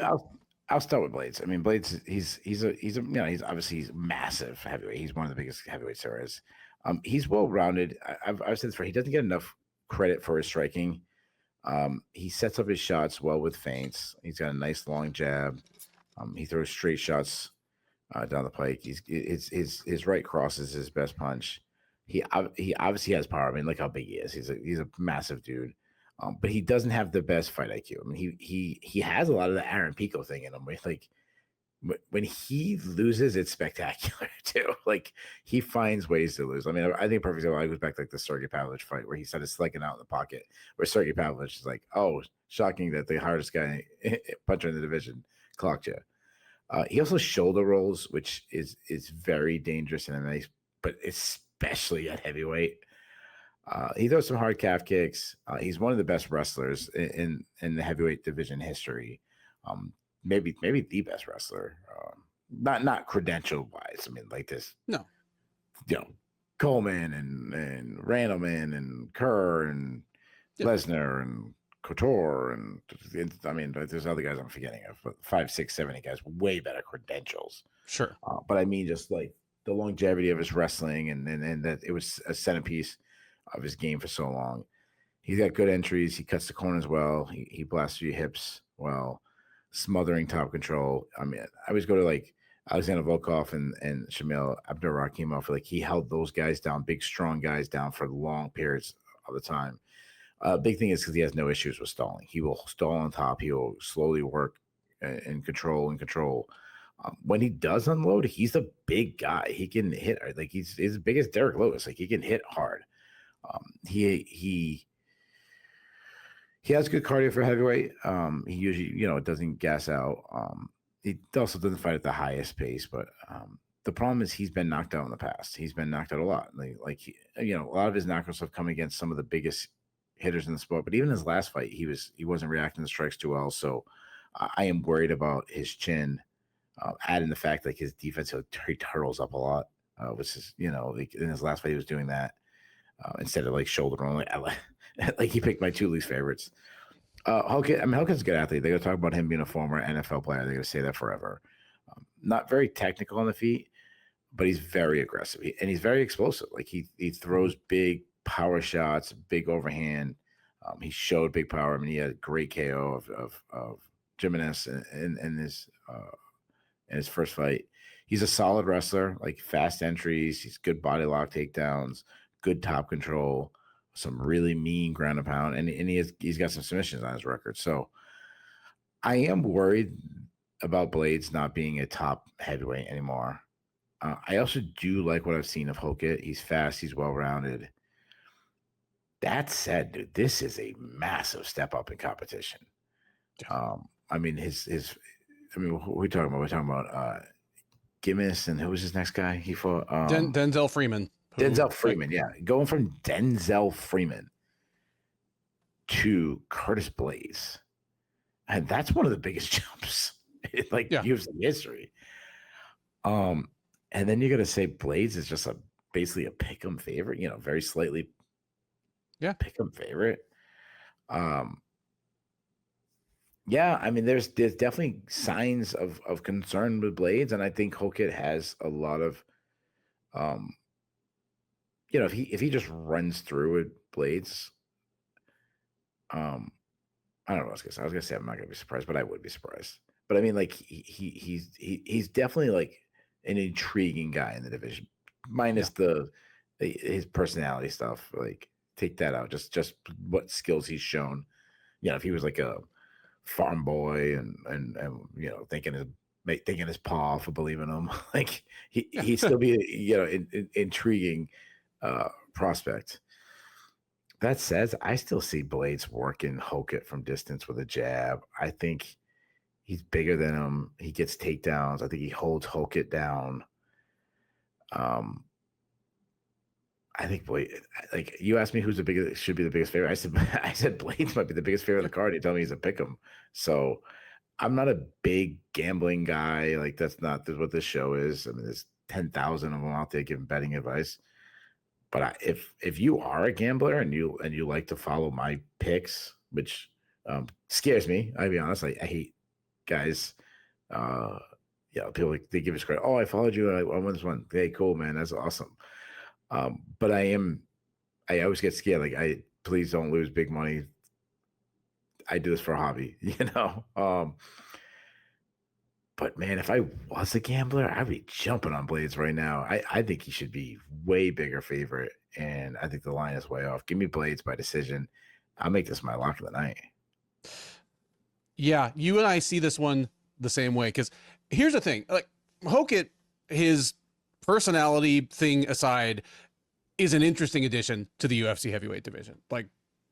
I'll start with Blaydes. I mean, Blaydes, he's obviously he's massive heavyweight. He's one of the biggest heavyweights there is. He's well rounded. I've said this before. He doesn't get enough credit for his striking. He sets up his shots well with feints. He's got a nice long jab. He throws straight shots down the pike. His right cross is his best punch. He obviously has power. I mean, look how big he is. He's a massive dude. But he doesn't have the best fight IQ. I mean, he has a lot of the Aaron Pico thing in him. Where like when he loses, it's spectacular too. Like he finds ways to lose. I mean, I think perfect example. I goes back to like the Sergey Pavlovich fight where he started slugging out in the pocket. Where Sergey Pavlovich is like, "Oh, shocking that the hardest guy puncher in the division clocked you." He also shoulder rolls, which is very dangerous and a nice, but especially at heavyweight. He throws some hard calf kicks. He's one of the best wrestlers in the heavyweight division history. Maybe the best wrestler. Not credential wise. I mean, like this. No. Coleman and Randleman and Kerr and Lesnar and Couture and I mean, there's other guys I'm forgetting of, but 5, 6, 7 guys way better credentials. Sure. But I mean, just like the longevity of his wrestling and that it was a centerpiece of his game for so long. He's got good entries. He cuts the corners well. He blasts through your hips well, smothering top control. I mean, I always go to like Alexander Volkov and Shamil Abdurakhimov. Like he held those guys down, big, strong guys down for long periods of the time. Big thing is because he has no issues with stalling. He will stall on top. He will slowly work and control. When he does unload, he's a big guy. He can hit like he's as big as Derek Lewis. Like he can hit hard. He has good cardio for heavyweight. He usually, it doesn't gas out. He also doesn't fight at the highest pace, but the problem is he's been knocked out in the past. He's been knocked out a lot. A lot of his knockouts have come against some of the biggest hitters in the sport. But even his last fight, he wasn't reacting to strikes too well. So I am worried about his chin. Adding the fact like his defense, he turtles up a lot, which is like in his last fight he was doing that. Instead of like shoulder rolling, like he picked my 2 least favorites. Hokit, I mean, Hokit's a good athlete. They're gonna talk about him being a former NFL player. They're gonna say that forever. Not very technical on the feet, but he's very aggressive and he's very explosive. Like he throws big power shots, big overhand. He showed big power. I mean, he had a great KO of Jimenez in his first fight. He's a solid wrestler, like fast entries. He's good body lock takedowns, good top control, some really mean ground and pound, and he's got some submissions on his record. So I am worried about Blaydes not being a top heavyweight anymore. I also do like what I've seen of Hokit. He's fast, he's well rounded. That said, dude, this is a massive step up in competition. I mean, who are we talking about? We're talking about Gimis, and who was his next guy? He fought Denzel Freeman. Denzel Freeman, yeah. Going from Denzel Freeman to Curtis Blaydes. And that's one of the biggest jumps in UFC history. And then you're gonna say Blaydes is just basically a pick'em favorite, very slightly pick'em favorite. Yeah, I mean, there's definitely signs of concern with Blaydes, and I think Hokit has a lot of, if he just runs through with Blaydes, I don't know what I was gonna say. I was gonna say I'm not gonna be surprised, but I would be surprised. But I mean, like he's definitely like an intriguing guy in the division, minus his personality stuff. Like take that out, just what skills he's shown. If he was like a farm boy and thinking his paw for believing him, like he'd still be an intriguing prospect. That says, I still see Blaydes working Hokit from distance with a jab. I think he's bigger than him. He gets takedowns. I think he holds Hokit down. I think like you asked me who's should be the biggest favorite. I said Blaydes might be the biggest favorite of the card. You tell me he's a pick'em. So I'm not a big gambling guy. Like that's not what this show is. I mean, there's 10,000 of them out there giving betting advice. But if you are a gambler and you like to follow my picks, which scares me, I'll be honest. I hate guys Yeah, people like they give us credit. Oh, I followed you. I won this one. Hey, cool, man. That's awesome. But I always get scared. Like, please don't lose big money. I do this for a hobby, But man, if I was a gambler, I'd be jumping on Blaydes right now. I think he should be way bigger favorite, and I think the line is way off. Give me Blaydes by decision. I'll make this my lock of the night. Yeah, you and I see this one the same way, because here's the thing. Like, Hokit, his personality thing aside, is an interesting addition to the UFC heavyweight division. Like,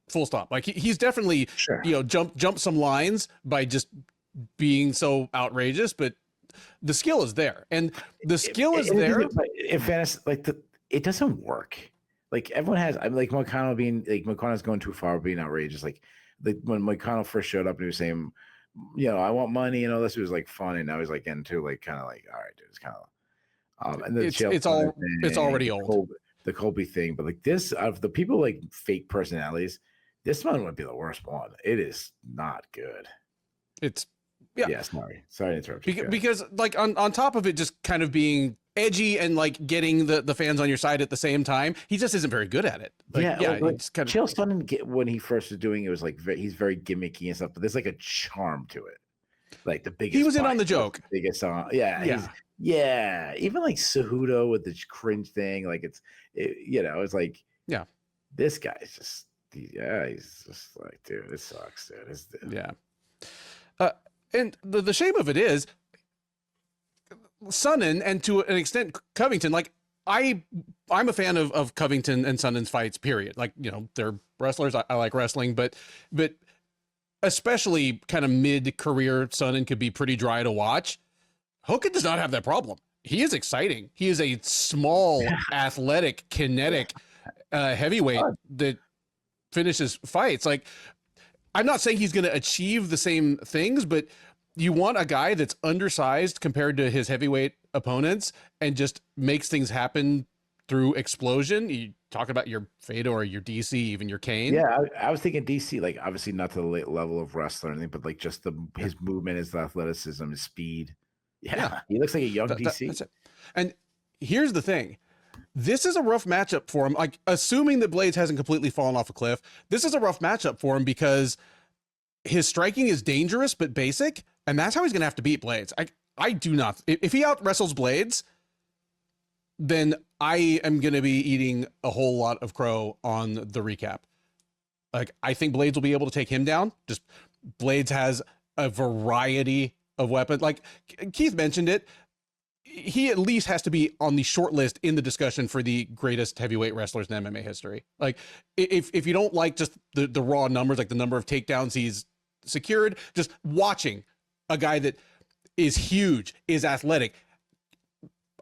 full stop. Like, he's definitely, Sure. Jump some lines by just being so outrageous, but the skill is there, and the skill is there. In fairness, like it doesn't work. Like, everyone has. I'm like McConnell being like McConnell's going too far, being outrageous. Like when McConnell first showed up and he was saying, I want money and all this. It was like fun, and now he's like into like kind of like, all right, dude, it's kind of. And then it's already old. The Colby thing, but like this, of the people like fake personalities, this one would be the worst one. It is not good. It's. Yeah, sorry to interrupt you. Because like on top of it just kind of being edgy and like getting the fans on your side at the same time, he just isn't very good at it. Like, it's kind of Chael Sonnen, when he first was doing it, was like he's very gimmicky and stuff, but there's like a charm to it. Like the biggest. He was in on the joke. Biggest song, yeah. Even like Cejudo with the cringe thing, like it's like this guy's just he's just like, dude, this sucks, dude. Yeah. And the shame of it is, Sonnen, and to an extent Covington, like I'm a fan of Covington and Sonnen's fights, period. Like, they're wrestlers. I like wrestling, but especially kind of mid-career, Sonnen could be pretty dry to watch. Hokit does not have that problem. He is exciting. He is a small, athletic, kinetic heavyweight that finishes fights. Like, I'm not saying he's going to achieve the same things, but you want a guy that's undersized compared to his heavyweight opponents and just makes things happen through explosion. You talk about your Fedor, your DC, even your Kane. Yeah, I was thinking DC, like obviously not to the level of wrestler or anything, but like just his movement, his athleticism, his speed. Yeah. He looks like a young DC. That's it. And here's the thing. This is a rough matchup for him. Like, assuming that Blaydes hasn't completely fallen off a cliff, this is a rough matchup for him because his striking is dangerous but basic, and that's how he's going to have to beat Blaydes. I do not. If he out wrestles Blaydes, then I am going to be eating a whole lot of crow on the recap. Like, I think Blaydes will be able to take him down. Just Blaydes has a variety of weapons. Like Keith mentioned it. He at least has to be on the short list in the discussion for the greatest heavyweight wrestlers in MMA history. Like, if you don't like just the raw numbers, like the number of takedowns he's secured, just watching a guy that is huge, is athletic.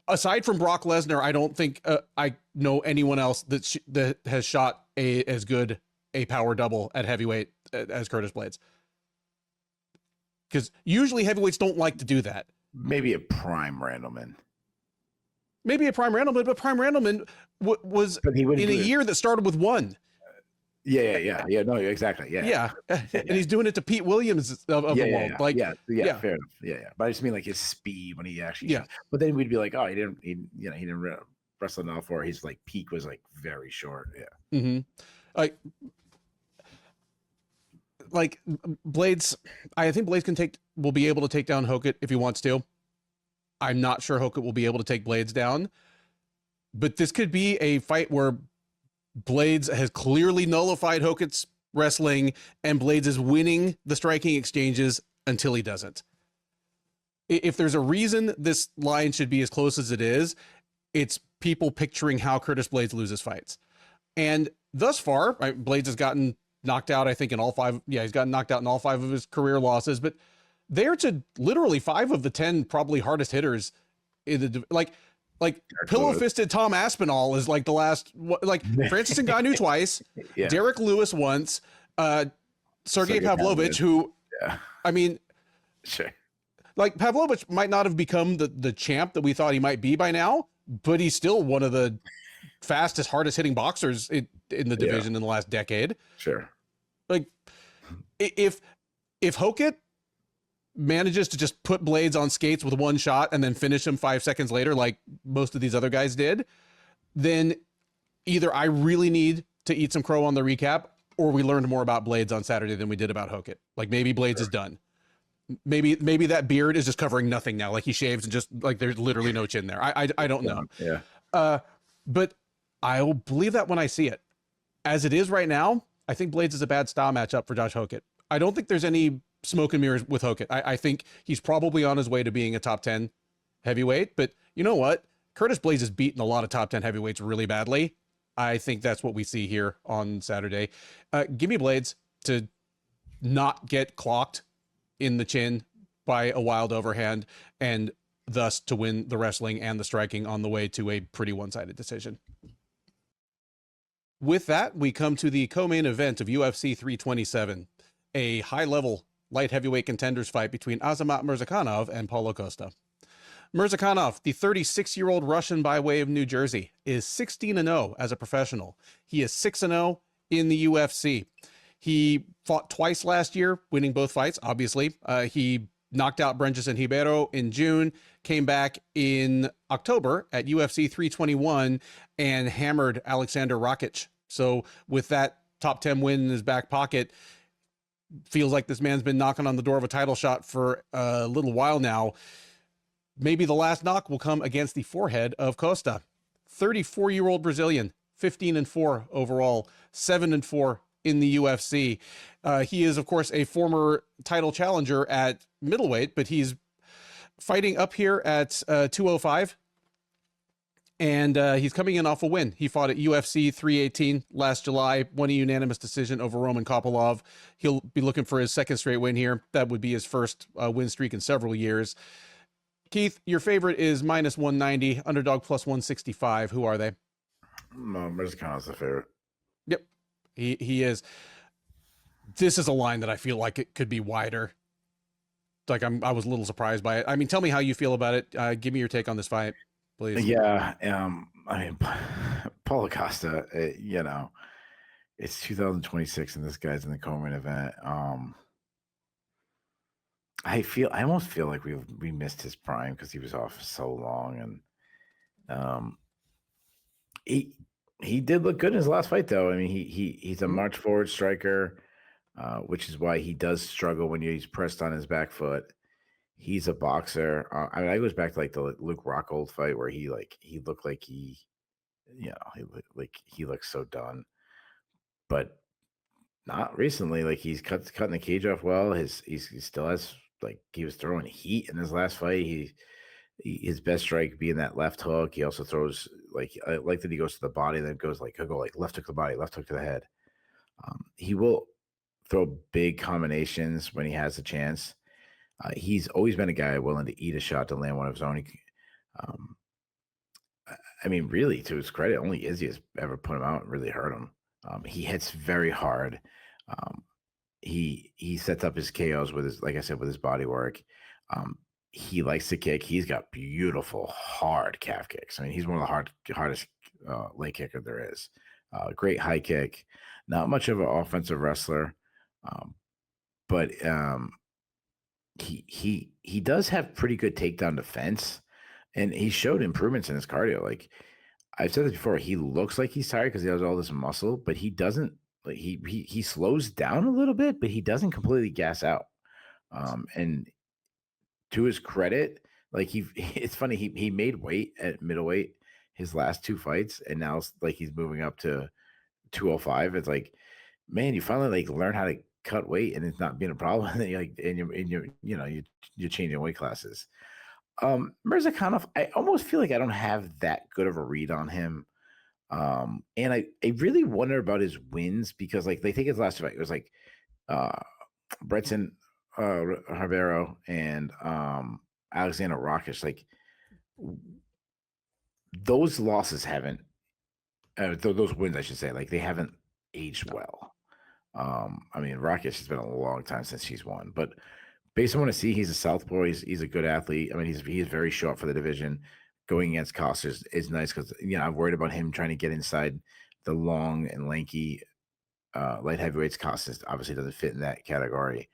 Aside from Brock Lesnar, I don't think I know anyone else that has shot as good a power double at heavyweight as Curtis Blaydes. Because usually heavyweights don't like to do that. Maybe a prime Randleman. But prime Randleman was in a year that started with one. Yeah. No, exactly. Yeah. And he's doing it to Pete Williams of the world. Like, fair enough. Yeah. But I just mean like his speed when he actually. Yeah. But then we'd be like, oh, he didn't wrestle enough, or his like peak was like very short. Yeah. Mm-hmm. Like Blaydes, I think Blaydes will be able to take down Hokit if he wants to. I'm not sure Hokit will be able to take Blaydes down, but this could be a fight where Blaydes has clearly nullified Hokit's wrestling and Blaydes is winning the striking exchanges until he doesn't. If there's a reason this line should be as close as it is, it's people picturing how Curtis Blaydes loses fights. And thus far, Blaydes has gotten knocked out, I think, in all five. Yeah, he's gotten knocked out in all 5 of his career losses, but they're to literally 5 of the 10 probably hardest hitters in the like pillow fisted Tom Aspinall is like the last, like Francis Ngannou twice, Derek Lewis once, Sergey Pavlovich, who, I mean, sure. Like Pavlovich might not have become the champ that we thought he might be by now, but he's still one of the fastest, hardest hitting boxers in the division in the last decade. Sure. Like if Hokit manages to just put Blaydes on skates with one shot and then finish him 5 seconds later, like most of these other guys did, then either I really need to eat some crow on the recap, or we learned more about Blaydes on Saturday than we did about Hokit. Like maybe Blaydes is done. Maybe that beard is just covering nothing now. Like he shaves and just like there's literally no chin there. I don't know. Yeah. But I'll believe that when I see it. As it is right now, I think Blaydes is a bad style matchup for Josh Hokit. I don't think there's any smoke and mirrors with Hokit. I think he's probably on his way to being a top 10 heavyweight, but you know what? Curtis Blaydes has beaten a lot of top 10 heavyweights really badly. I think that's what we see here on Saturday. Give me Blaydes to not get clocked in the chin by a wild overhand, and thus to win the wrestling and the striking on the way to a pretty one-sided decision. With that, we come to the co-main event of UFC 327, a high-level light heavyweight contenders fight between Azamat Murzakanov and Paulo Costa. Murzakanov, the 36-year-old Russian by way of New Jersey, is 16-0 as a professional. He is 6-0 in the UFC. He fought twice last year, winning both fights, obviously. He knocked out Brenjison Ribeiro in June, came back in October at UFC 321 and hammered Alexander Rakic. So with that top 10 win in his back pocket, feels like this man's been knocking on the door of a title shot for a little while now. Maybe the last knock will come against the forehead of Costa. 34-year-old Brazilian, 15-4 overall, 7-4 in the UFC. He is, of course, a former title challenger at middleweight, but he's fighting up here at 205. And he's coming in off a win. He fought at UFC 318 last July, won a unanimous decision over Roman Kopylov. He'll be looking for his second straight win here. That would be his first win streak in several years. Keith, your favorite is minus 190, underdog plus 165. Who are they? No, Murzakanov the favorite. Yep, he is. This is a line that I feel like it could be wider. Like I was a little surprised by it. I mean, tell me how you feel about it. Give me your take on this fight, please. Yeah, I mean, Paulo Costa, it's 2026 and this guy's in the co-main event. I almost feel like we missed his prime because he was off so long, and he did look good in his last fight though. I mean, he's a march forward striker, which is why he does struggle when he's pressed on his back foot. He's a boxer. I mean, I goes back to like the Luke Rockhold fight where he looked like he looked so done, but not recently. Like he's cutting the cage off well. He still has, like, he was throwing heat in his last fight. His best strike being that left hook. He also throws I like that he goes to the body, then he'll go like left hook to the body, left hook to the head. He will throw big combinations when he has a chance. He's always been a guy willing to eat a shot to land one of his own. I mean, really, to his credit, only Izzy has ever put him out and really hurt him. He hits very hard. He sets up his KOs with his, like I said, with his body work. He likes to kick. He's got beautiful, hard calf kicks. I mean, he's one of the hardest leg kicker there is. Great high kick. Not much of an offensive wrestler, but he does have pretty good takedown defense, and he showed improvements in his cardio. Like I've said this before, he looks like he's tired because he has all this muscle, but he doesn't. Like he slows down a little bit, but he doesn't completely gas out. And to his credit, like it's funny, he made weight at middleweight his last two fights, and now it's like he's moving up to 205. It's like, man, you finally like learn how to cut weight and it's not being a problem. And you're changing weight classes. Murzakanov, I almost feel like I don't have that good of a read on him. And I really wonder about his wins because like they take his last fight. It was like Brenjison Ribeiro and Alexander Rakic. Like those losses haven't, those wins, I should say, like they haven't aged well. I mean, Rakic has been a long time since he's won, but based on what I see, he's a southpaw. He's a good athlete. I mean, he's very short for the division. Going against Costa is nice because I'm worried about him trying to get inside the long and lanky light heavyweights. Costa obviously doesn't fit in that category.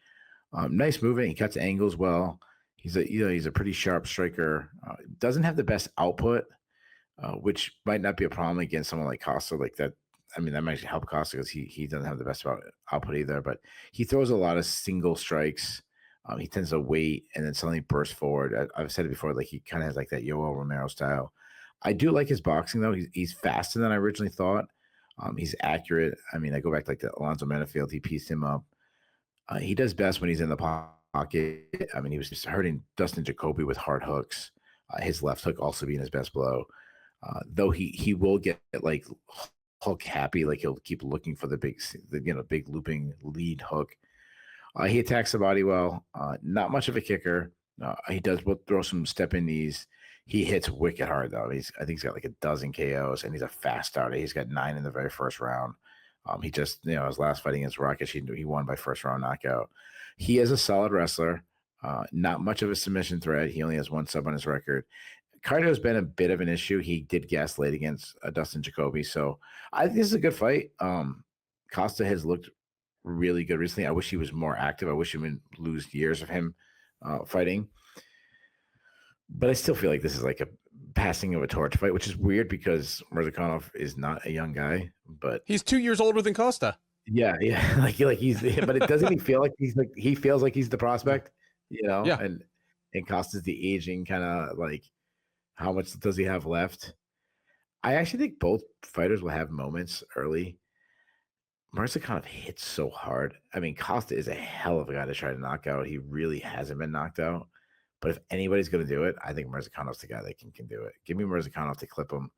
Nice movement. He cuts angles well. He's a pretty sharp striker. Doesn't have the best output, which might not be a problem against someone like Costa. Like that, I mean, that might help Costa because he doesn't have the best output either. But he throws a lot of single strikes. He tends to wait and then suddenly burst forward. I've said it before, like he kind of has like that Yoel Romero style. I do like his boxing though. He's faster than I originally thought. He's accurate. I mean, I go back to like the Alonzo Menifield. He pieced him up. He does best when he's in the pocket. I mean, he was just hurting Dustin Jacoby with hard hooks. His left hook also being his best blow. Though he will get like hook happy, like he'll keep looking for the big looping lead hook. He attacks the body well. Not much of a kicker. He does throw some step in knees. He hits wicked hard though. I think he's got like a dozen KOs, and he's a fast starter. He's got 9 in the very first round. He just, his last fight against Rakic, he won by first round knockout. He is a solid wrestler. Not much of a submission threat. He only has 1 sub on his record. Cardio has been a bit of an issue. He did gaslight against Dustin Jacoby. So I think this is a good fight. Costa has looked really good recently. I wish he was more active. I wish he wouldn't lose years of him fighting. But I still feel like this is like a passing of a torch fight, which is weird because Murzakanov is not a young guy, but he's 2 years older than Costa. Yeah, like he's, but it doesn't he feel like he feels like he's the prospect, Yeah. And Costa's the aging kind of like, how much does he have left? I actually think both fighters will have moments early. Murzakanov hits so hard. I mean, Costa is a hell of a guy to try to knock out. He really hasn't been knocked out. But if anybody's going to do it, I think Murzakanov's the guy that can do it. Give me Murzakanov to clip him.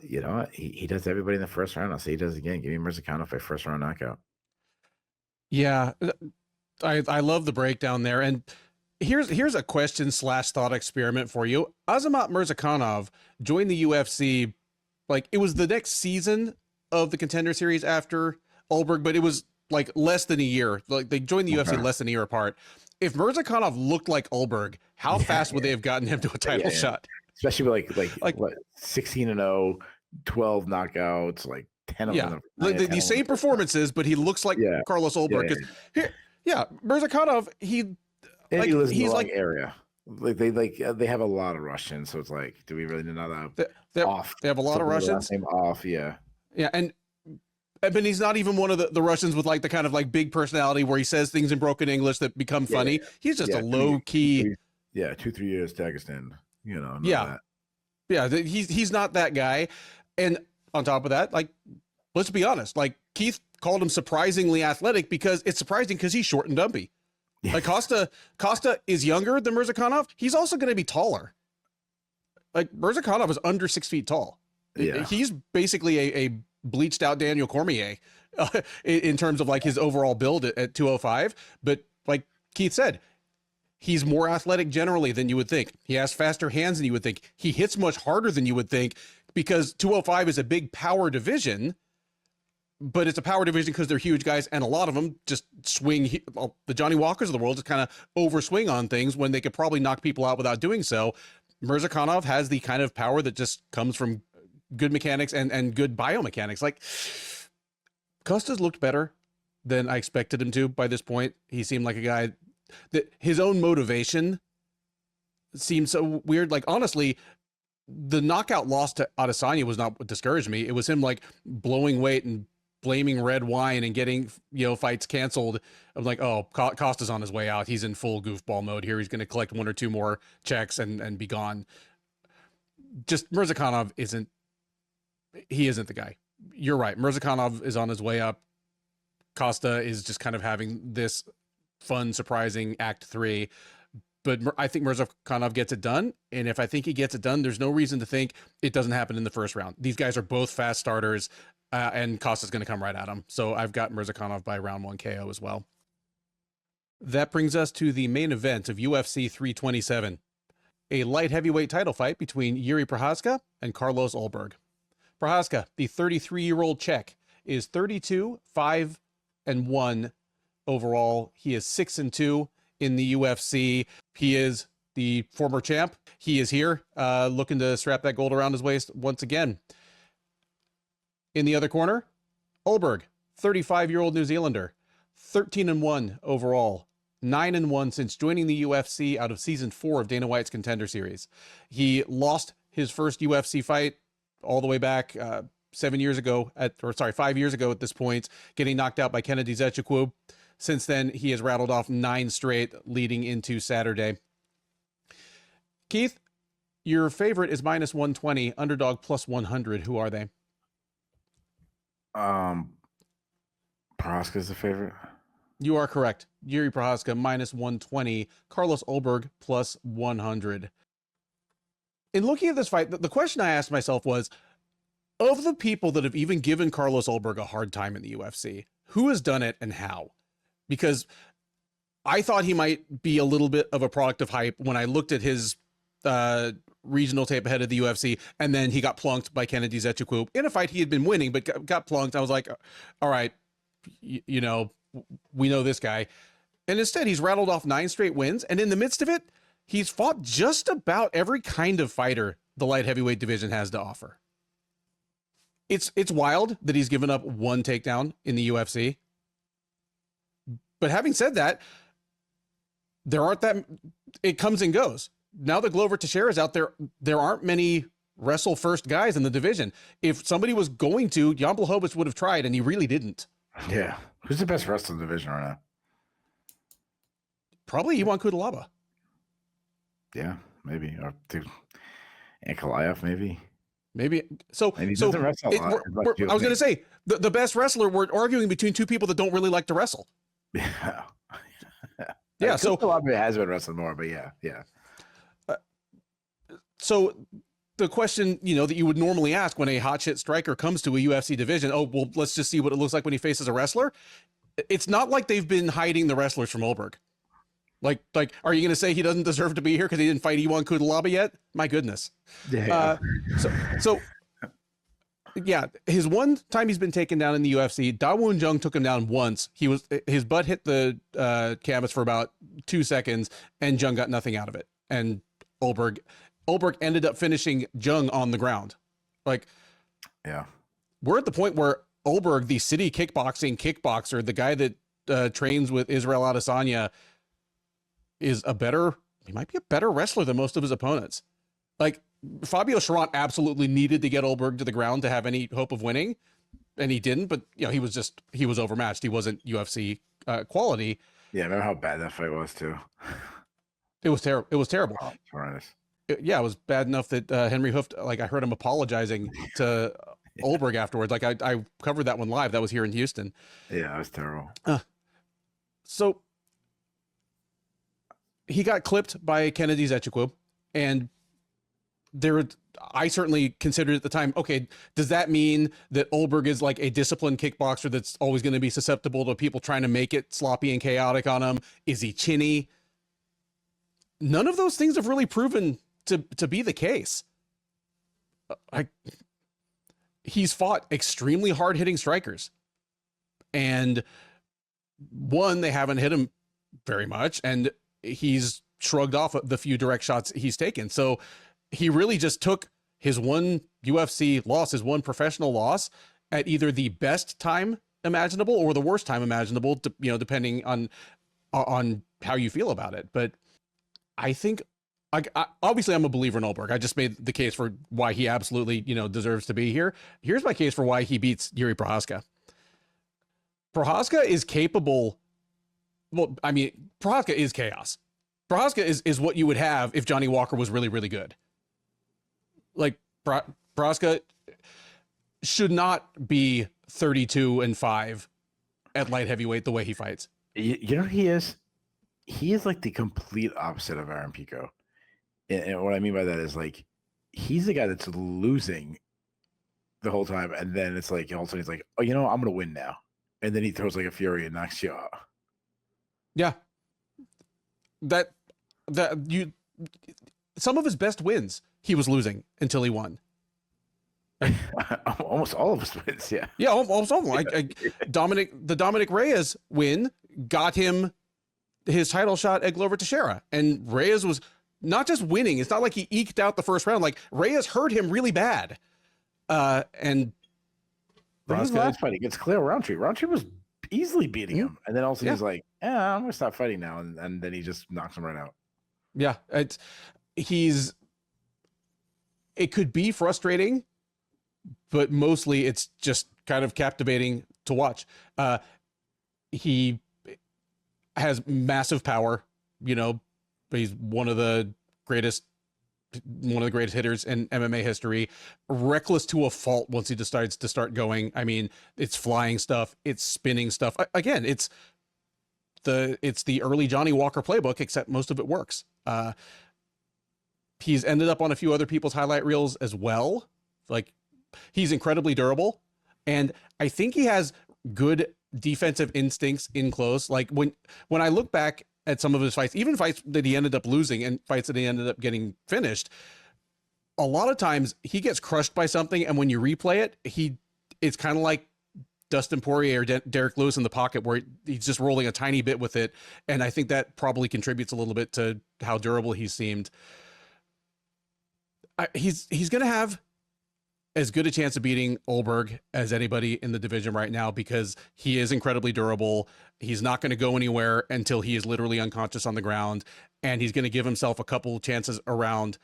He does everybody in the first round. I'll say he does again. Give me Murzakanov by first round knockout. Yeah, I love the breakdown there. And here's a question / thought experiment for you. Azamat Murzakanov joined the UFC, like it was the next season of the Contender Series after Ulberg, but it was like less than a year. Like they joined the UFC less than a year apart. If Murzakanov looked like Ulberg, how fast would they have gotten him to a title shot? Especially with like what 16-0, 12 knockouts, like 10 of them. The same performances, but he looks like Carlos Ulberg. Murzakanov, he's like area. Like they have a lot of Russians, so it's like, do we really know that? Off. They have a lot of Russians. Off, yeah. Yeah, but he's not even one of the Russians with like the kind of like big personality where he says things in broken English that become funny. He's just a low key. 2-3 years Dagestan. He's not that guy. And on top of that, like, let's be honest, like Keith called him surprisingly athletic because it's surprising because he's short and dumpy. Like Costa is younger than Murzakanov. He's also going to be taller. Like Murzakanov is under 6 feet tall. Yeah. He's basically a bleached out Daniel Cormier in terms of like his overall build at 205. But like Keith said, he's more athletic generally than you would think. He has faster hands than you would think. He hits much harder than you would think because 205 is a big power division, but it's a power division because they're huge guys. And a lot of them just swing. The Johnny Walkers of the world just kind of overswing on things when they could probably knock people out without doing so. Murzakanov has the kind of power that just comes from good mechanics and good biomechanics. Like Costa's looked better than I expected him to by this point. He seemed like a guy that his own motivation seemed so weird. Like honestly, the knockout loss to Adesanya was not what discouraged me. It was him like blowing weight and blaming red wine and getting, fights canceled. I'm like, oh, Costa's on his way out. He's in full goofball mode here. He's going to collect 1 or 2 more checks and be gone. Just Murzakanov isn't the guy. You're right. Murzakanov is on his way up. Costa is just kind of having this fun, surprising act 3. But I think Murzakanov gets it done. And if I think he gets it done, there's no reason to think it doesn't happen in the first round. These guys are both fast starters, and Costa's going to come right at him. So I've got Murzakanov by round 1 KO as well. That brings us to the main event of UFC 327, a light heavyweight title fight between Yuri Prochazka and Carlos Ulberg. Prochazka, the 33-year-old Czech, is 32-5-1 overall. He is 6-2 in the UFC. He is the former champ. He is here looking to strap that gold around his waist once again. In the other corner, Ulberg, 35-year-old New Zealander, 13-1 overall, 9-1 since joining the UFC out of season 4 of Dana White's Contender Series. He lost his first UFC fight all the way back 5 years ago at this point, getting knocked out by Kennedy Zechukwu. Since then, he has rattled off 9 straight leading into Saturday. Keith, your favorite is -120, underdog +100. Who are they? Prohaska's the favorite. You are correct. Yuri Prohaska -120, Carlos Ulberg +100. In looking at this fight, the question I asked myself was, of the people that have even given Carlos Ulberg a hard time in the UFC, who has done it and how? Because I thought he might be a little bit of a product of hype when I looked at his regional tape ahead of the UFC, and then he got plunked by Kennedy Zechukwu in a fight he had been winning, but got plunked. I was like, all right, you know, we know this guy. And instead, he's rattled off 9 straight wins, and in the midst of it, he's fought just about every kind of fighter the light heavyweight division has to offer. It's wild that he's given up 1 takedown in the UFC. But having said that, there aren't that, it comes and goes. Now that Glover Teixeira's out there, there aren't many wrestle first guys in the division. If somebody was going to, Jan Blachowicz would have tried, and he really didn't. Yeah. Who's the best wrestler in the division right now? Probably Iwan Kudalaba. Yeah, maybe. Or Ankalaev, maybe. Maybe. So, and he doesn't wrestle a lot. I was going to say, the best wrestler, we're arguing between 2 people that don't really like to wrestle. Yeah. Yeah. So Kudalaba has been wrestling more, but yeah. So the question, you know, that you would normally ask when a hot shit striker comes to a UFC division, oh, well, let's just see what it looks like when he faces a wrestler. It's not like they've been hiding the wrestlers from Ulberg. Like, are you going to say he doesn't deserve to be here because he didn't fight Iwan Kudalaba yet? My goodness. Yeah. So yeah, his one time he's been taken down in the UFC, Da Woon Jung took him down once. His butt hit the canvas for about 2 seconds, and Jung got nothing out of it. And Ulberg ended up finishing Jung on the ground. Like, yeah, we're at the point where Ulberg, the city kickboxer, the guy that trains with Israel Adesanya, he might be a better wrestler than most of his opponents. Like, Fabio Cherant absolutely needed to get Ulberg to the ground to have any hope of winning, and he didn't, but you know, he was overmatched. He wasn't UFC quality. Yeah, remember how bad that fight was too? It was terrible. It was terrible. Oh, horrendous. It was bad enough that Henry Hooft, like, I heard him apologizing to Ulberg afterwards. Like, I covered that one live. That was here in Houston. Yeah, it was terrible. So he got clipped by Kennedy Zechukwu, and I certainly considered at the time, okay, does that mean that Ulberg is like a disciplined kickboxer that's always going to be susceptible to people trying to make it sloppy and chaotic on him? Is he chinny? None of those things have really proven to be the case. He's fought extremely hard-hitting strikers, and they haven't hit him very much, and he's shrugged off the few direct shots he's taken. So he really just took his one UFC loss, his one professional loss, at either the best time imaginable or the worst time imaginable, depending on how you feel about it. But I think, obviously, I'm a believer in Ulberg. I just made the case for why he absolutely, deserves to be here. Here's my case for why he beats Yuri Prohaska. Prohaska is capable. Well, I mean, Prohaska is chaos. Prohaska is what you would have if Johnny Walker was really, really good. Like, Prohaska should not be 32-5 at light heavyweight the way he fights. You know, he is like the complete opposite of Aaron Pico. And what I mean by that is, like, he's the guy that's losing the whole time. And then it's like, all of a sudden he's like, oh, I'm going to win now. And then he throws like a fury and knocks you out. Yeah. Some of his best wins, he was losing until he won. Almost all of his wins, yeah. Yeah, almost all of them. The Dominick Reyes win got him his title shot at Glover Teixeira. And Reyes was not just winning. It's not like he eked out the first round. Like, Reyes hurt him really bad. And his last fight against Claire Roundtree. Roundtree was easily beating him. And then also Yeah. he's like, I'm going to stop fighting now. And then he just knocks him right out. Yeah. It could be frustrating, but mostly it's just kind of captivating to watch. He has massive power, he's one of the greatest hitters in MMA history, reckless to a fault once he decides to start going. I mean, it's flying stuff, it's spinning stuff. Again, it's the early Johnny Walker playbook, except most of it works. He's ended up on a few other people's highlight reels as well. Like, he's incredibly durable, and I think he has good defensive instincts in close. Like, when I look back at some of his fights, even fights that he ended up losing and fights that he ended up getting finished, a lot of times he gets crushed by something, and when you replay it, it's kind of like Dustin Poirier or Derek Lewis in the pocket, where he's just rolling a tiny bit with it, and I think that probably contributes a little bit to how durable he seemed. He's going to have as good a chance of beating Olberg as anybody in the division right now, because he is incredibly durable. He's not going to go anywhere until he is literally unconscious on the ground, and he's going to give himself a couple chances around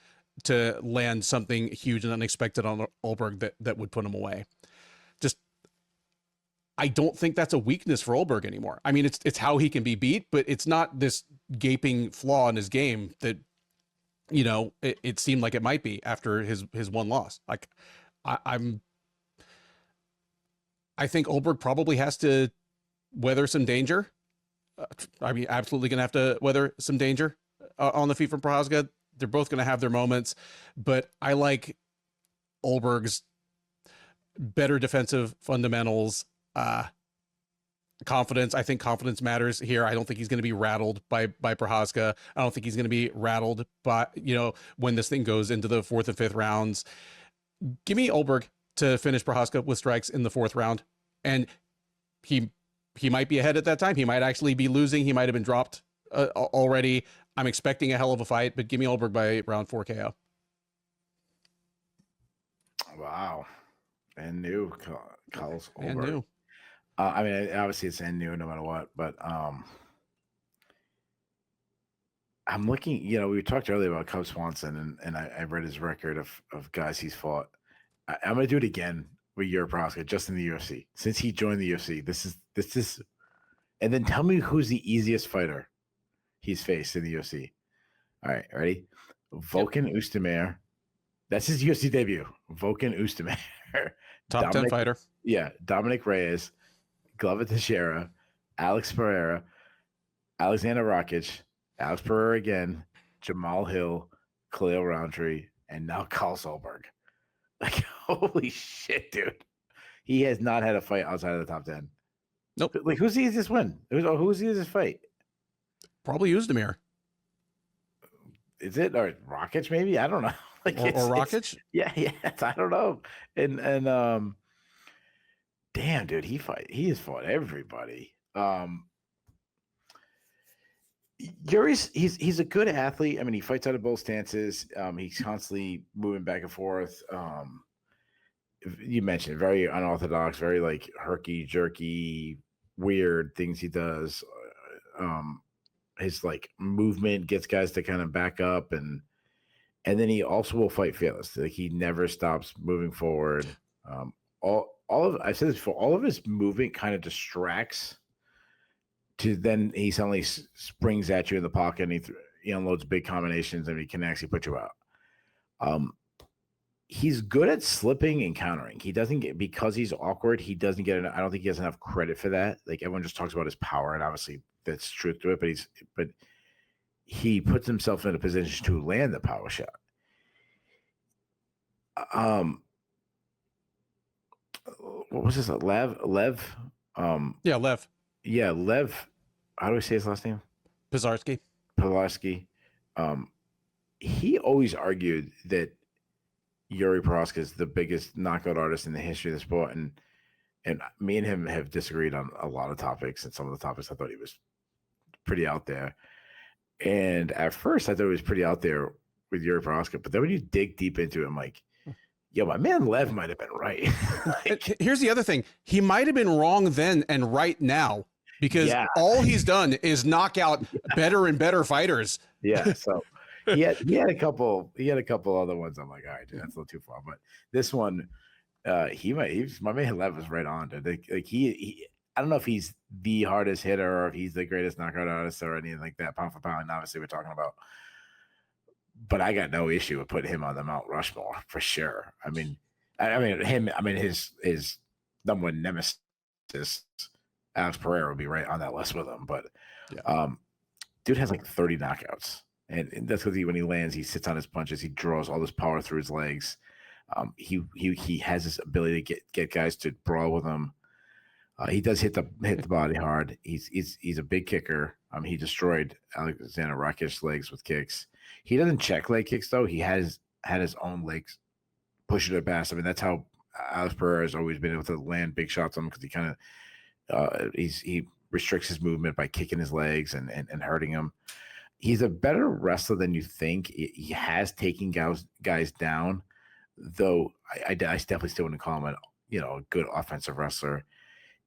to land something huge and unexpected on Olberg that would put him away. Just, I don't think that's a weakness for Olberg anymore. I mean, it's how he can be beat, but it's not this gaping flaw in his game that, it seemed like it might be after his one loss. Like, I think Olberg probably has to weather some danger. Absolutely going to have to weather some danger on the feet from Prochazka. They're both going to have their moments, but I like Olberg's better defensive fundamentals, confidence. I think confidence matters here. I don't think he's going to be rattled by Prochazka. I don't think he's going to be rattled by, when this thing goes into the 4th and 5th rounds. Give me Olberg to finish Prochazka with strikes in the 4th round. And he might be ahead at that time. He might actually be losing. He might have been dropped already. I'm expecting a hell of a fight, but give me Olberg by round 4 KO. Wow. And new Carlos Olberg. And new. Obviously it's and new no matter what, but I'm looking, we talked earlier about Cub Swanson, and I read his record of guys he's fought. I'm going to do it again with Yuri Prochazka, just in the UFC. Since he joined the UFC, this is, and then tell me who's the easiest fighter he's faced in the UFC. All right, ready? Volkan Oezdemir. That's his UFC debut. Volkan Oezdemir. Top 10 fighter. Yeah, Dominick Reyes, Glover Teixeira, Alex Pereira, Alexander Rakic, Alex Pereira again, Jamal Hill, Khalil Roundtree, and now Carlos Olberg. Like, holy shit, dude. He has not had a fight outside of the top 10. Nope. Like, who's the easiest win? Who's the easiest fight? Probably Oezdemir. Is it? Or Rakic, maybe? I don't know. Like, or Rakic? Yeah, I don't know. And damn, dude, he has fought everybody. Yuri's he's a good athlete. I mean, he fights out of both stances. He's constantly moving back and forth. You mentioned very unorthodox, very like herky jerky, weird things he does. His like movement gets guys to kind of back up, and then he also will fight fearless. Like, he never stops moving forward. I said this before, all of his movement kind of distracts, to then he suddenly springs at you in the pocket, and he unloads big combinations, and he can actually put you out. He's good at slipping and countering. He doesn't get, because he's awkward, he doesn't get, I don't think he has enough credit for that. Like, everyone just talks about his power, and obviously that's truth to it, but he puts himself in a position to land the power shot. What was this? Lev? Yeah, Lev. Yeah, Lev. How do I say his last name? Pilarski. He always argued that Yuri Prochazka is the biggest knockout artist in the history of the sport, and me and him have disagreed on a lot of topics, and some of the topics I thought he was pretty out there. And at first, I thought he was pretty out there with Yuri Prochazka, but then when you dig deep into it, I'm like, Yo, my man Lev might have been right. Here's the other thing. He might have been wrong then and right now, because all he's done is knock out better and better fighters. Yeah. So he had a couple other ones. I'm like, all right, dude, that's a little too far. But this one, my man Lev was right on, dude. Like he I don't know if he's the hardest hitter or if he's the greatest knockout artist or anything like that, pound for pound. Obviously, we're talking about. But I got no issue with putting him on the Mount Rushmore for sure. I mean his number one nemesis, Alex Pereira, would be right on that list with him. But dude has like 30 knockouts, and that's because when he lands, he sits on his punches. He draws all this power through his legs. He has this ability to get guys to brawl with him. He does hit the body hard. He's a big kicker. He destroyed Alexander Rakic's legs with kicks. He doesn't check leg kicks though. He had his own legs pushing it past. I mean, that's how Alex Pereira has always been able to land big shots on him, because he kind of he restricts his movement by kicking his legs and hurting him. He's a better wrestler than you think. He has taken guys down, though. I definitely still wouldn't call him a good offensive wrestler.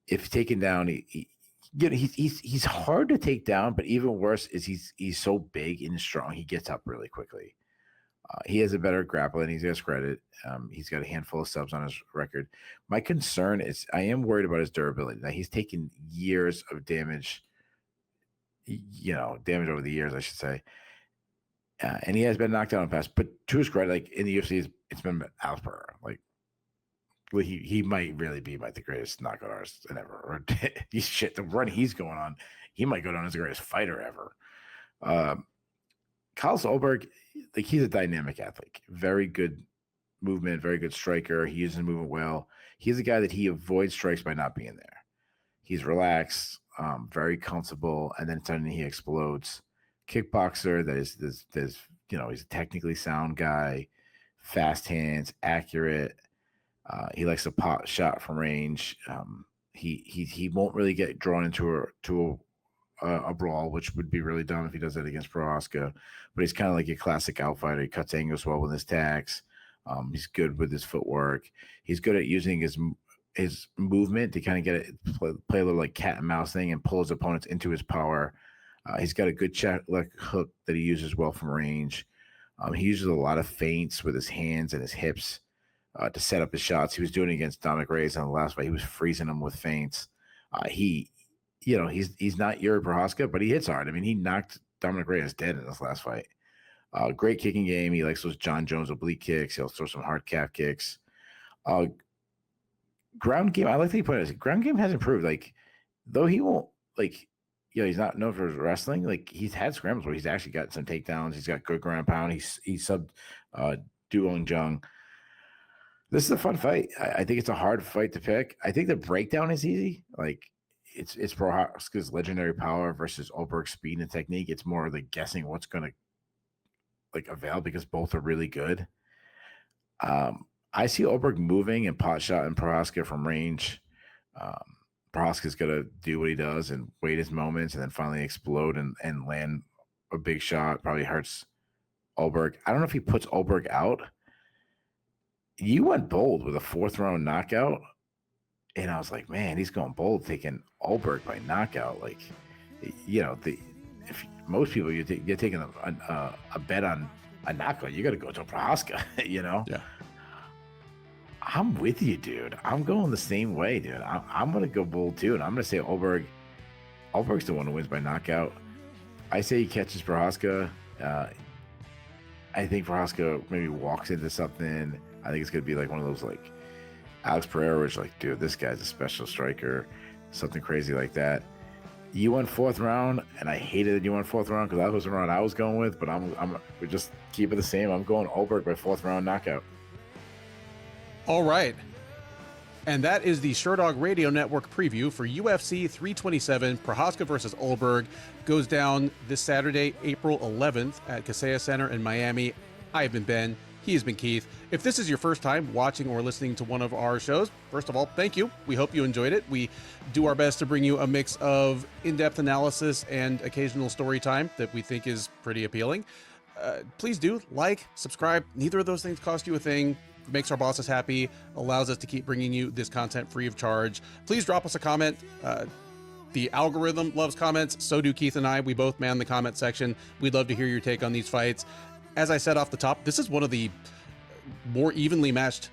If taken down, he's hard to take down, but even worse is he's so big and strong. He gets up really quickly. He has a better grappling. He's got credit. He's got a handful of subs on his record. My concern is I am worried about his durability. Now, he's taken years of damage, damage over the years, I should say. And he has been knocked out in the past. But to his credit, like in the UFC, it's been Alex Pereira. Like, he might really be the greatest knockout artist ever. Or the run he's going on, he might go down as the greatest fighter ever. Carlos Ulberg, like, he's a dynamic athlete, very good movement, very good striker. He uses movement well. He's a guy that he avoids strikes by not being there. He's relaxed, very comfortable, and then suddenly he explodes. Kickboxer, he's a technically sound guy, fast hands, accurate. He likes to pot shot from range. He won't really get drawn into a brawl, which would be really dumb if he does that against Prohaska. But he's kind of like a classic outfighter. He cuts angles well with his tags. He's good with his footwork. He's good at using his movement to kind of get it, play a little like cat and mouse thing and pull his opponents into his power. He's got a good check hook that he uses well from range. He uses a lot of feints with his hands and his hips to set up his shots. He was doing it against Dominick Reyes on the last fight. He was freezing him with feints. He's not Yuri Prohaska, but he hits hard. I mean, he knocked Dominick Reyes dead in this last fight. Great kicking game. He likes those John Jones oblique kicks. He'll throw some hard calf kicks. Ground game, I like that he put it. Ground game has improved. Like, though he won't, he's not known for his wrestling. Like, he's had scrambles where he's actually got some takedowns. He's got good ground pound. He subbed Duong Jung. This is a fun fight. I think it's a hard fight to pick. I think the breakdown is easy. Like, it's Prohaska's legendary power versus Ulberg's speed and technique. It's more like guessing what's going to avail, because both are really good. I see Ulberg moving and pot shot and Prohaska from range. Prohaska's going to do what he does and wait his moments and then finally explode and land a big shot. Probably hurts Ulberg. I don't know if he puts Ulberg out. You went bold with a 4th round knockout. And I was like, man, he's going bold, taking Ulberg by knockout. Like, if most people, you're taking a bet on a knockout, you got to go to Prohaska, Yeah. I'm with you, dude. I'm going the same way, dude. I'm going to go bold, too. And I'm going to say Ulberg. Ulberg's the one who wins by knockout. I say he catches Prohaska. I think Prohaska maybe walks into something. I think it's going to be like one of those, like, Alex Pereira, which, like, dude, this guy's a special striker, something crazy like that. You went 4th round, and I hated that you went 4th round because that was the round I was going with, but we just keep it the same. I'm going Ulberg by 4th round knockout. All right. And that is the Sherdog Radio Network preview for UFC 327. Prohaska versus Ulberg goes down this Saturday, April 11th at Kaseya Center in Miami. I have been Ben. He has been Keith. If this is your first time watching or listening to one of our shows, first of all, thank you. We hope you enjoyed it. We do our best to bring you a mix of in-depth analysis and occasional story time that we think is pretty appealing. Please do like, subscribe. Neither of those things cost you a thing. makes our bosses happy, allows us to keep bringing you this content free of charge. Please drop us a comment. The algorithm loves comments. So do Keith and I. We both man the comment section. We'd love to hear your take on these fights. As I said off the top, this is one of the more evenly matched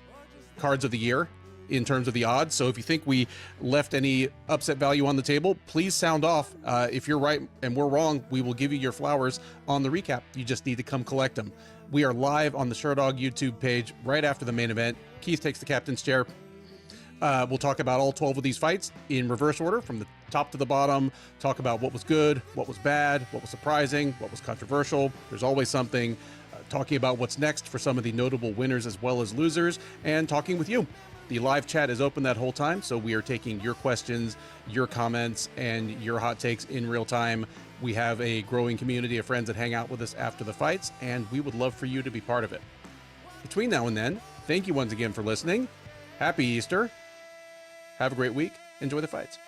cards of the year in terms of the odds. So if you think we left any upset value on the table, please sound off. If you're right and we're wrong, we will give you your flowers on the recap. You just need to come collect them. We are live on the Sherdog YouTube page right after the main event. Keith takes the captain's chair. We'll talk about all 12 of these fights in reverse order from the top to the bottom, talk about what was good, what was bad, what was surprising, what was controversial. There's always something. Talking about what's next for some of the notable winners as well as losers, and talking with you. The live chat is open that whole time, so we are taking your questions, your comments, and your hot takes in real time. We have a growing community of friends that hang out with us after the fights, and we would love for you to be part of it. Between now and then, thank you once again for listening. Happy Easter. Have a great week. Enjoy the fights.